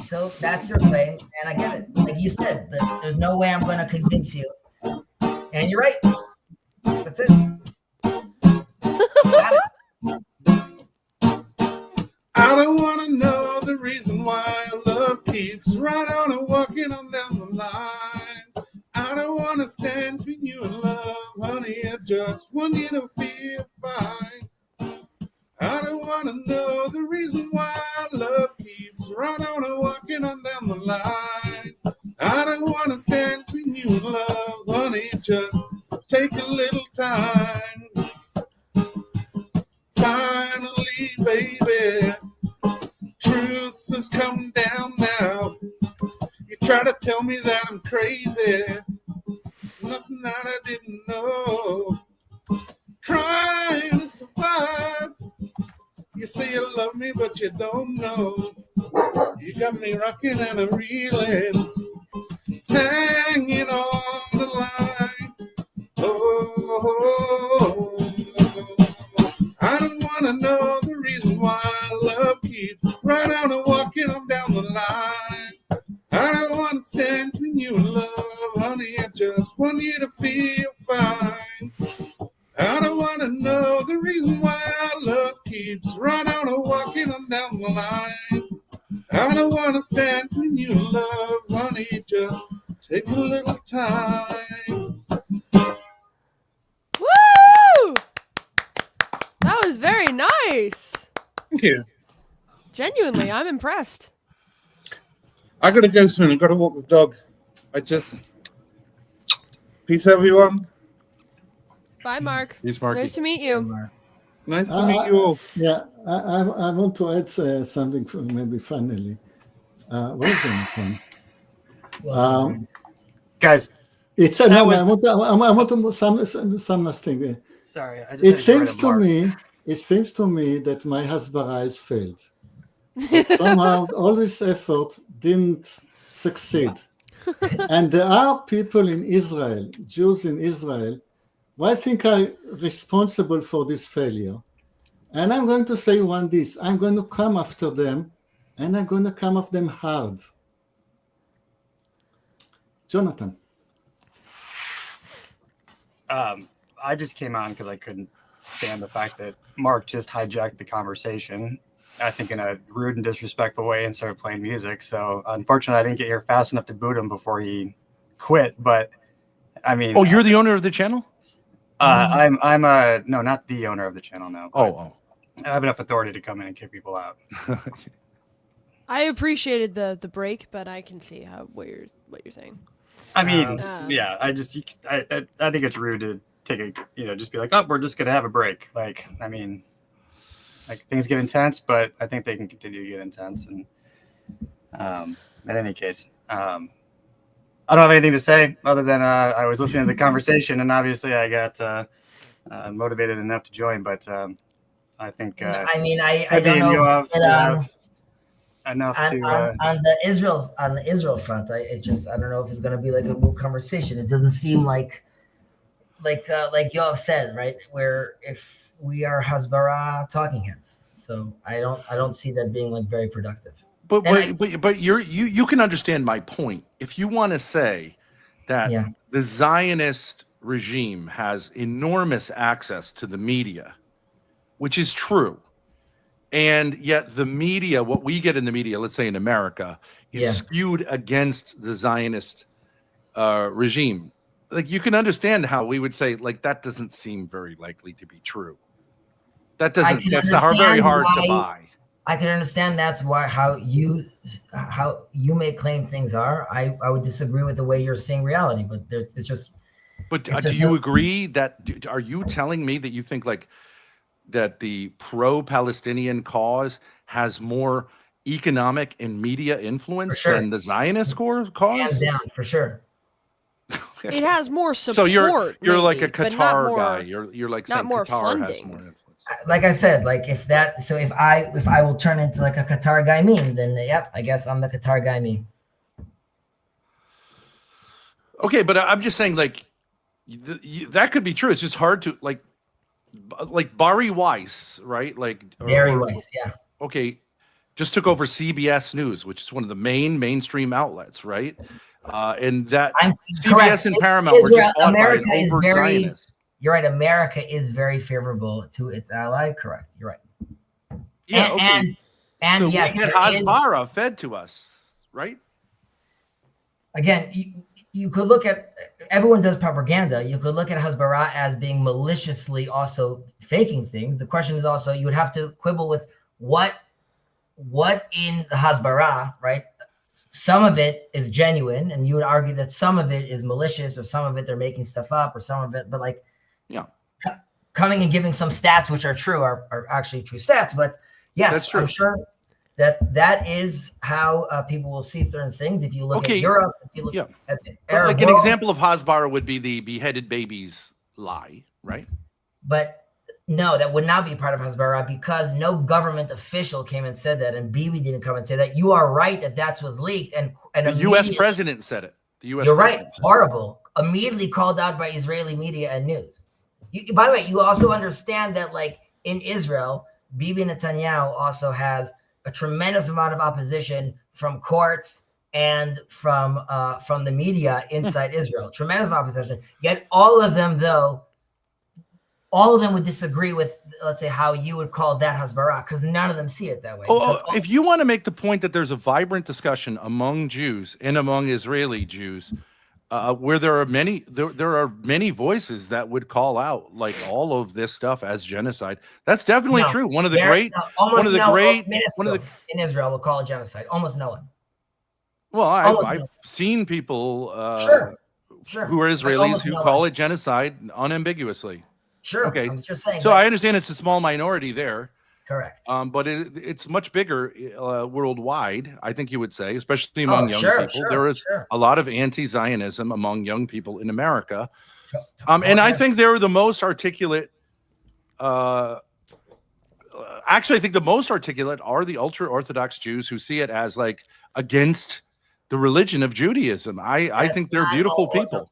so. That's your claim, and I get it. Like you said, there's no way I'm going to convince you, and you're right. That's it. feel fine. I don't want to know the reason why love keeps right on a walking on down the line. I don't want to stand between you and love, honey, just take a little time. Finally, baby, truth has come down now. You try to tell me that I'm crazy, nothing that I didn't know. Trying to survive. You say you love me, but you don't know. You got me rocking and I'm reeling, hanging on the line. Oh, I don't want to know the reason why love keeps right on and walking on down the line. I don't want to stand between you and love, honey. I just want you to feel fine. I don't want to know the reason why love keeps right on and walking on down the line. I don't want to stand between you and love, honey. Just take a little time. Woo! That was very nice. Thank you. Genuinely, I'm impressed. I gotta go soon. I gotta walk the dog. Peace, everyone. Bye, Mark. Peace, Marky. Nice to meet you. Nice to meet you all. Yeah, I want to add something for maybe finally. Where's Jonathan? Guys, It's That no, was- I want to some last thing. sorry. I just It had to get rid seems of to Mark. me that my Hasbara has failed. That somehow all this effort didn't succeed. And there are people in Israel, Jews in Israel, who I think are responsible for this failure. And I'm going to say this, I'm going to come after them, and I'm going to come after them hard. Jonathan. I just came on because I couldn't stand the fact that Mark just hijacked the conversation, I think in a rude and disrespectful way, and started playing music. So unfortunately, I didn't get here fast enough to boot him before he quit. But I mean, Oh, you're the owner of the channel? I'm no, not the owner of the channel. No. Oh, I have enough authority to come in and kick people out. I appreciated the break, but I can see what you're saying. I mean, Um, yeah, I think it's rude to take just be like, oh, we're just gonna have a break. Like, I mean, like things get intense, but I think they can continue to get intense. And in any case, I don't have anything to say other than I was listening to the conversation, and obviously I got motivated enough to join. But I think I don't Avi and know. Yoav but, have enough on, to. on the Israel front, I don't know if it's going to be like a new conversation. It doesn't seem like Yoav said, right, where if we are Hasbara talking heads. So I don't see that being like very productive. But you can understand my point. If you want to say that Yeah. the Zionist regime has enormous access to the media, which is true, and yet the media, what we get in the media, let's say in America, is Yeah. skewed against the Zionist regime. Like, you can understand how we would say, like, that doesn't seem very likely to be true. That's can very hard to understand buy. I can understand that's why how you may claim things are. I would disagree with the way you're seeing reality, but it's just. But It's do a you no- agree that, are you telling me that you think like that the pro-Palestinian cause has more economic and media influence sure. than the Zionist Hands cause? down, for sure. It has more support. So you're like a maybe, but not Qatar more- guy. You're like not saying more Qatar has funding. more influence. Like I said, like if I will turn into like a Qatar guy meme, then yep, I guess I'm the Qatar guy meme. Okay, but I'm just saying, like, that could be true. It's just hard to like Bari Weiss, right? Like Very Weiss, yeah. Okay, just took over CBS News, which is one of the main mainstream outlets, right? And that I'm CBS correct. and Paramount were just Israel- bought America by an is overt very- Zionist. You're right. America is very favorable to its ally. Correct. You're right. Yeah, and, okay. and So yes, we get there is- Hasbara fed to us, right? again, you could look at, everyone does propaganda. You could look at Hasbara as being maliciously also faking things. The question is also, you would have to quibble with what in the Hasbara, right? Some of it is genuine, and you would argue that some of it is malicious, or some of it they're making stuff up, or some of it, but like, Yeah. Coming and giving some stats which are true are actually true stats. But yes, That's true. I'm sure that is how people will see certain things. If you look Okay. at Europe, if you look Yeah. at the But Arab like an world, example of Hasbara would be the beheaded babies lie, right? but no, that would not be part of Hasbara, because no government official came and said that, and Bibi didn't come and say that. You are right that that's was leaked, and The U.S. immediately- president said it. The U.S. You're right. president. Horrible. Immediately called out by Israeli media and news. By the way, you also understand that, like, in Israel, Bibi Netanyahu also has a tremendous amount of opposition from courts and from the media inside Israel. Tremendous opposition. Yet all of them would disagree with, let's say, how you would call that Hasbara, because none of them see it that way. Oh, Because if you want to make the point that there's a vibrant discussion among Jews and among Israeli Jews, where there are many voices that would call out like all of this stuff as genocide. That's definitely No, true. One of the there- great, no, almost one of the no great, minister one of the. in Israel will call it genocide. Almost no one. Well, almost I've no- seen people Sure. who are Like Israelis almost who no call one. it genocide unambiguously. Sure. Okay. I'm just saying. So but- I understand it's a small minority there. correct. But it's much bigger worldwide, I think you would say, especially among young sure, people. sure, There is sure. a lot of anti-Zionism among young people in America. Oh, And I yeah. think they're the most articulate. Actually, I think the most articulate are the ultra-Orthodox Jews who see it as like against the religion of Judaism. I That's think they're not beautiful all people.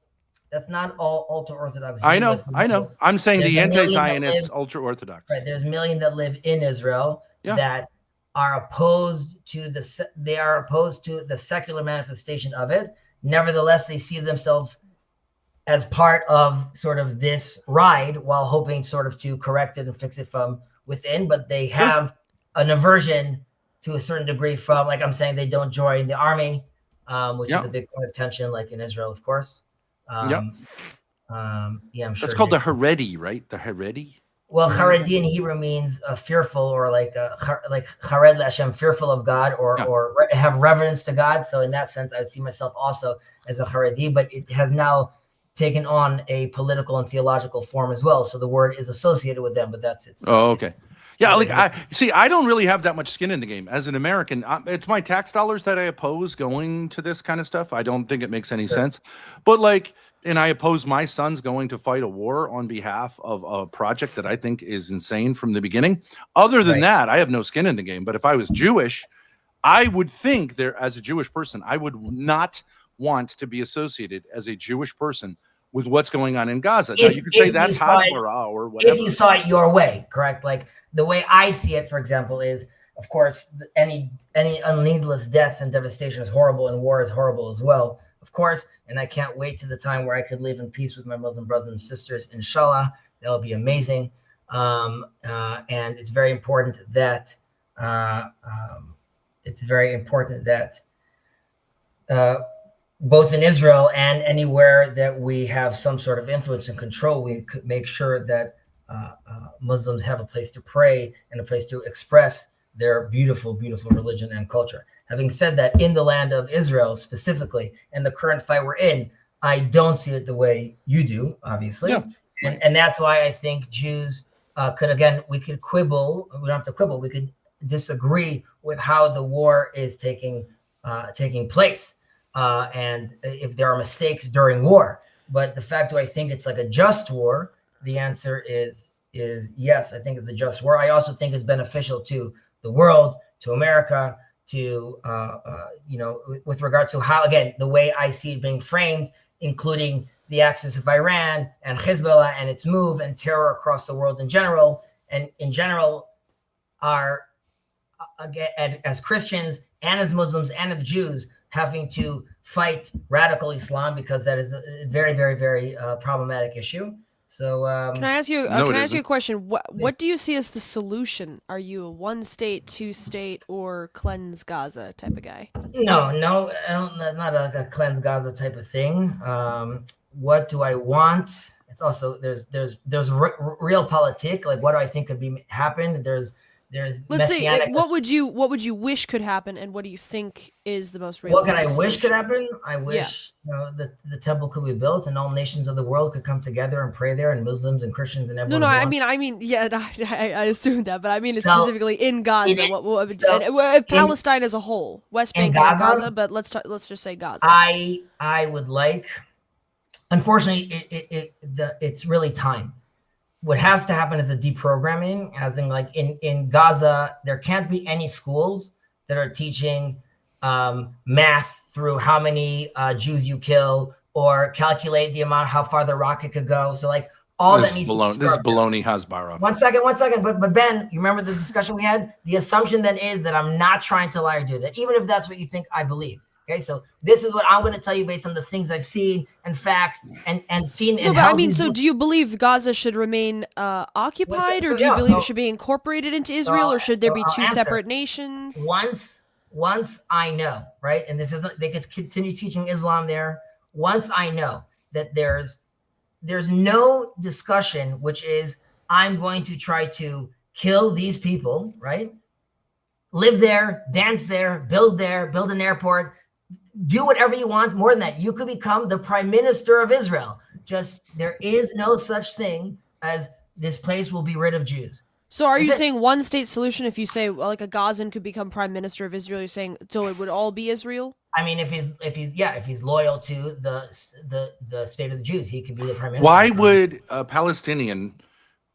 That's not all ultra-Orthodox. I Jews, know, like, for I know. example, I'm saying there's the a million that anti-Zionist live- ultra-Orthodox. Right. There's a million that live in Israel Yeah. that are opposed to the secular manifestation of it. Nevertheless, they see themselves as part of sort of this ride, while hoping sort of to correct it and fix it from within. But they Sure. have an aversion to a certain degree from, like I'm saying, they don't join the army, which Yeah. is a big point of tension, like in Israel, of course. Yeah. Yeah, I'm sure. That's called the Nick- Haredi, right? The Haredi. Well, Haredi in Hebrew means fearful, or like Chared Hashem, fearful of God, or Yeah. have reverence to God. So in that sense, I would see myself also as a Haredi, but it has now taken on a political and theological form as well. So the word is associated with them, but that's it. Oh, okay. Yeah, like Yeah. I don't really have that much skin in the game as an American. It's my tax dollars that I oppose going to this kind of stuff. I don't think it makes any Sure. sense. But like, and I oppose my sons going to fight a war on behalf of a project that I think is insane from the beginning. Other than Right. that, I have no skin in the game. But if I was Jewish, I would think there, as a Jewish person, I would not want to be associated as a Jewish person with what's going on in Gaza. Now, If- you could say if you that's saw it- Hasbara or whatever. If you saw it your way, correct? Like the way I see it, for example, is, of course, any needless death and devastation is horrible, and war is horrible as well, of course. And I can't wait to the time where I could live in peace with my Muslim brothers and sisters. Inshallah, that would be amazing. And it's very important that both in Israel and anywhere that we have some sort of influence and control, we could make sure that Muslims have a place to pray and a place to express their beautiful, beautiful religion and culture. Having said that, in the land of Israel specifically, and the current fight we're in, I don't see it the way you do, obviously. Yeah. And that's why I think Jews we could quibble. We don't have to quibble. We could disagree with how the war is taking place. And if there are mistakes during war. But the fact, do I think it's like a just war? The answer is yes. I think it's a just war. I also think it's beneficial to the world, to America, to with regard to how, again, the way I see it being framed, including the axis of Iran and Hezbollah and its move and terror across the world in general, and in general, are again, as Christians and as Muslims and as Jews, having to fight radical Islam, because that is a very, very, very problematic issue. So Can I ask you? No, it Can I ask isn't. you a question? What Please. do you see as the solution? Are you a one state, two state, or cleanse Gaza type of guy? no, I don't. Not a cleanse Gaza type of thing. What do I want? It's also there's real politic. Like, what do I think could be happen? There's Let's say, messianic. what would you wish could happen, and what do you think is the most What realistic? can I wish could solution? happen? I wish the temple could be built and all nations of the world could come together and pray there, and Muslims and Christians and No, everyone. no. who I wants- mean, yeah. I assumed that, but I mean, it's So, specifically in Gaza. it- What would so, and, Palestine as a whole, West in Bank and Gaza? Gaza, but let's just say Gaza. I would like. Unfortunately, it's really time. What has to happen is a deprogramming, as in, like, in Gaza, there can't be any schools that are teaching math through how many Jews you kill or calculate the amount, how far the rocket could go. So, like, all This that is needs baloney. to be This is scrubbed out. baloney Hasbara. One second. But Ben, you remember the discussion we had? The assumption then is that I'm not trying to lie or do that, even if that's what you think I believe. Okay, so this is what I'm going to tell you based on the things I've seen and facts and seen. No, and but I held mean, these so books. do you believe Gaza should remain occupied, or so do you yeah, believe so- it should be incorporated into Israel, or should there so be I'll two answer. separate nations? Once I know, right, and this isn't, they could continue teaching Islam there. Once I know that there's no discussion, which is I'm going to try to kill these people, right? Live there, dance there, build an airport, do whatever you want. More than that, you could become the prime minister of Israel. Just there is no such thing as this place will be rid of Jews. So are you Is it- saying one state solution? If you say, well, like, a Gazan could become prime minister of Israel, you're saying so it would all be Israel? I mean, if he's loyal to the state of the Jews, he could be the prime minister. Why would a Palestinian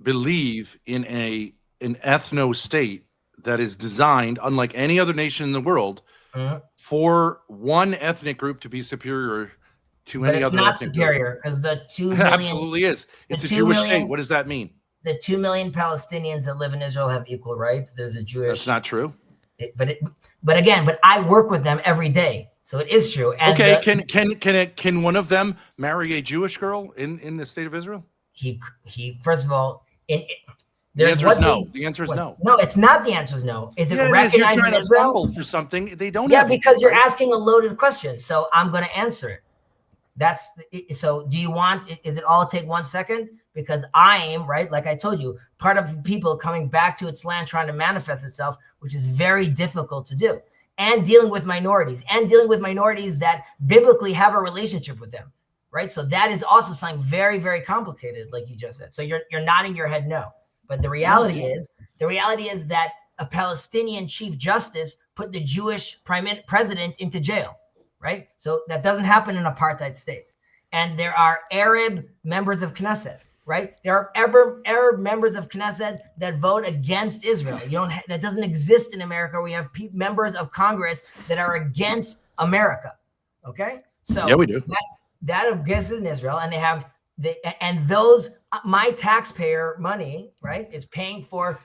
believe in an ethno state that is designed, unlike any other nation in the world, Mhm. for one ethnic group to be superior to But any it's other not ethnic superior because the 2 group? million, Absolutely is. It's a 2 Jewish million state. What does that mean? the 2 million Palestinians that live in Israel have equal rights. There's a Jewish. That's not true. But I work with them every day, so it is true. And Okay, the- can one of them marry a Jewish girl in the state of Israel? he first of all, The there's answer what is no. they- The answer is no. No, it's not. The answer is no. Is it Yeah, it is. You're recognized trying in to Israel? fumble for something. They don't Yeah, have because you're right? asking a loaded question, so I'm going to answer it. That's so. Do you want? Is it all take 1 second? Because I am right. Like I told you, part of people coming back to its land, trying to manifest itself, which is very difficult to do, and dealing with minorities, that biblically have a relationship with them, right? So that is also something very, very complicated, like you just said. So you're nodding your head no, but the reality is that a Palestinian chief justice put the Jewish president into jail. Right? So that doesn't happen in apartheid states. And there are Arab members of Knesset, right? There are Arab members of Knesset that vote against Israel. That doesn't exist in America. We have members of Congress that are against America. Okay? So Yeah, we do. That exists in Israel, and those my taxpayer money, right, is paying for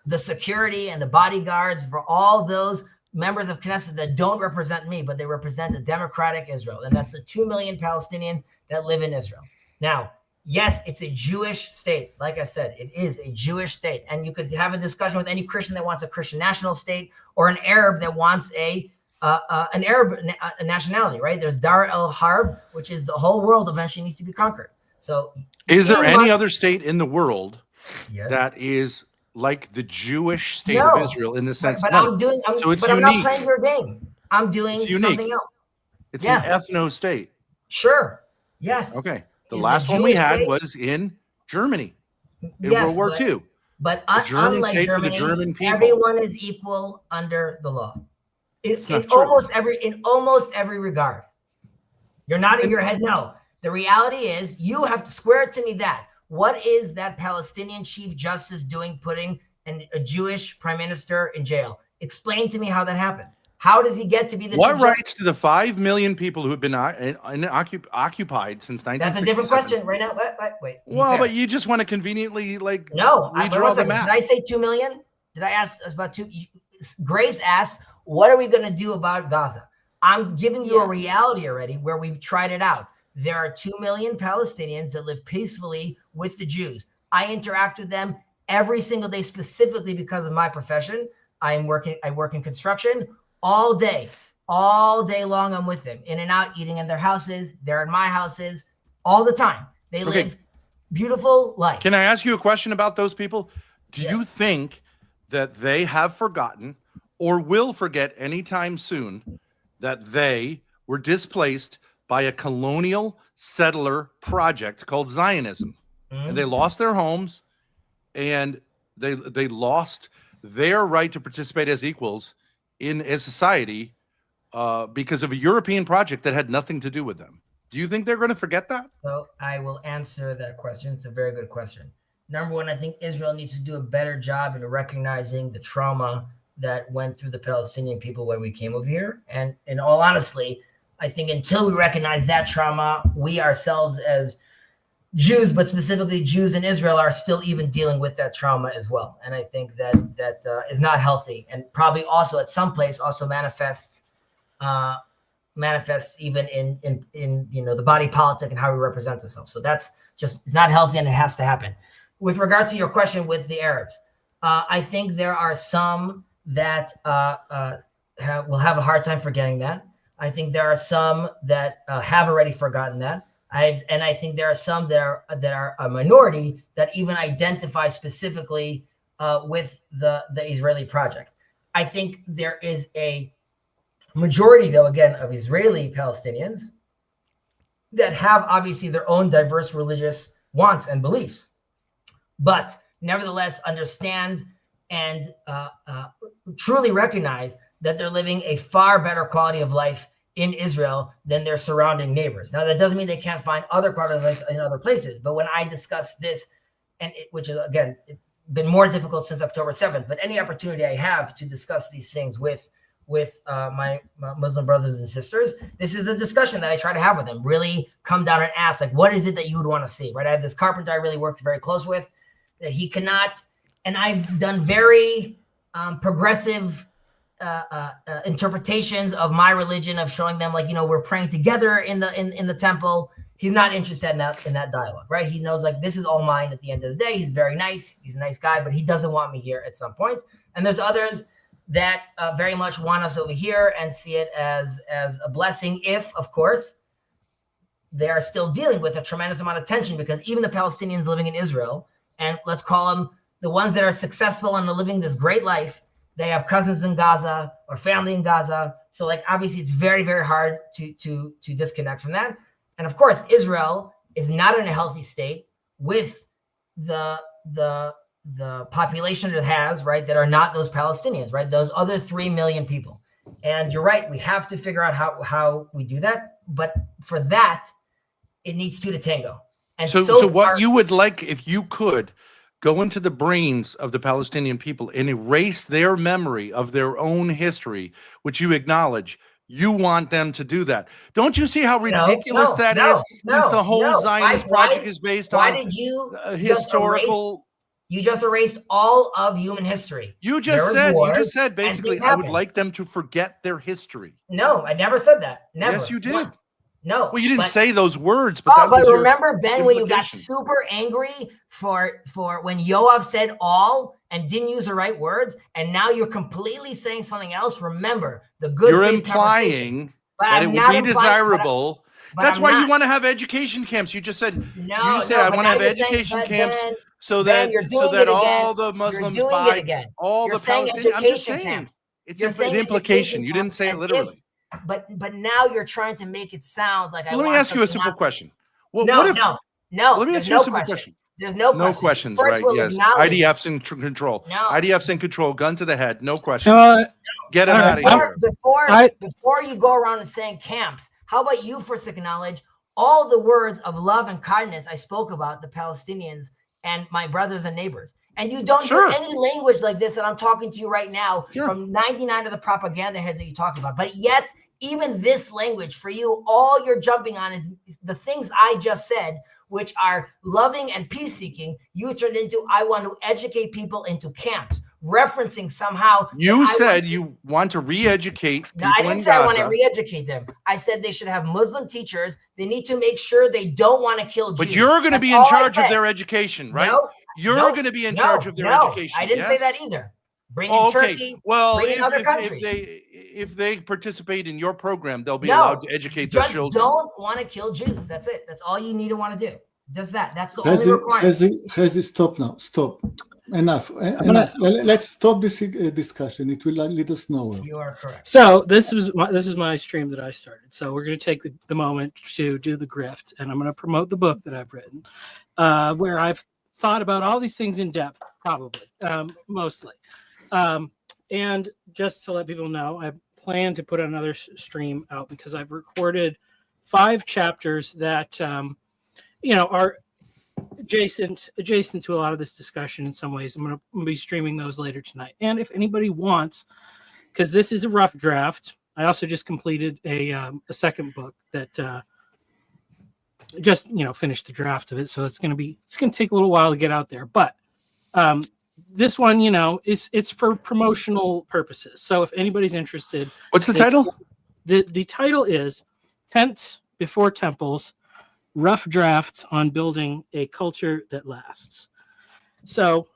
the security and the bodyguards for all those members of Knesset that don't represent me, but they represent a democratic Israel. And that's the 2 million Palestinians that live in Israel. Now, yes, it's a Jewish state. Like I said, it is a Jewish state. And you could have a discussion with any Christian that wants a Christian national state or an Arab that wants an Arab nationality, right? There's Dar el-Harb, which is the whole world eventually needs to be conquered. So Is there in any my- other state in the world Yes. that is like the Jewish state No. of Israel in the sense? But no. I'm doing. So it's I'm not unique. playing your game. I'm doing It's unique. something else. It's Yeah. an ethno state. Sure. Yes. Okay. The Is a last one we Jewish had state- was in Germany in Yes, World War but- II. But The German unlike state for the Germany, German people. everyone is equal under the law. In not true. almost every regard. You're nodding your head no. The reality is you have to square it to me that. What is that Palestinian chief justice doing putting a Jewish prime minister in jail? Explain to me how that happened. How does he get to be the What chief rights do the 5 million people who have been occupied since 1967? That's a different question right now. Wait. Be Well, fair. but you just want to conveniently No, but redraw one the second. map. Did I say 2 million? Did I ask about 2? Grace asked, what are we going to do about Gaza? I'm giving you a Yes. reality already where we've tried it out. There are 2 million Palestinians that live peacefully with the Jews. I interact with them every single day, specifically because of my profession. I work in construction all day long. I'm with them, in and out, eating in their houses. They're in my houses all the time. They Okay. live beautiful life. Can I ask you a question about those people? Do you Yes. think that they have forgotten or will forget anytime soon that they were displaced by a colonial settler project called Zionism? And they lost their homes, and they lost their right to participate as equals in a society because of a European project that had nothing to do with them. Do you think they're going to forget that? So I will answer that question. It's a very good question. Number one, I think Israel needs to do a better job in recognizing the trauma that went through the Palestinian people when we came over here. And in all honesty, I think until we recognize that trauma, we ourselves as Jews, but specifically Jews in Israel, are still even dealing with that trauma as well. And I think that is not healthy, and probably also at some place also manifests even in the body politic and how we represent ourselves. So that's just, it's not healthy, and it has to happen. With regard to your question with the Arabs, I think there are some that will have a hard time forgetting that. I think there are some that have already forgotten that. I think there are some that are a minority that even identify specifically with the Israeli project. I think there is a majority, though, again, of Israeli Palestinians that have obviously their own diverse religious wants and beliefs, but nevertheless understand and truly recognize that they're living a far better quality of life in Israel than their surrounding neighbors. Now, that doesn't mean they can't find other quality of life in other places. But when I discuss this, which is, again, it's been more difficult since October 7th, but any opportunity I have to discuss these things with my Muslim brothers and sisters, this is a discussion that I try to have with them. Really come down and ask, like, what is it that you would want to see, right? I have this carpenter I really worked very close with, that he cannot, and I've done very progressive interpretations of my religion, of showing them, like, we're praying together in the temple. He's not interested in that dialogue, right? He knows, like, this is all mine at the end of the day. He's very nice. He's a nice guy, but he doesn't want me here at some point. And there's others that very much want us over here and see it as a blessing, if, of course, they are still dealing with a tremendous amount of tension, because even the Palestinians living in Israel, and let's call them the ones that are successful and are living this great life, they have cousins in Gaza or family in Gaza. So, like, obviously it's very, very hard to disconnect from that. And of course, Israel is not in a healthy state with the population it has, right, that are not those Palestinians, right? Those other 3 million people. And you're right, we have to figure out how we do that. But for that, it needs two to tango. And so what you would like, if you could go into the brains of the Palestinian people and erase their memory of their own history, which you acknowledge, you want them to do that. Don't you see how ridiculous that is? Since the whole Zionist project is based on historical. You just erased all of human history. You just said basically, I would like them to forget their history. No, I never said that. Never. Yes, you did. Once. No. Well, you didn't say those words, but but remember, Ben, when you got super angry for when Yoav said all and didn't use the right words, and now you're completely saying something else. Remember the good. You're implying that it would be desirable. That's why you want to have education camps. You just said I want to have education camps so that all the Muslims buy all the Palestinians. I'm just saying it's an implication. You didn't say it literally. But now you're trying to make it sound like Let me ask you a simple question. Well, no. Let me ask you a simple question. There's no questions, First, right? Yes. IDF's in control. No. IDF's in control. Gun to the head. No question. Get him out of here. Before you go around and saying camps, how about you first acknowledge all the words of love and kindness I spoke about the Palestinians and my brothers and neighbors? And you don't hear any language like this that I'm talking to you right now from 99 of the propaganda heads that you talk about. But yet, even this language for you, all you're jumping on is the things I just said, which are loving and peace-seeking. You turned into, I want to educate people into camps, referencing somehow. You that I said want- you want to re-educate people No, I didn't in say I want to Gaza, re-educate them. I said they should have Muslim teachers. They need to make sure they don't want to kill Jews. but you're going to That's be in all I charge of said. their education, right? No, You're no, going to be in no, charge of their no, education. I didn't say yes? that either. Bring in Oh, okay. Turkey. Well, bring in other if countries. if they participate in your program, they'll be No, allowed to educate their Just children. don't want to kill Jews. That's it. That's all you need to want to do. Just that. That's the only Chezi, requirement. Chezi, stop now. Stop. Enough. gonna- Enough. Let's stop this discussion. It will lead us nowhere. You are correct. So this is my stream that I started. So we're going to take the moment to do the grift, and I'm going to promote the book that I've written, where I've thought about all these things in depth, probably, mostly. And just to let people know, I plan to put another stream out because I've recorded 5 chapters that are adjacent to a lot of this discussion in some ways. I'm going to be streaming those later tonight. And if anybody wants, because this is a rough draft, I also just completed a second book that just finished the draft of it. So it's going to take a little while to get out there. But this one, it's for promotional purposes. So if anybody's interested, What's the title? The title is Tents Before Temples, Rough Drafts on Building a Culture That Lasts. So,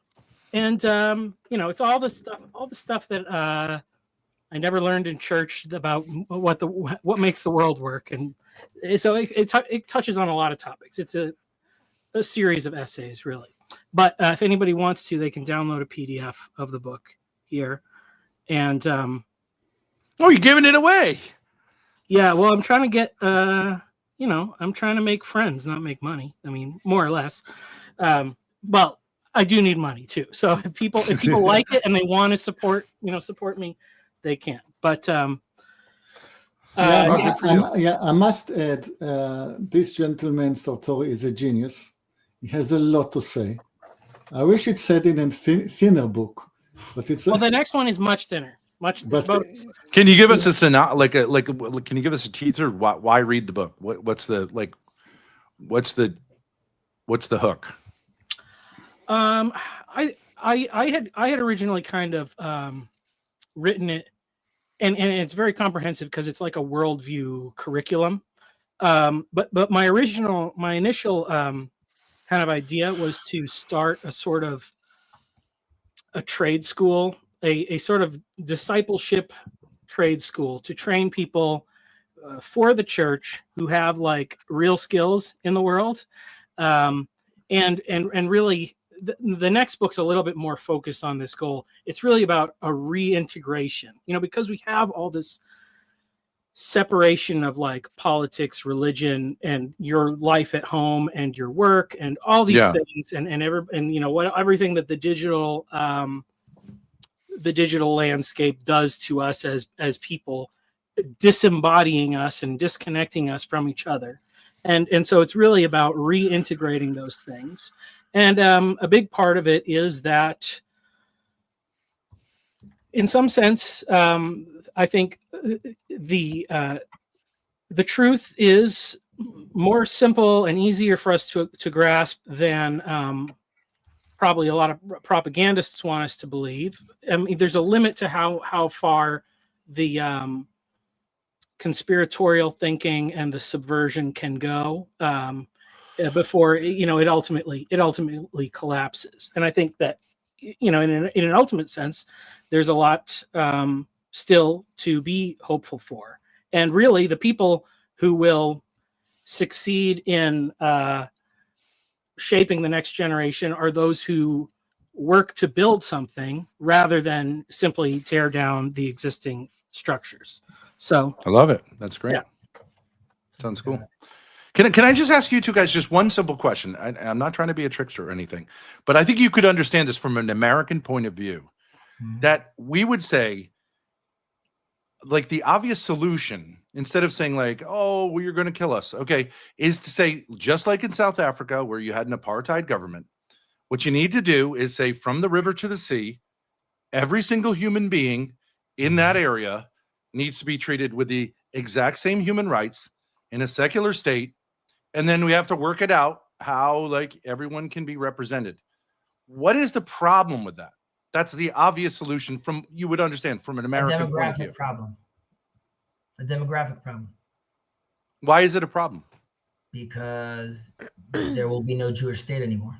and it's all the stuff that I never learned in church about what makes the world work, and so it touches on a lot of topics. It's a series of essays, really. But if anybody wants to, they can download a PDF of the book here, and Oh, you're giving it away. yeah. Well, I'm trying to get I'm trying to make friends, not make money. I mean, more or less. Well, I do need money too. So if people like it and they want to support me, they can. But I must add, this gentleman, Sartori, is a genius. He has a lot to say. I wish it said in a thinner book, but it's well, the next one is much thinner. Can you give us a can you give us a teaser? Why read the book? What's the hook? I had originally kind of written it, and it's very comprehensive because it's like a worldview curriculum. But my initial kind of idea was to start a sort of a trade school, a sort of discipleship trade school to train people for the church who have like real skills in the world. And really the next book's a little bit more focused on this goal. It's really about a reintegration, because we have all this separation of like politics, religion, and your life at home and your work and all these things and everything that the digital landscape does to us as people, disembodying us and disconnecting us from each other. And so it's really about reintegrating those things. And a big part of it is that in some sense, I think the truth is more simple and easier for us to grasp than probably a lot of propagandists want us to believe. I mean, there's a limit to how far the conspiratorial thinking and the subversion can go before it ultimately collapses. And I think that in an ultimate sense, there's a lot still to be hopeful for. And really, the people who will succeed in shaping the next generation are those who work to build something rather than simply tear down the existing structures. So I love it. That's great. Yeah. Sounds cool. Can I just ask you two guys just one simple question? I'm not trying to be a trickster or anything, but I think you could understand this from an American point of view, that we would say, like, the obvious solution, instead of saying like, oh, well, you're going to kill us, okay, is to say, just like in South Africa where you had an apartheid government, what you need to do is say, from the river to the sea, every single human being in that area needs to be treated with the exact same human rights in a secular state. And then we have to work it out how like everyone can be represented. What is the problem with that? That's the obvious solution from you would understand from an A American point of view. demographic problem. A demographic problem. Why is it a problem? Because there will be no Jewish state anymore.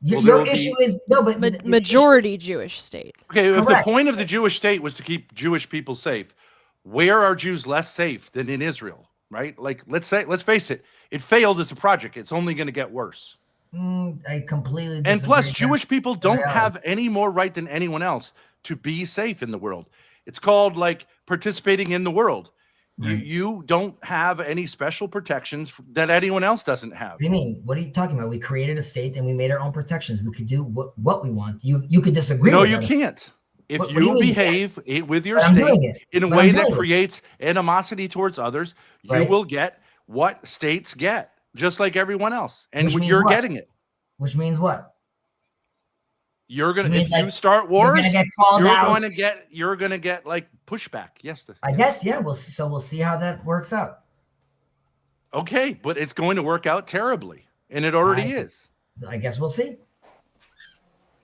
Well, there Your will issue be- is no, but Ma- the issue- majority Jewish state. Okay, if the Correct. point of the Jewish state was to keep Jewish people safe, where are Jews less safe than in Israel? Right? Like, let's face it, it failed as a project. It's only going to get worse. I completely And plus, disagree. Jewish people don't reality. have any more right than anyone else to be safe in the world. It's called like participating in the world. Right. You don't have any special protections that anyone else doesn't have. What do you mean? What are you talking about? We created a state and we made our own protections. We could do what we want. You could disagree. No, with you us, can't. If What do you you mean you behave with your but I'm doing state it. in a But way I'm that doing it. creates animosity towards others, you Right. will get what states get, just like everyone else. And Which means you're what? getting it. Which means what? You're gonna You mean if like you start You're wars, gonna get called you're out. going to get like pushback. Yes. I guess, yeah. We'll see how that works out. Okay, but it's going to work out terribly, and it already is. I guess we'll see.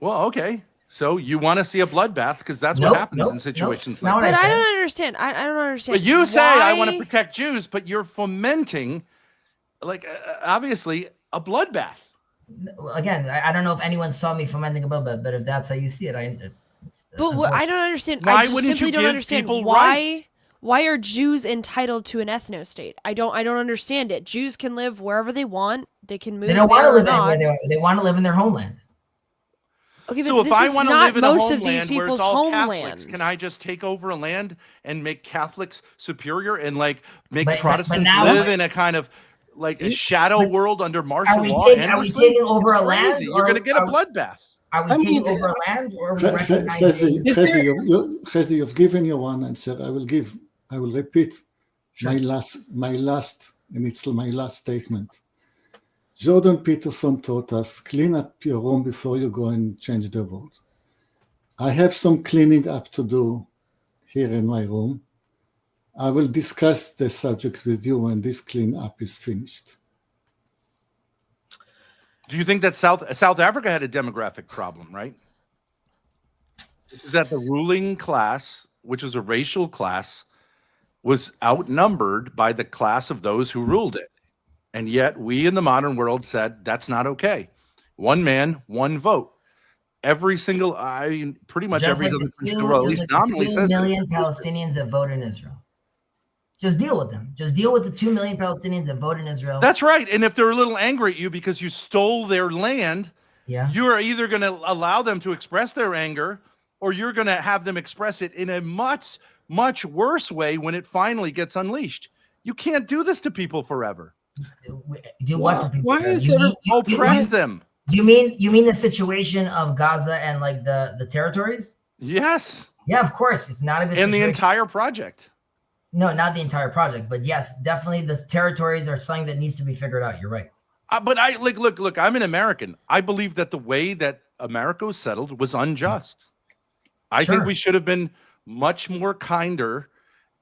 Well, okay. So you want to see a bloodbath because that's Nope, what happens nope, in nope. situations Not like what But that. I said. don't understand. I don't understand. But you say I want to why- protect Jews, but you're fomenting, like, obviously, a bloodbath. Again, I don't know if anyone saw me fomenting a bloodbath, but if that's how you see it, it's But what, I unfortunate. don't understand. Why I just wouldn't simply you don't give understand people why. rights? Why are Jews entitled to an ethno state? I don't understand it. Jews can live wherever they want. They can move They don't want to there or live not. anywhere. They want to live in their homeland. Okay, but So if this I is want to not live in a most of these homeland where people's it's all homeland. Catholics, can I just take over a land and make Catholics superior and like make But Protestants now- live in a kind of like a shadow world under martial we law? taking- are we endlessly? taking over It's a land, crazy. or You're going to get a are- bloodbath. Are we I taking mean, over a land, or are we recognizing? Chezi, you've given your one answer. I will repeat my last, and it's my last statement. Jordan Peterson taught us, clean up your room before you go and change the world. I have some cleaning up to do here in my room. I will discuss the subject with you when this clean up is finished. Do you think that South Africa had a demographic problem, right? Is that the ruling class, which is a racial class, was outnumbered by the class of those who ruled it. And yet we in the modern world said that's not okay. One man, one vote. Every single, pretty much Just every like other the country, two- well, at just least like the nominally 2 says that. million Palestinians that vote in Israel. Just deal with them. Just deal with the 2 million Palestinians that vote in Israel. That's right. And if they're a little angry at you because you stole their land, yeah. you are either going to allow them to express their anger or you're going to have them express it in a much, much worse way when it finally gets unleashed. You can't do this to people forever. Do what for people? Why is You it mean- you- Oppress them. Do you mean the situation of Gaza and like the territories? Yes. Yeah, of course. It's not a good And the situation. entire project. No, not the entire project, but yes, definitely the territories are something that needs to be figured out. You're right. But I like look, I'm an American. I believe that the way that America was settled was unjust. I think Sure. we should have been much more kinder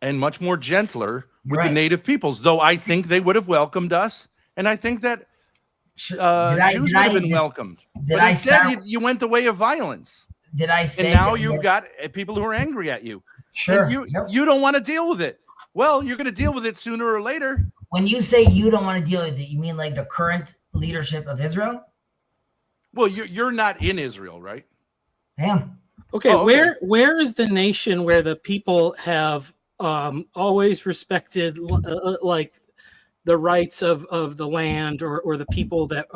and much more gentler with the Right. native peoples, though I think they would have welcomed us. And I think that Sure. Jews would have been welcomed. Did But I instead, sound- you went the way of violence. Did I say? And now that- you've got people who are angry at you. Sure. And Yep. you don't want to deal with it. Well, you're going to deal with it sooner or later. When you say you don't want to deal with it, you mean like the current leadership of Israel? Well, you're not in Israel, right? I am. Okay, Oh, okay. where is the nation where the people have always respected like the rights of the land or the people that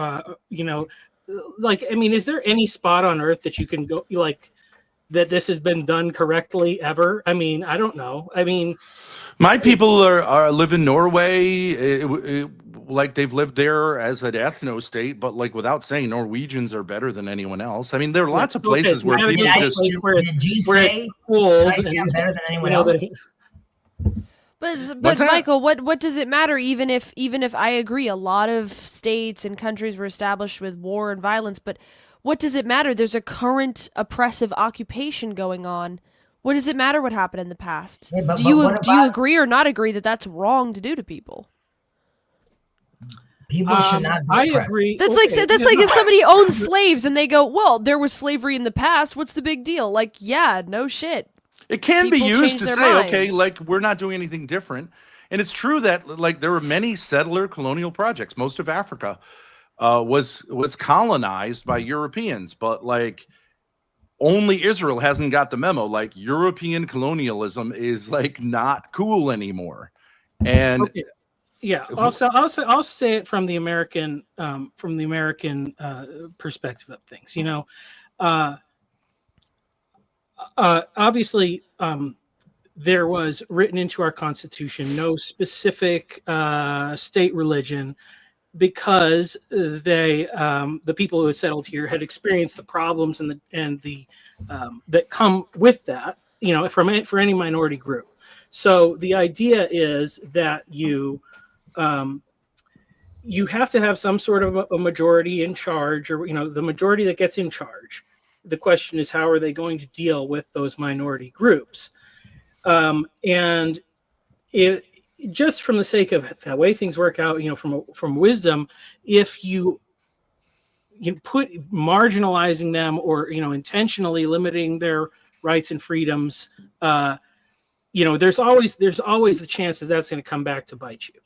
like, I mean, is there any spot on earth that you can go like that this has been done correctly ever? I mean, I don't know. I mean, My people are live in Norway, like they've lived there as an ethno state, but like without saying Norwegians are better than anyone else. I mean, there are lots of Okay, places so where now people did I- just where- Did you where it's say cold I say I'm better than anyone you know, else? But What's that? Michael, what does it matter? Even if I agree, a lot of states and countries were established with war and violence. But what does it matter? There's a current oppressive occupation going on. What does it matter what happened in the past? Yeah, but do you what do you about- agree or not agree that that's wrong to do to people? People should not be I oppressed. agree. That's Okay, like that's yeah, like no, if somebody owns slaves and they go, "Well, there was slavery in the past. What's the big deal?" Like, yeah, no shit. It can be People used change to their say, okay, minds. like we're not doing anything different. And it's true that like there were many settler colonial projects. Most of Africa was colonized by Europeans, but like only Israel hasn't got the memo. Like European colonialism is like not cool anymore. And okay. Yeah. I'll say it from the American perspective of things. You know, obviously, there was written into our Constitution no specific state religion, because the people who had settled here had experienced the problems and the that come with that. You know, for any minority group. So the idea is that you have to have some sort of a majority in charge, or the majority that gets in charge. The question is, how are they going to deal with those minority groups? And it just from the sake of the way things work out, from wisdom, if you put marginalizing them or intentionally limiting their rights and freedoms, there's always the chance that that's going to come back to bite you.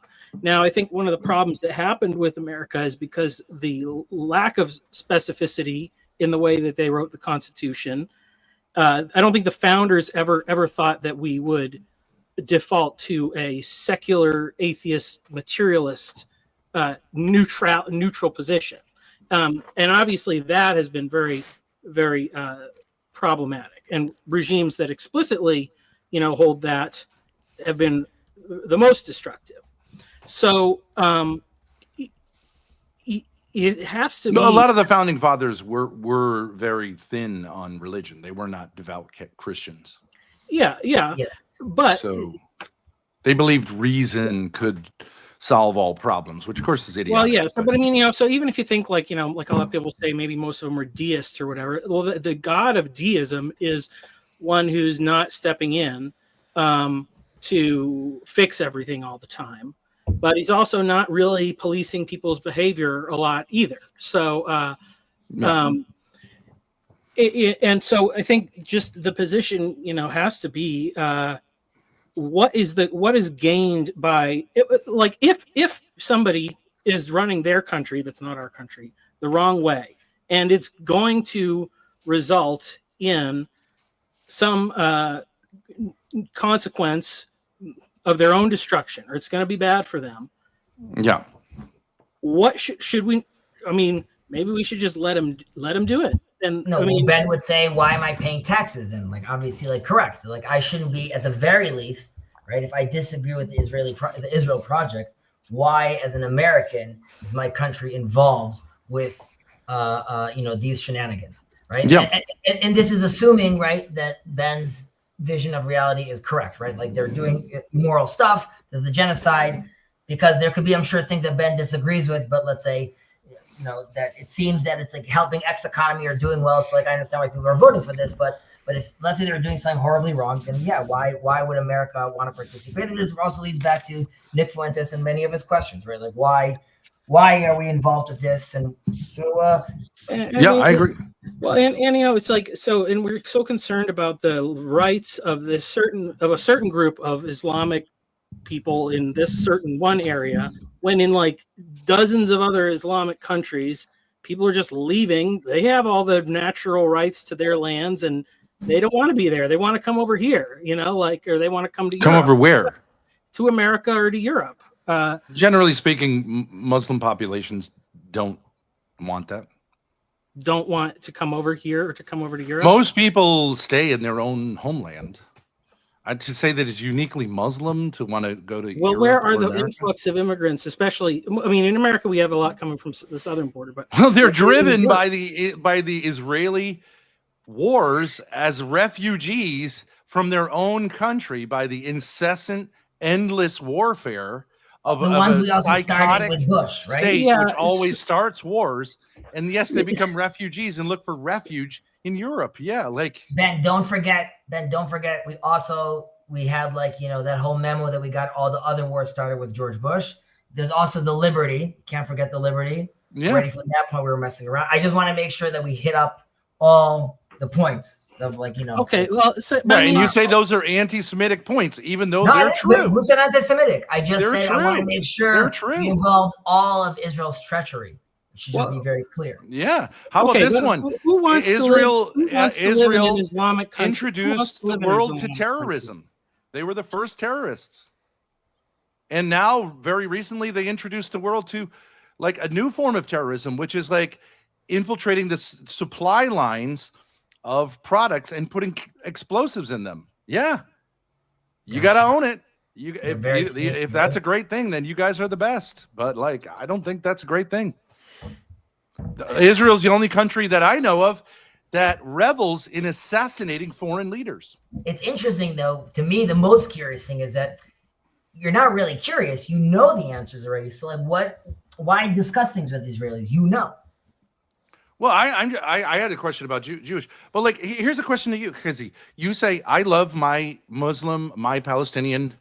Now, I think one of the problems that happened with America is because the lack of specificity in the way that they wrote the Constitution. I don't think the founders ever thought that we would default to a secular, atheist, materialist, neutral position, and obviously that has been very, very problematic. And regimes that explicitly, hold that have been the most destructive. So it has to be. a lot of the founding fathers were very thin on religion. They were not devout Christians. Yeah. Yes. But So they believed reason could solve all problems, which of course is idiotic. well, yeah. So, but I mean, so even if you think like a lot of people say maybe most of them are deists or whatever. Well, the god of deism is one who's not stepping in to fix everything all the time, but he's also not really policing people's behavior a lot either. So, and so I think just the position, has to be what is gained by like if somebody is running their country that's not our country the wrong way, and it's going to result in some consequence of their own destruction, or it's going to be bad for them. Yeah. What should we? I mean, maybe we should just let them do it. And No, I mean, Ben would say, why am I paying taxes then? Like, obviously, like, correct. Like, I shouldn't be, at the very least, right? If I disagree with the Israel project, why, as an American, is my country involved with, these shenanigans, right? Yeah. And this is assuming, right, that Ben's vision of reality is correct, right? Like, they're doing immoral stuff. There's a genocide, because there could be, I'm sure, things that Ben disagrees with, but let's say, that it seems that it's like helping X economy or doing well. So like, I understand why people are voting for this, but if let's say they're doing something horribly wrong, then yeah, why would America want to participate? And this also leads back to Nick Fuentes and many of his questions, right? Like why are we involved with this? And so, I agree. Well, and it's like, so, and we're so concerned about the rights of a certain group of Islamic people in this certain one area, when in like dozens of other Islamic countries, people are just leaving. They have all the natural rights to their lands, and they don't want to be there. They want to come over here, or they want to come to Come Europe, over where? to America or to Europe. Generally speaking, Muslim populations don't want that. Don't want to come over here or to come over to Europe. Most people stay in their own homeland. To say that it's uniquely Muslim to want to go to Well, Europe where are or the America? influx of immigrants, especially? I mean, in America, we have a lot coming from the southern border, but Well, they're driven by the Israeli wars as refugees from their own country by the incessant, endless warfare of the a ones we also started psychotic with Bush, right? state, Yeah, which always starts wars. And yes, they become refugees and look for refuge in Europe. Yeah, like Ben, don't forget. We had like, that whole memo that we got all the other wars started with George Bush. There's also the liberty. Can't forget the liberty. Yeah. Already from that point, we were messing around. I just want to make sure that we hit up all the points of Okay, well, so, but Right, I and mean, you say those are anti-Semitic points, even though No, they're true. Who said anti-Semitic? I just They're said I want to true. make They're sure true. we involved all of Israel's treachery. It should just be very clear. Yeah. How about okay, this but one? Who wants Israel, to live, who wants to live in an Israel Islamic country? Who wants introduced to the live in an world to Islamic terrorism. They were the first terrorists. And now, very recently, they introduced the world to like a new form of terrorism, which is like infiltrating the supply lines of products and putting explosives in them. Yeah. You got to own it. If that's a great thing, then you guys are the best. But like, I don't think that's a great thing. Israel's the only country that I know of that revels in assassinating foreign leaders. It's interesting, though. To me, the most curious thing is that you're not really curious. You know the answers already. So, like, why discuss things with Israelis? You know. Well, I had a question about Jewish, but like, here's a question to you, Khizzy. You say, I love my Muslim, my Palestinian,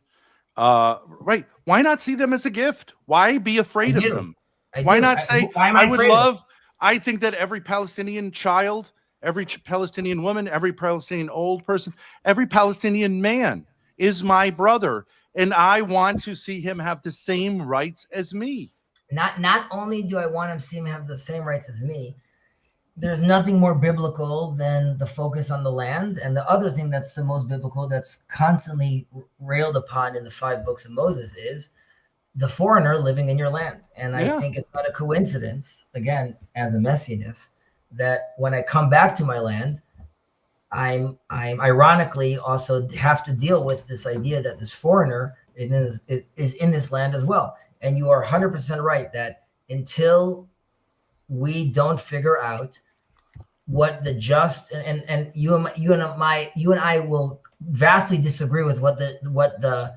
right? Why not see them as a gift? Why be afraid of them? Why not say, I think that every Palestinian child, every Palestinian woman, every Palestinian old person, every Palestinian man is my brother, and I want to see him have the same rights as me. Not only do I want him to see him have the same rights as me, there's nothing more biblical than the focus on the land. And the other thing that's the most biblical, that's constantly railed upon in the 5 books of Moses, is the foreigner living in your land. And I think it's not a coincidence, again, as a messiness, that when I come back to my land, I'm ironically also have to deal with this idea that this foreigner is in this land as well. And you are 100% right that until we don't figure out what the just and you and I will vastly disagree with what the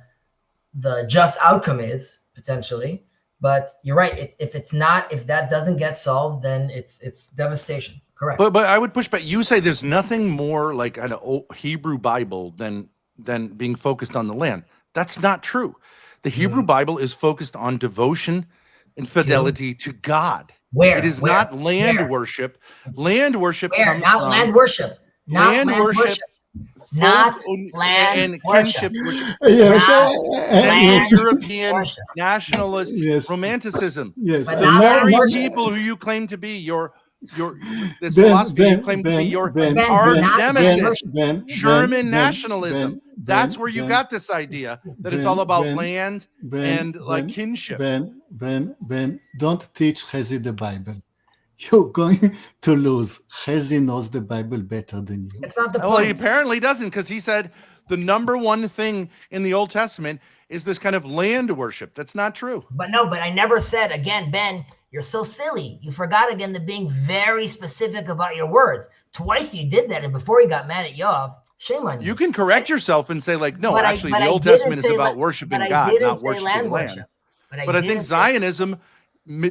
just outcome is potentially, but you're right. If that doesn't get solved, then it's devastation. Correct. But I would push back. You say there's nothing more like an old Hebrew Bible than being focused on the land. That's not true. The Hebrew Bible is focused on devotion and fidelity to God. Where? It is not land worship. Land worship Where? comes Not from land worship. Not land worship. Not land and worship. kinship worship. Yes, European worship. nationalist romanticism. Yes, But The not very worship. people who you claim to be this Ben, philosophy you Ben, claim to Ben, be your Ben, arch Ben, nemesis. Ben, German Ben, nationalism. Ben, That's Ben, where you Ben, got this idea that it's Ben, all about Ben, land Ben, and like kinship. Ben, don't teach Chezi the Bible. You're going to lose. Chezi knows the Bible better than you. It's not the Well, he point. apparently doesn't, because he said the number one thing in the Old Testament is this kind of land worship. That's not true. But I never said, again, Ben, you're so silly. You forgot again to being very specific about your words. Twice you did that, and before you got mad at Yoav, shame on you. You can correct yourself and say, like, no, But actually, but the Old didn't Testament is say about la- worshiping but I God, didn't not say worshiping land. worship. But I think didn't say- Zionism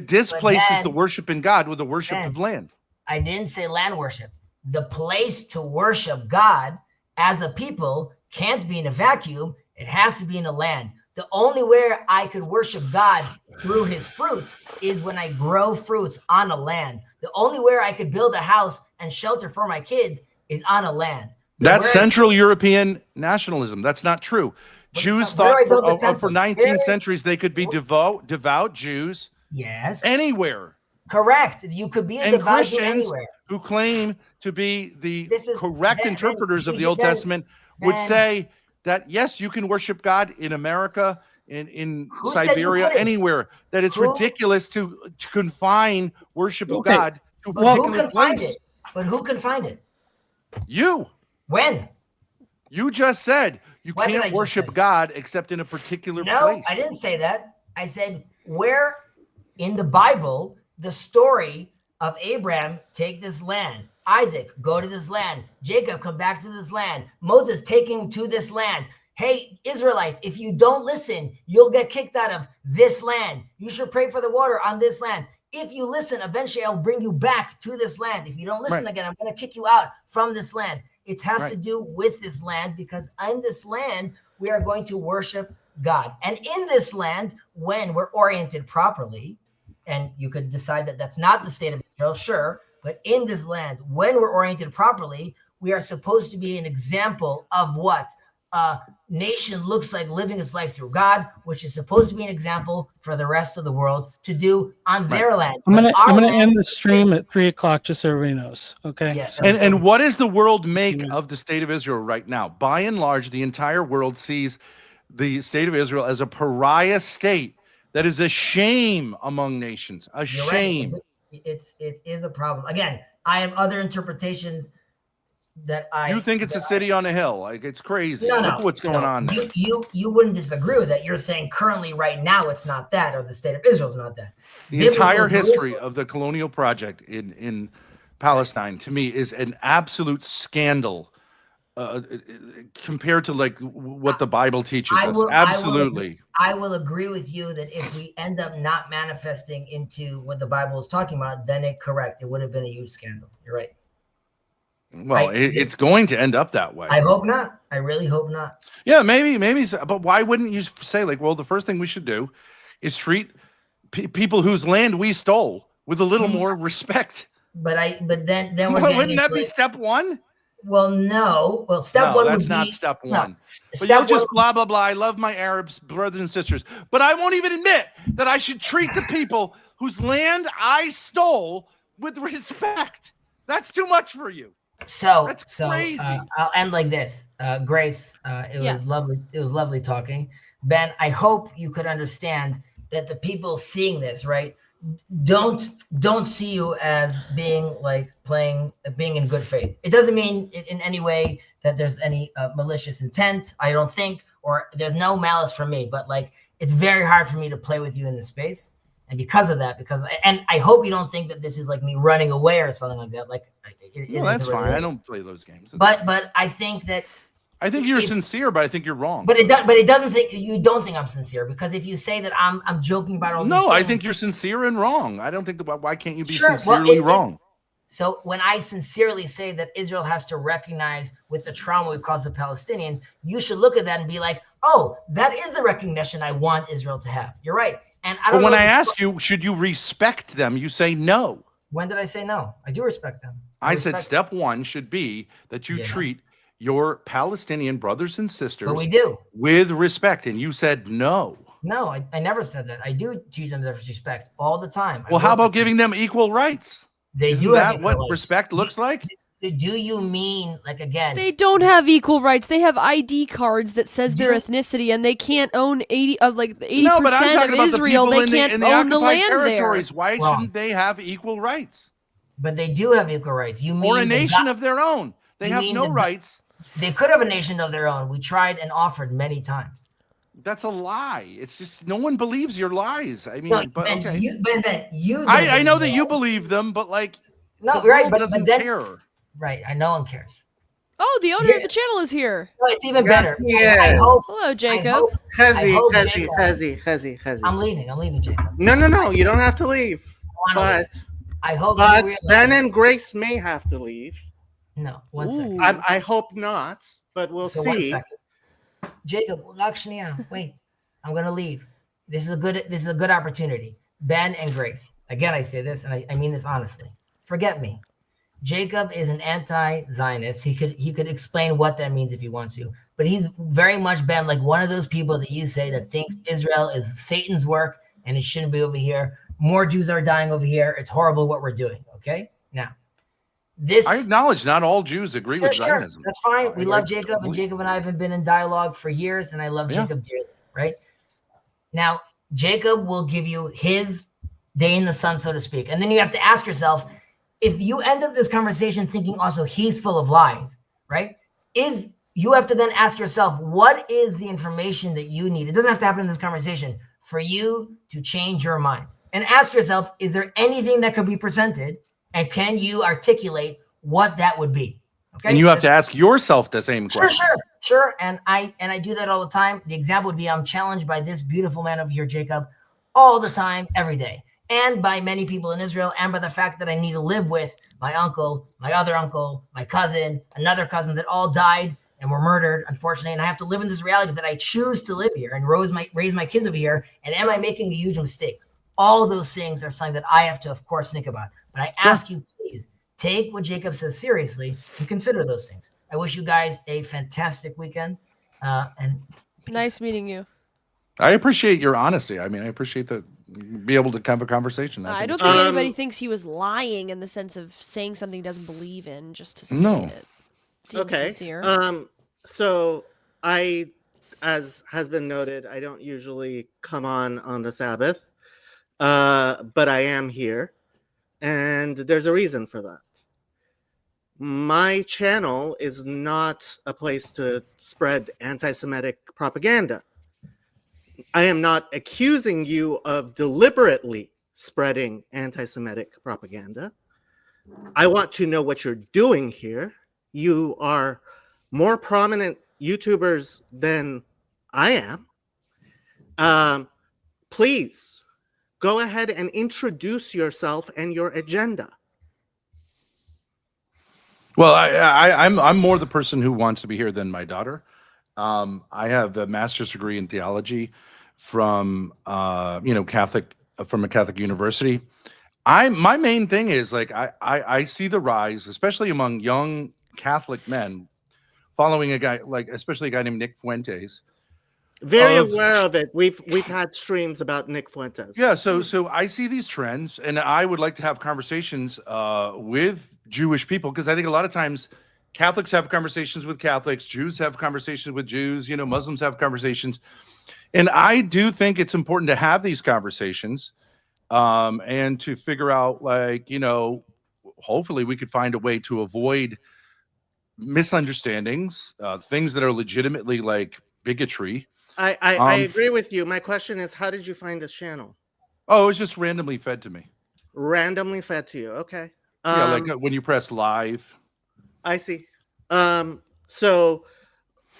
displaces Ben- the worship in God with the worship Ben, of land. I didn't say land worship. The place to worship God as a people can't be in a vacuum. It has to be in a land. The only way I could worship God through his fruits is when I grow fruits on a land. The only way I could build a house and shelter for my kids is on a land. That's Where- Central European nationalism. That's not true. But Jews where I thought built the for temple. 19 Where- centuries they could be devout Jews Yes. anywhere. Correct. You could be a And devout Jew Christians anywhere. who claim to be the This is- correct Ben, interpreters of the Ben, Old Testament would Ben. say that, yes, you can worship God in America, in Who said you Siberia, couldn't? anywhere. That it's Who- ridiculous to confine worship of Okay. God to a But who particular can find place. it? But who can find it? You When? just said you What did I can't just worship say? God except in a particular No, place. I didn't say that. I said where in the Bible the story of Abraham take this land, Isaac go to this land, Jacob come back to this land, Moses taking to this land. Hey, Israelites, if you don't listen, you'll get kicked out of this land. You should pray for the water on this land. If you listen, eventually I'll bring you back to this land. If you don't listen Right. again, I'm going to kick you out from this land. It has Right. to do with this land, because in this land, we are going to worship God. And in this land, when we're oriented properly, and you could decide that that's not the state of Israel, sure, but in this land, when we're oriented properly, we are supposed to be an example of what a nation looks like living its life through God, which is supposed to be an example for the rest of the world to do on their land. I'm But our gonna land- end the stream at 3:00, just so everybody knows. Okay. Yeah. So- And what does the world make of the state of Israel right now? By and large, the entire world sees the state of Israel as a pariah state that is a shame among nations. A You're right. shame. It is a problem. Again, I have other interpretations that You think it's a city on a hill? Like, it's crazy. No, Look no, at what's going on there. You wouldn't disagree with that. You're saying currently, right now, it's not that, or the state of Israel is not that. The entire Biblical history Jerusalem- of the colonial project in Palestine, to me, is an absolute scandal compared to like what the Bible teaches us. Absolutely. I will agree with you that if we end up not manifesting into what the Bible is talking about, then correct. It would have been a huge scandal. You're right. Well, it's going to end up that way. I hope not. I really hope not. Yeah, maybe. But why wouldn't you say, like, well, the first thing we should do is treat people whose land we stole with a little more respect? But then we're Well, getting wouldn't that into be it. step one? Well, no. Well, step No, one that's would not be step no. one. But Step you'll just one- blah blah blah. I love my Arabs brothers and sisters, but I won't even admit that I should treat the people whose land I stole with respect. That's too much for you. That's crazy. I'll end like this. Grace, it Yes. was lovely. It was lovely talking. Ben, I hope you could understand that the people seeing this, right, don't see you as being like being in good faith. It doesn't mean in any way that there's any malicious intent. I don't think, or there's no malice from me. But like, it's very hard for me to play with you in this space. And because of that, and I hope you don't think that this is like me running away or something like that. Like, Well, that's fine. I don't play those games. But I think that. I think you're sincere, but I think you're wrong. But it doesn't think you don't think I'm sincere, because if you say that I'm joking about all. No, these I things, think you're sincere and wrong. I don't think why can't you be Sure, well, sincerely wrong? So when I sincerely say that Israel has to recognize with the trauma we caused the Palestinians, you should look at that and be like, oh, that is the recognition I want Israel to have. You're right. And I don't. But when know I if- ask you, should you respect them? You say no. when did I say no? I do respect them. I said respect step one should be that you Yeah. treat your Palestinian brothers and sisters But we do. with respect, and you said no. No, I never said that. I do treat them with respect all the time. Well, how about giving them equal rights? They Isn't do have that equal what rights. respect looks like? Do you mean, like, again? They don't have equal rights. They have ID cards that says their You- ethnicity, and they can't own 80 No, but I'm 80% talking of about Israel. the They people can't in the own the occupied land there. territories. Why Wrong. shouldn't they have equal rights But they do have equal rights. You mean or a they nation got- of their own? They You have mean no the- rights. They could have a nation of their own. We tried and offered many times. That's a lie. It's just no one believes your lies. I mean, Look, but Ben, okay. Ben, you. I know that didn't you believe them, but like No, the you're right, world but doesn't then, care. right. No one cares. Oh, the owner Yeah. of the channel is here. No, it's even Yes, better. he I is. hope. Hello, I Jacob. hope- Hazy, hope Hazy, Jacob- Hazy. I'm leaving, Jacob. No, you don't have to leave. I wanna leave. But I hope. you but realize- Ben and Grace may have to leave. No, one second. Ooh. I hope not, but we'll So 1 see. second. Jacob, Lakshmiya, wait. I'm gonna leave. This is a good opportunity. Ben and Grace. Again, I say this, and I mean this honestly. Forget me. Jacob is an anti-Zionist. He could explain what that means if he wants to, but he's very much been like one of those people that you say that thinks Israel is Satan's work and it shouldn't be over here. More Jews are dying over here. It's horrible what we're doing. Okay, now this. I acknowledge not all Jews agree with Sure, Zionism. that's fine. We I- love I- Jacob, and Jacob and I have been in dialogue for years, and I love Yeah. Jacob dearly. Right now, Jacob will give you his day in the sun, so to speak, and then you have to ask yourself, if you end up this conversation thinking also he's full of lies, right? You have to then ask yourself, what is the information that you need? It doesn't have to happen in this conversation for you to change your mind, and ask yourself, is there anything that could be presented, and can you articulate what that would be? Okay, And you have to That's- ask yourself the same question. Sure. And I do that all the time. The example would be I'm challenged by this beautiful man over here, Jacob, all the time, every day. And by many people in Israel, and by the fact that I need to live with my uncle, my other uncle, my cousin, another cousin that all died and were murdered, unfortunately, and I have to live in this reality that I choose to live here and raise my kids over here. And am I making a huge mistake? All of those things are something that I have to, of course, think about. But I ask you, please take what Jacob says seriously and consider those things. I wish you guys a fantastic weekend. And peace. Nice meeting you. I appreciate your honesty. I mean, I appreciate that be able to have a conversation. I don't think think anybody thinks he was lying in the sense of saying something he doesn't believe in just to say it. Seems Okay. sincere. So I, as has been noted, I don't usually come on the Sabbath, but I am here, and there's a reason for that. My channel is not a place to spread anti-Semitic propaganda. I am not accusing you of deliberately spreading anti-Semitic propaganda. I want to know what you're doing here. You are more prominent YouTubers than I am. Please go ahead and introduce yourself and your agenda. Well, I'm more the person who wants to be here than my daughter. I have a master's degree in theology from Catholic from a Catholic university. My main thing is like I see the rise, especially among young Catholic men, following a guy like especially a guy named Nick Fuentes. Very aware of it. We've had streams about Nick Fuentes. Yeah, so I see these trends, and I would like to have conversations with Jewish people, because I think a lot of times Catholics have conversations with Catholics, Jews have conversations with Jews, Muslims have conversations, and I do think it's important to have these conversations, and to figure out, like, hopefully we could find a way to avoid misunderstandings, things that are legitimately like bigotry. I agree with you. My question is, how did you find this channel? Oh, it was just randomly fed to me. Randomly fed to you. Okay. Yeah, like when you press live. I see. So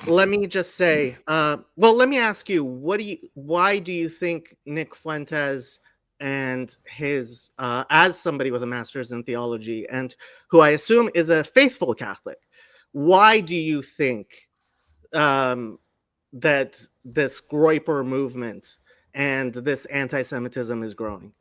let me just say, let me ask you, why do you think Nick Fuentes and his, as somebody with a master's in theology and who I assume is a faithful Catholic, why do you think that this Groyper movement and this anti-Semitism is growing?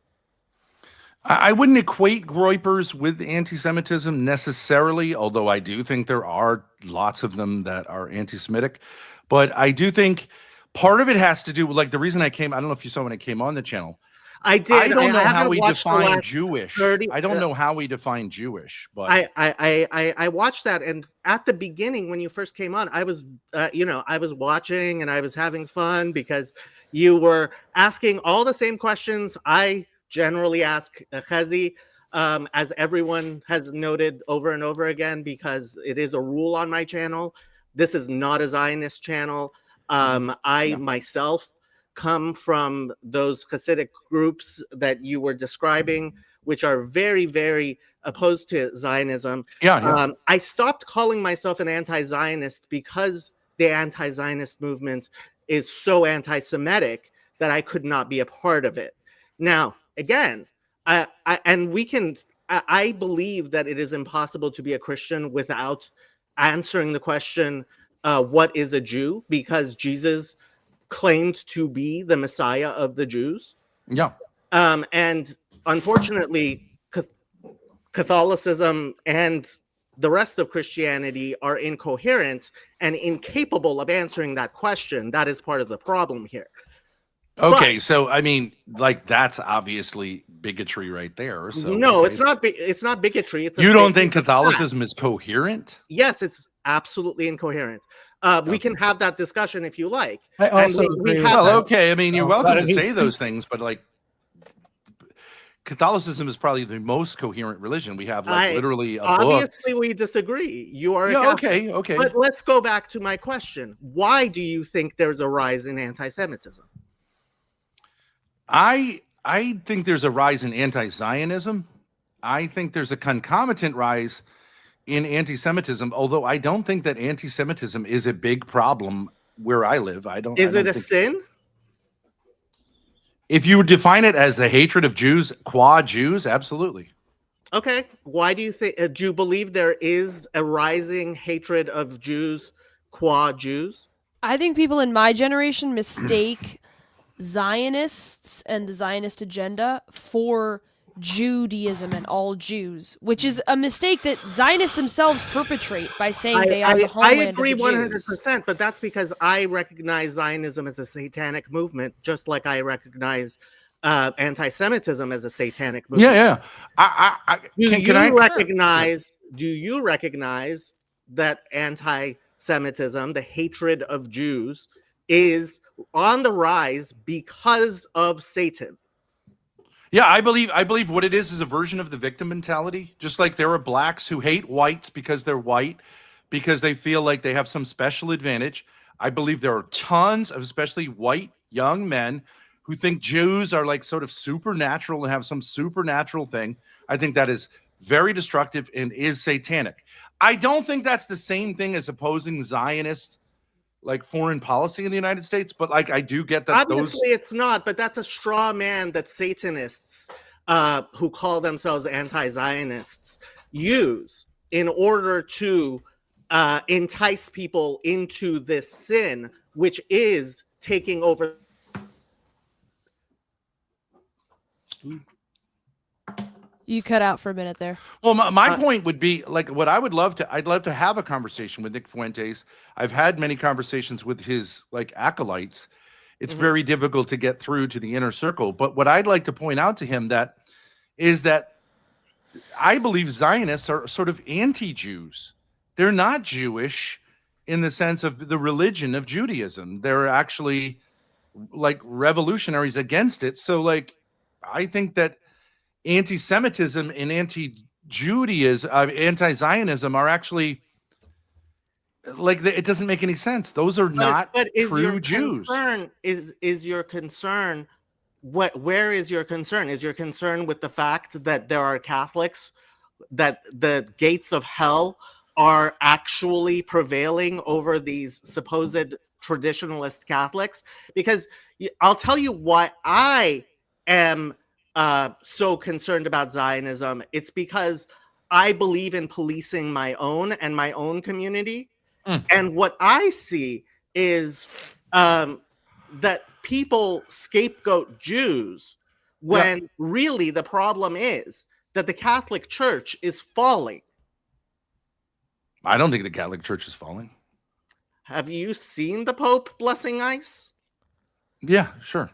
I wouldn't equate Groypers with anti-Semitism necessarily, although I do think there are lots of them that are anti-Semitic. But I do think part of it has to do with, like, the reason I don't know if you saw when I came on the channel. I did. I don't know how haven't we watched the define last Jewish. 30 I don't know how we define Jewish, but I watched that, and at the beginning when you first came on, I was I was watching and I was having fun because you were asking all the same questions I generally ask Chezi, as everyone has noted over and over again, because it is a rule on my channel. This is not a Zionist channel. I myself come from those Hasidic groups that you were describing, which are very, very opposed to Zionism. I stopped calling myself an anti-Zionist because the anti-Zionist movement is so anti-Semitic that I could not be a part of it. Now, again, I believe that it is impossible to be a Christian without answering the question, what is a Jew? Because Jesus claimed to be the Messiah of the Jews. Yeah. And unfortunately, Catholicism and the rest of Christianity are incoherent and incapable of answering that question. That is part of the problem here. Okay, so I mean, like, that's obviously bigotry right there. So no, it's not. It's not bigotry. It's you don't think Catholicism is coherent? Yes, it's absolutely incoherent. We can have that discussion if you like. I also agree. Okay. I mean, you're welcome to say those things, but like, Catholicism is probably the most coherent religion. We have literally a book. Obviously, we disagree. You are okay. But let's go back to my question. Why do you think there's a rise in anti-Semitism? I think there's a rise in anti-Zionism. I think there's a concomitant rise in anti-Semitism, although I don't think that anti-Semitism is a big problem where I live. Is it a sin? If you define it as the hatred of Jews, qua Jews, absolutely. Okay. Why do you think? Do you believe there is a rising hatred of Jews qua Jews? I think people in my generation mistake Zionists and the Zionist agenda for Judaism and all Jews, which is a mistake that Zionists themselves perpetrate by saying they are the I homeland agree of the 100%, but that's because I recognize Zionism as a satanic movement, just like I recognize anti-Semitism as a satanic movement. Yeah, yeah. Do you recognize that anti-Semitism, the hatred of Jews, is on the rise because of Satan? Yeah, I believe what it is a version of the victim mentality. Just like there are blacks who hate whites because they're white, because they feel like they have some special advantage. I believe there are tons of especially white young men who think Jews are like sort of supernatural and have some supernatural thing. I think that is very destructive and is satanic. I don't think that's the same thing as opposing Zionist like foreign policy in the United States, but like I do get that Obviously it's not, but that's a straw man that Satanists who call themselves anti-Zionists use in order to entice people into this sin, which is taking over. You cut out for a minute there. Well, my point would be like what I'd love to have a conversation with Nick Fuentes. I've had many conversations with his like acolytes. It's very difficult to get through to the inner circle. But what I'd like to point out to him is that I believe Zionists are sort of anti-Jews. They're not Jewish in the sense of the religion of Judaism. They're actually like revolutionaries against it. So like, I think that anti-Semitism and anti-Judaism, anti-Zionism are actually like it doesn't make any sense. Those are not true Jews. Is your concern where is your concern? Is your concern with the fact that there are Catholics, that the gates of hell are actually prevailing over these supposed traditionalist Catholics? Because I'll tell you why I am so concerned about Zionism. It's because I believe in policing my own and my own community. And what I see is that people scapegoat Jews when really the problem is that the Catholic Church is falling. I don't think the Catholic Church is falling. Have you seen the Pope blessing ICE? Yeah, sure.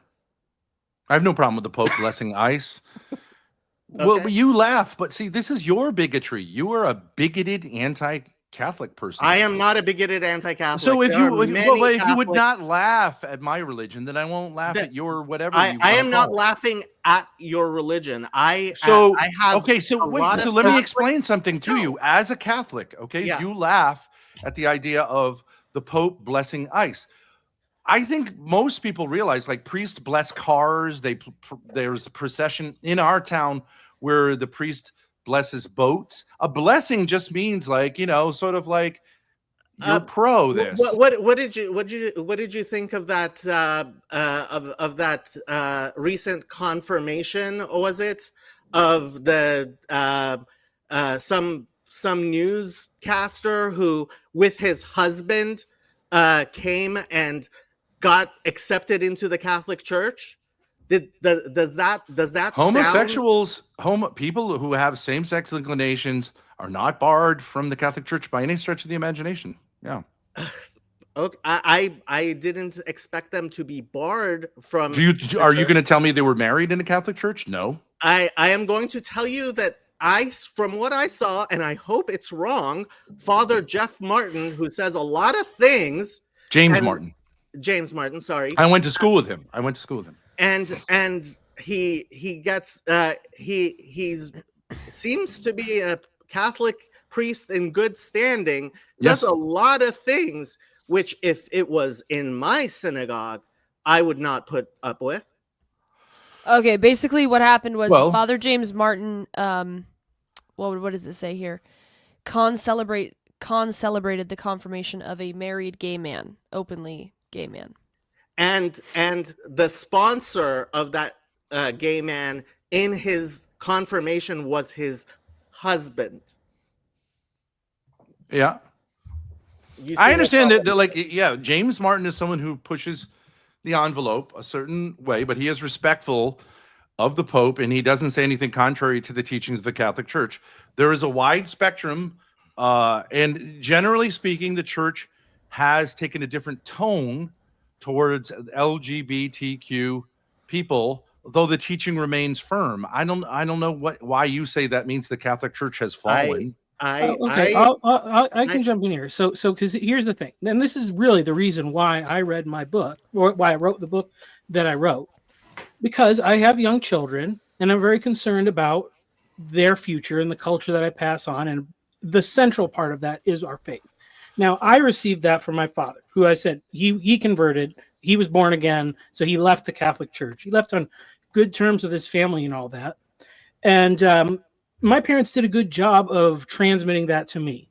I have no problem with the Pope blessing ICE. Well, you laugh, but see, this is your bigotry. You are a bigoted anti-Catholic person. I am not a bigoted anti-Catholic. So if you would not laugh at my religion, then I won't laugh at your whatever. I am not laughing at your religion. I have. So let me explain something to you. As a Catholic, you laugh at the idea of the Pope blessing ICE. I think most people realize, like, priests bless cars. There's a procession in our town where the priest blesses boats. A blessing just means, like, sort of like you're pro this. What did you think of that of that recent confirmation? Or was it of the some newscaster who, with his husband, came and got accepted into the Catholic Church? Does that homosexuals, people who have same-sex inclinations are not barred from the Catholic Church by any stretch of the imagination? Yeah. Okay, I didn't expect them to be barred from. Are you going to tell me they were married in the Catholic Church? No. I am going to tell you that from what I saw, and I hope it's wrong, Father Jeff Martin, who says a lot of things. James Martin, sorry. I went to school with him. And he gets he's seems to be a Catholic priest in good standing. Does a lot of things which, if it was in my synagogue, I would not put up with. Okay, basically what happened was Father James Martin, what does it say here? Celebrated the confirmation of a married gay man, openly gay man. And the sponsor of that gay man in his confirmation was his husband. Yeah. You I see understand what's that, like, yeah, James Martin is someone who pushes the envelope a certain way, but he is respectful of the Pope, and he doesn't say anything contrary to the teachings of the Catholic Church. There is a wide spectrum, and generally speaking, the Church has taken a different tone towards LGBTQ people, though the teaching remains firm. I don't know why you say that means the Catholic Church has fallen. Okay, I can jump in here. So because here's the thing, and this is really the reason why I read my book, or why I wrote the book that I wrote, because I have young children, and I'm very concerned about their future and the culture that I pass on, and the central part of that is our faith. Now, I received that from my father, who I said he converted, he was born again, so he left the Catholic Church. He left on good terms with his family and all that, and my parents did a good job of transmitting that to me.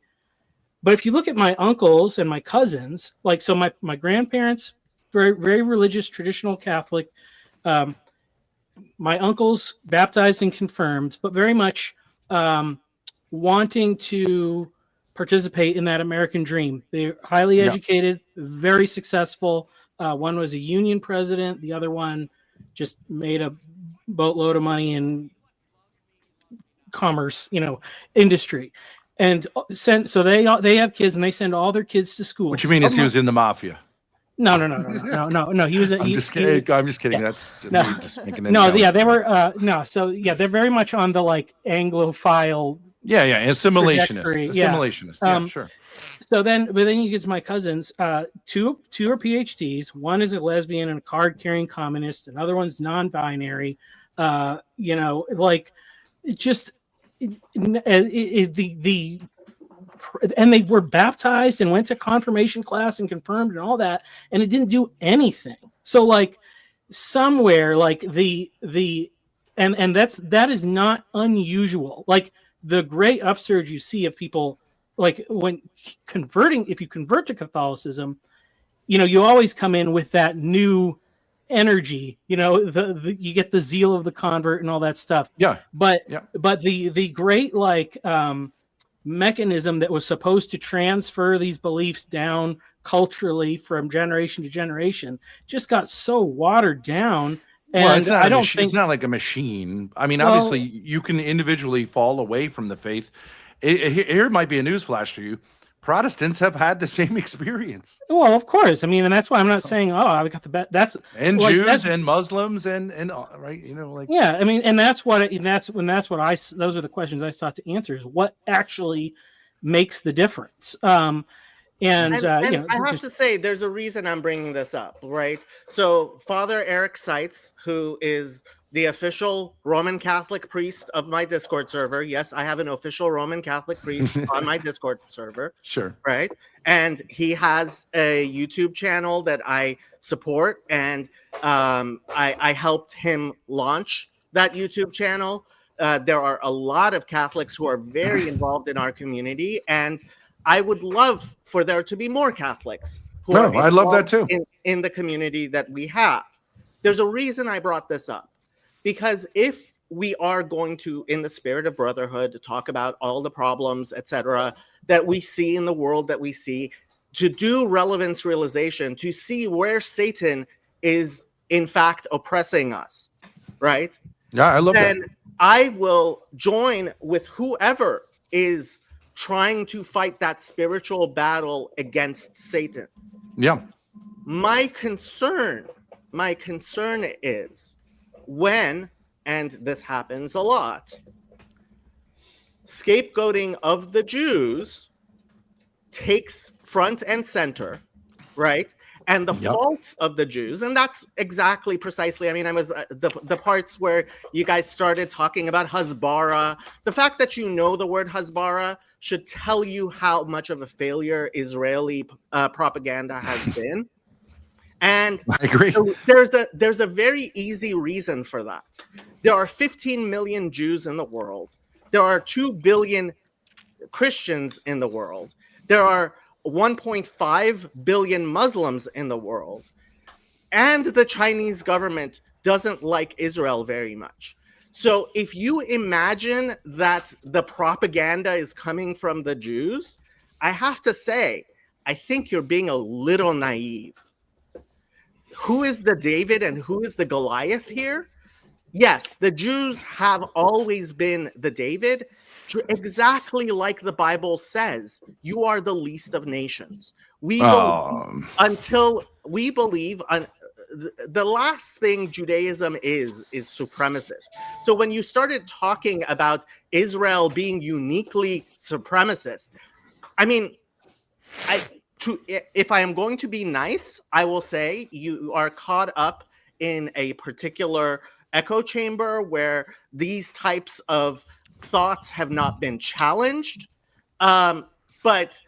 But if you look at my uncles and my cousins, like, so my grandparents, very, very religious, traditional Catholic, my uncles baptized and confirmed, but very much wanting to participate in that American dream. They're highly educated, very successful. One was a union president. The other one just made a boatload of money in commerce, industry, and so they have kids, and they send all their kids to school. What you mean is he was in the mafia? No. He was. I'm just kidding. I'm just kidding. Yeah. That's No. me just making it. No, yeah, they were no. So yeah, they're very much on the like Anglophile. Yeah, assimilationist. Trajectory, yeah. Assimilationist. Yeah, sure. So then you get to my cousins. Two are PhDs. One is a lesbian and a card-carrying communist. Another one's non-binary. And they were baptized and went to confirmation class and confirmed and all that, and it didn't do anything. So like somewhere like that is not unusual. Like the great upsurge you see of people like when converting, if you convert to Catholicism, you always come in with that new energy, you get the zeal of the convert and all that stuff. But the great mechanism that was supposed to transfer these beliefs down culturally from generation to generation just got so watered down. And it's not it's not like a machine. I mean, obviously you can individually fall away from the faith. Here might be a newsflash to you. Protestants have had the same experience. Well, of course. I mean, and that's why I'm not saying, I got the best. That's and like, Jews and Muslims and right, yeah. I mean, and those are the questions I sought to answer: is what actually makes the difference. I have to say, there's a reason I'm bringing this up, right? So, Father Eric Seitz, who is the official Roman Catholic priest of my Discord server. Yes, I have an official Roman Catholic priest on my Discord server. Sure. Right. And he has a YouTube channel that I support. And I helped him launch that YouTube channel. There are a lot of Catholics who are very involved in our community. And I would love for there to be more Catholics who are I love that too. In the community that we have. There's a reason I brought this up. Because if we are going to, in the spirit of brotherhood, to talk about all the problems, etc., that we see in the world that we see, to do relevance realization, to see where Satan is in fact oppressing us, right? Yeah, I love that. Then I will join with whoever is trying to fight that spiritual battle against Satan. Yeah. My concern is when, and this happens a lot, scapegoating of the Jews takes front and center, right? And the faults of the Jews, and that's exactly precisely, I mean, I was the parts where you guys started talking about Hasbara. The fact that you know the word Hasbara should tell you how much of a failure Israeli propaganda has been. And I agree. So there's a very easy reason for that. There are 15 million Jews in the world. There are 2 billion Christians in the world. There are 1.5 billion Muslims in the world. And the Chinese government doesn't like Israel very much. So if you imagine that the propaganda is coming from the Jews, I have to say, I think you're being a little naive. Who is the David and who is the Goliath here? Yes, the Jews have always been the David, exactly like the Bible says. You are the least of nations. We believe, until we believe the last thing Judaism is supremacist. So when you started talking about Israel being uniquely supremacist, I mean, if I am going to be nice, I will say you are caught up in a particular echo chamber where these types of thoughts have not been challenged. But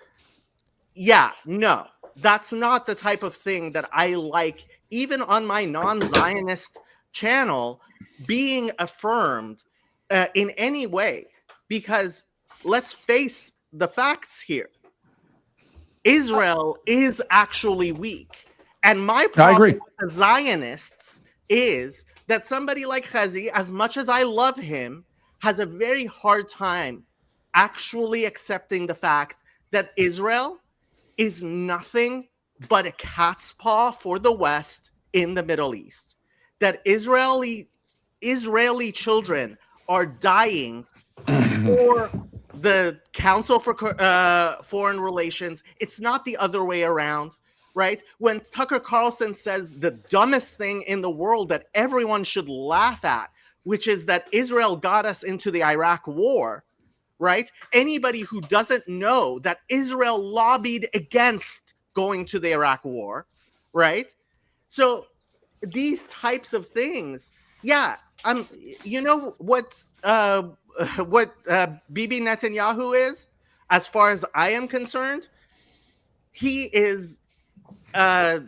yeah, no, that's not the type of thing that I like, even on my non-Zionist channel, being affirmed in any way. Because let's face the facts here. Israel is actually weak. And my problem with the Zionists is that somebody like Chazi, as much as I love him, has a very hard time actually accepting the fact that Israel is nothing but a cat's paw for the West in the Middle East. That Israeli children are dying for the Council for Foreign Relations. It's not the other way around, right? When Tucker Carlson says the dumbest thing in the world that everyone should laugh at, which is that Israel got us into the Iraq war, right? Anybody who doesn't know that Israel lobbied against going to the Iraq war, right? So these types of things, yeah, you know what Bibi Netanyahu is, as far as I am concerned, he is a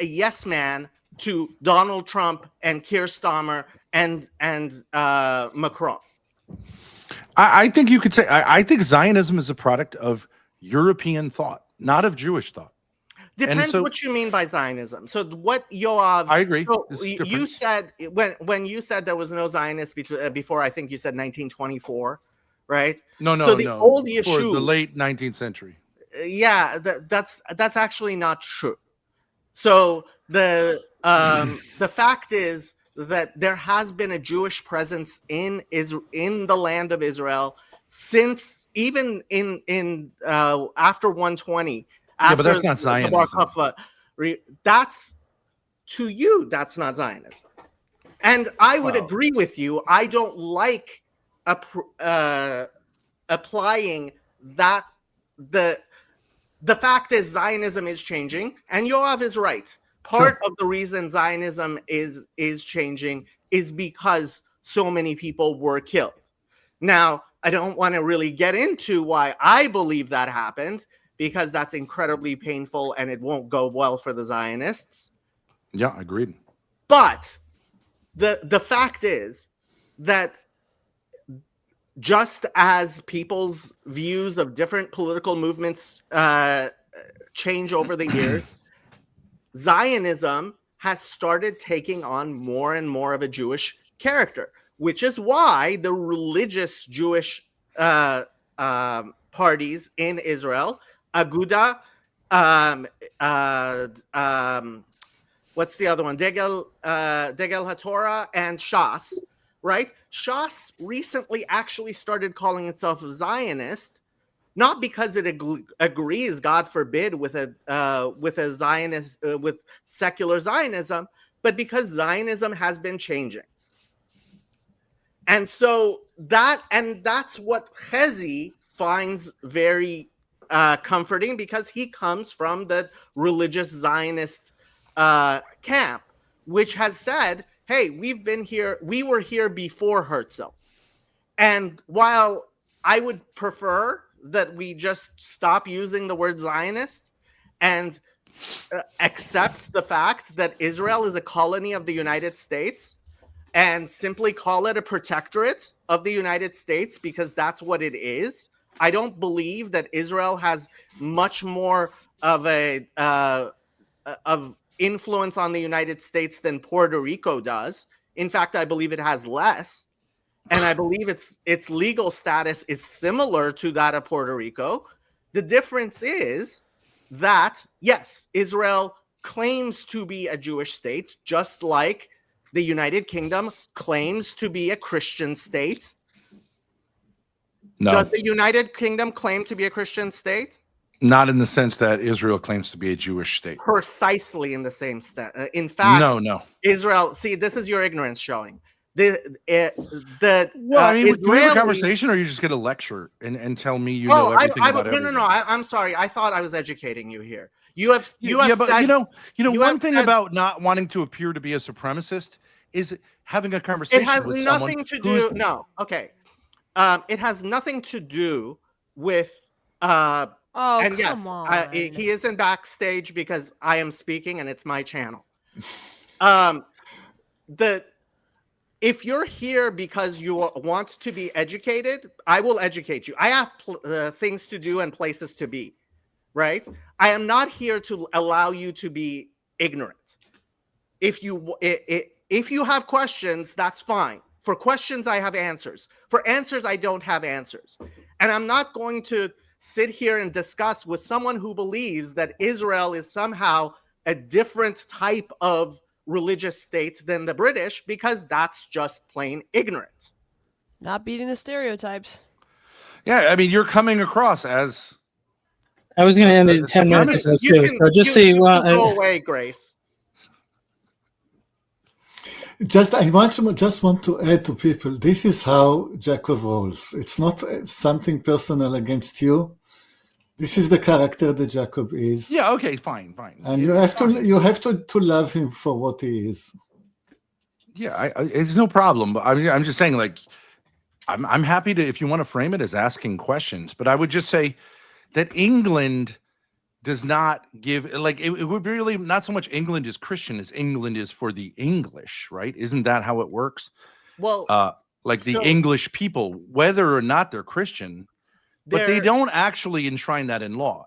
yes man to Donald Trump and Keir Starmer and Macron. I think you could say I think Zionism is a product of European thought, not of Jewish thought. Depends what you mean by Zionism. So what Yoav? I agree. So you said when you said there was no Zionist before, I think you said 1924, right? No. So the old Yeshuv, for the late 19th century. Yeah, that's actually not true. So the fact is that there has been a Jewish presence in the land of Israel since even in after 120. Yeah, but that's not Zionism. That's to you. That's not Zionism, and I would agree with you. I don't like applying that. The fact is Zionism is changing, and Yoav is right. Part of the reason Zionism is changing is because so many people were killed. Now, I don't want to really get into why I believe that happened, because that's incredibly painful and it won't go well for the Zionists. Yeah, agreed. But the fact is that just as people's views of different political movements change over the years, Zionism has started taking on more and more of a Jewish character, which is why the religious Jewish parties in Israel, Aguda, what's the other one? Degel HaTorah and Shas, right? Shas recently actually started calling itself Zionist, not because it agrees, God forbid, with a Zionist with secular Zionism, but because Zionism has been changing. And so that's what Chazi finds very comforting, because he comes from the religious Zionist camp, which has said, hey, we were here before Herzl. And while I would prefer that we just stop using the word Zionist and accept the fact that Israel is a colony of the United States and simply call it a protectorate of the United States, because that's what it is. I don't believe that Israel has much more of of influence on the United States than Puerto Rico does. In fact, I believe it has less. And I believe its legal status is similar to that of Puerto Rico. The difference is that, yes, Israel claims to be a Jewish state, just like the United Kingdom claims to be a Christian state. No, Does the United Kingdom claim to be a Christian state? not in the sense that Israel claims to be a Jewish state. Precisely in the same state. In fact, No. Israel. See, this is your ignorance showing. Well, I mean, do we have a conversation, or are you just going to lecture and tell me you know everything about everything? No. I'm sorry. I thought I was educating you here. You have but said, one thing about not wanting to appear to be a supremacist is having a conversation. It has with nothing to do. No, okay. It has nothing to do with. Oh, And come yes, on. he isn't backstage because I am speaking and it's my channel. If you're here because you want to be educated, I will educate you. I have things to do and places to be, right? I am not here to allow you to be ignorant. If you have questions, that's fine. For questions, I have answers. For answers, I don't have answers. And I'm not going to sit here and discuss with someone who believes that Israel is somehow a different type of religious state than the British, because that's just plain ignorant. Not beating the stereotypes. Yeah, I mean, you're coming across as. I was going to end it 10 minutes ago too. So just so you want, go away, Grace. I just want to add to people, this is how Jacob rolls. It's not something personal against you. This is the character that Jacob is. Yeah, okay, fine. And you have to love him for what he is. Yeah, it's no problem. But I'm just saying, like, I'm happy to, if you want to frame it as asking questions, but I would just say that England does not give, like, it would be really not so much England is Christian as England is for the English, right? Isn't that how it works? Well, the English people, whether or not they're Christian, but they don't actually enshrine that in law.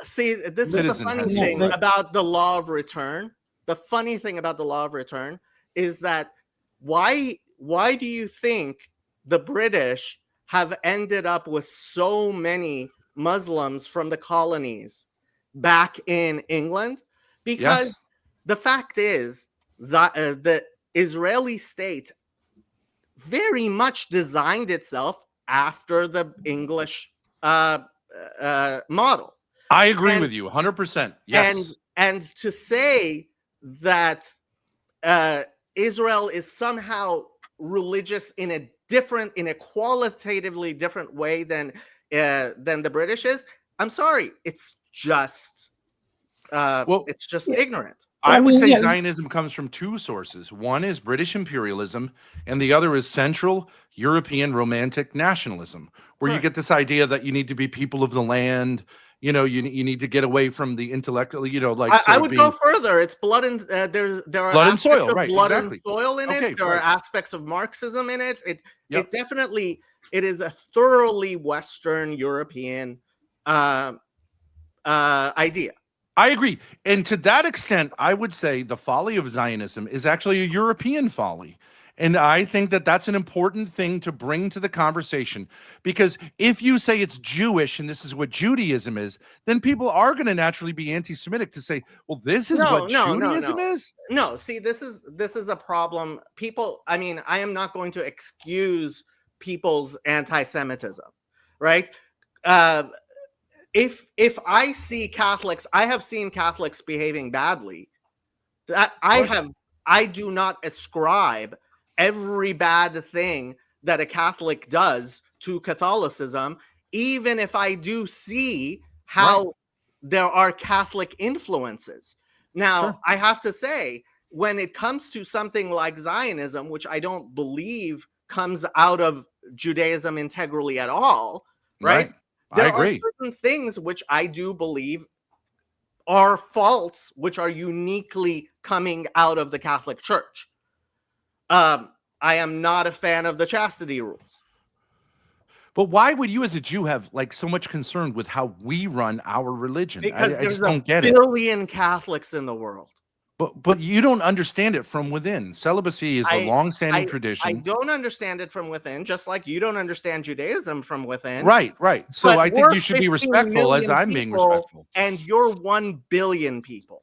See, this is the funny thing about the law of return. The funny thing about the law of return is that why do you think the British have ended up with so many Muslims from the colonies back in England? Because the fact is, the Israeli state very much designed itself after the English model. I agree with you 100%. Yes. And to say that Israel is somehow religious in a qualitatively different way than the British is, I'm sorry, it's just ignorant. I would say Zionism comes from two sources. One is British imperialism, and the other is Central European Romantic nationalism, where you get this idea that you need to be people of the land. You know, you need to get away from the intellectual. You know, like I would go further. It's blood and there are blood and soil, of right? Blood Exactly. and soil in Okay, it. There are aspects of Marxism in it. It definitely is a thoroughly Western European idea. I agree. And to that extent, I would say the folly of Zionism is actually a European folly. And I think that that's an important thing to bring to the conversation, because if you say it's Jewish and this is what Judaism is, then people are going to naturally be anti-Semitic to say, well, this is what Judaism is. No, see, this is a problem. People, I mean, I am not going to excuse people's anti-Semitism, right? If I see Catholics, I have seen Catholics behaving badly. That I do not ascribe every bad thing that a Catholic does to Catholicism, even if I do see how there are Catholic influences. Now, I have to say, when it comes to something like Zionism, which I don't believe comes out of Judaism integrally at all, right? I agree. There are certain things which I do believe are faults, which are uniquely coming out of the Catholic Church. I am not a fan of the chastity rules. But why would you as a Jew have like so much concern with how we run our religion? Because I there's just don't get a it. billion Catholics in the world. But you don't understand it from within. Celibacy is a long-standing I tradition. don't understand it from within, just like you don't understand Judaism from within. Right. So But I think we're you should be 15 respectful as million I'm being people, respectful. And you're 1 billion people.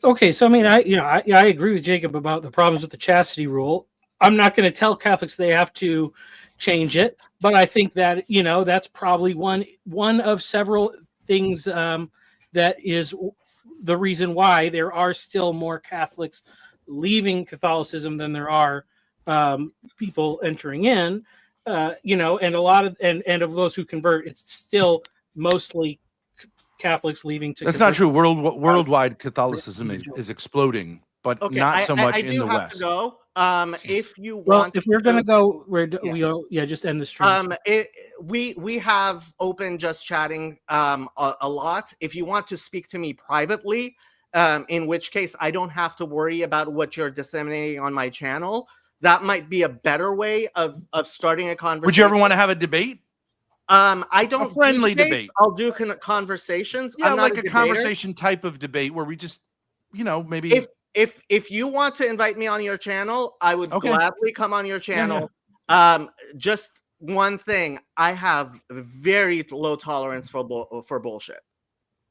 Okay, so I mean, I agree with Jacob about the problems with the chastity rule. I'm not going to tell Catholics they have to change it, but I think that that's probably one of several things that is the reason why there are still more Catholics leaving Catholicism than there are people entering in. And a lot of and of those who convert, it's still mostly Catholics leaving to. That's not true. Worldwide Catholicism is exploding, but Okay, not so much I in do the have West. to go. If you Well, want, if we're gonna go, Yeah. just end the stream. We have open just chatting a lot. If you want to speak to me privately, in which case I don't have to worry about what you're disseminating on my channel. That might be a better way of starting a conversation. Would you ever want to have a debate? I don't A friendly do debates. debate. I'll do conversations. Yeah, I'm not like a debater. conversation type of debate where we just, maybe. If you want to invite me on your channel, I would gladly come on your channel. Just one thing, I have very low tolerance for bullshit.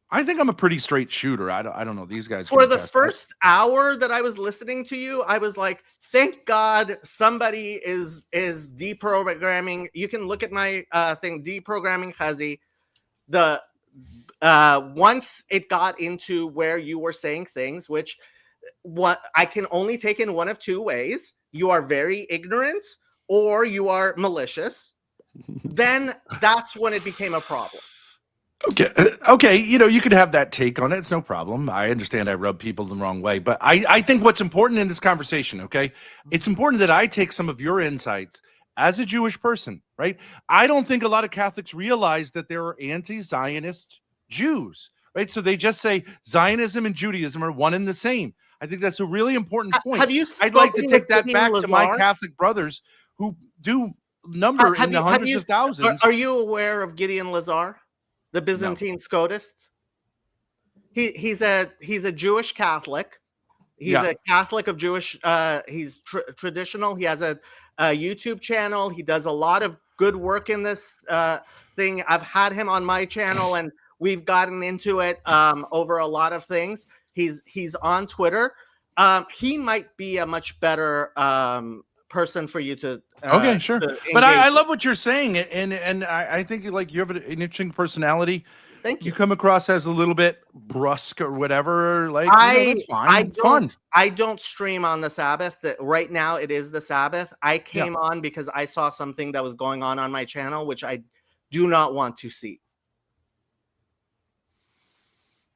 I think I'm a pretty straight shooter. I don't know. These guys For can the attest. first hour that I was listening to you, I was like, thank God somebody is deprogramming. You can look at my thing, deprogramming Chazi. The once it got into where you were saying things, which what I can only take in one of two ways: you are very ignorant or you are malicious. Then that's when it became a problem. Okay, you could have that take on it. It's no problem. I understand I rub people the wrong way, but I think what's important in this conversation, okay, it's important that I take some of your insights as a Jewish person, right? I don't think a lot of Catholics realize that there are anti-Zionist Jews, right? So they just say Zionism and Judaism are one and the same. I think that's a really important point. I'd like to take that back to my Catholic brothers who do number in the hundreds of thousands. Are you aware of Gideon Lazar? The Byzantine Scotist. He's a Jewish Catholic. He's a Catholic of Jewish. He's traditional. He has a YouTube channel. He does a lot of good work in this thing. I've had him on my channel, and we've gotten into it over a lot of things. He's on Twitter. He might be a much better person for you to okay, sure. But I love what you're saying, and I think you have an interesting personality. Thank you. You come across as a little bit brusque or whatever. Like that's fine. I don't stream on the Sabbath. Right now, it is the Sabbath. I came on because I saw something that was going on my channel, which I do not want to see.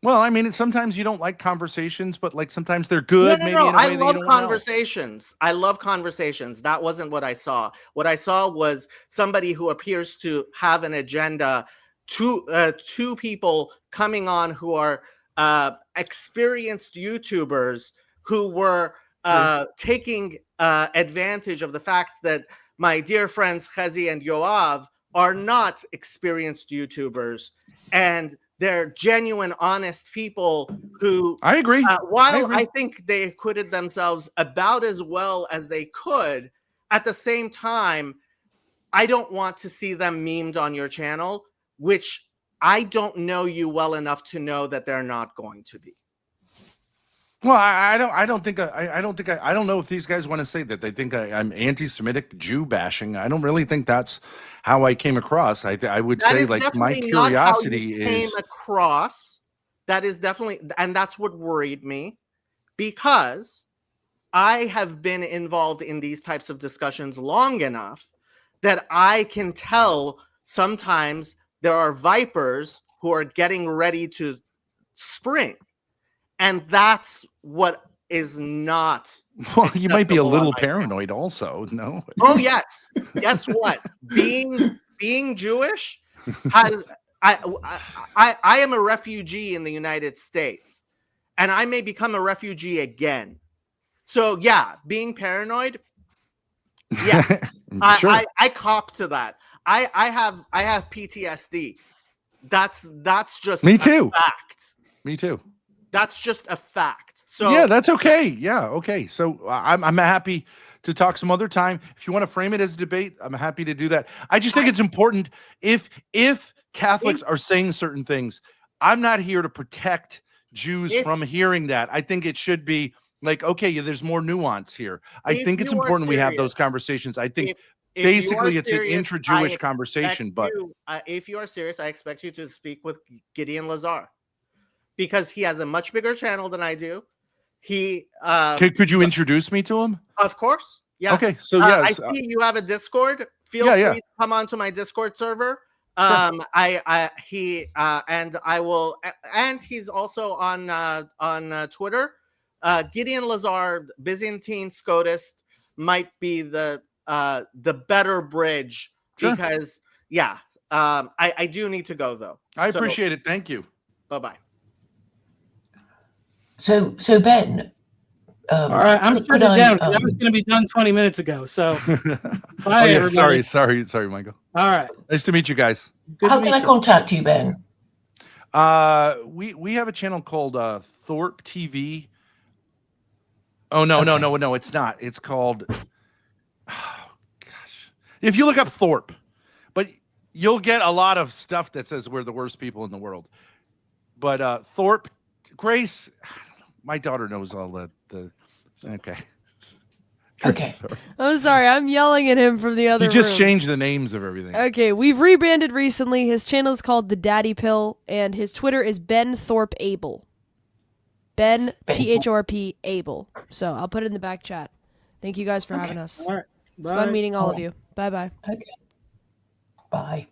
Well, I mean, sometimes you don't like conversations, but like sometimes they're good. No. Maybe in a way I that love you don't conversations. I love conversations. That wasn't what I saw. What I saw was somebody who appears to have an agenda. Two people coming on who are experienced YouTubers who were taking advantage of the fact that my dear friends Chazi and Yoav are not experienced YouTubers, and they're genuine, honest people who I agree. While I think they acquitted themselves about as well as they could, at the same time, I don't want to see them memed on your channel, which I don't know you well enough to know that they're not going to be. Well, I don't know if these guys want to say that they think I'm anti-Semitic Jew bashing. I don't really think that's how I came across. I would say like my curiosity came across. That is definitely, and that's what worried me, because I have been involved in these types of discussions long enough that I can tell sometimes there are vipers who are getting ready to spring. And that's what is not. Well, you might be a little paranoid also. No. Oh, yes. Guess what? Being Jewish has, I am a refugee in the United States, and I may become a refugee again. So yeah, being paranoid. Yeah, sure. I cop to that. I have PTSD. That's just me too. A fact. Me too. That's just a fact. So yeah, that's okay. Yeah, okay. So I'm happy to talk some other time. If you want to frame it as a debate, I'm happy to do that. I just think it's important if Catholics are saying certain things, I'm not here to protect Jews from hearing that. I think it should be like, okay, there's more nuance here. I think it's important we have those conversations. I think if you are basically it's an serious, intra-Jewish I conversation, expect but if you are serious, I expect you to speak with Gideon Lazar because he has a much bigger channel than I do. He could you introduce me to him? Of course. Yes. Okay, so I yes, see you have a Discord. Feel Yeah, free yeah. to come onto my Discord server. And I will, and he's also on Twitter. Gideon Lazar, Byzantine Scotist, might be the better bridge Sure. because I do need to go though. I appreciate it. Thank you. Bye bye. So Ben, All right, I'm could shutting it I, down 'cause I was going to be done 20 minutes ago. So, bye, yeah, everybody. sorry, Michael. All right. Nice to meet you guys. Good how to can meet I you. contact you, Ben? We have a channel called Thorpe TV. Oh no, it's not. It's called gosh. If you look up Thorpe, but you'll get a lot of stuff that says we're the worst people in the world. But Thorpe, Grace, I don't know, my daughter knows all the okay. Okay. Sorry. I'm sorry, I'm yelling at him from the other You just room. changed the names of everything. Okay, we've rebranded recently. His channel is called The Daddy Pill, and his Twitter is Ben Thorpe Able. Ben THRP Able. So I'll put it in the back chat. Thank you guys for having us. All right. It's fun Bye. meeting all of you. Bye bye. Okay. Bye.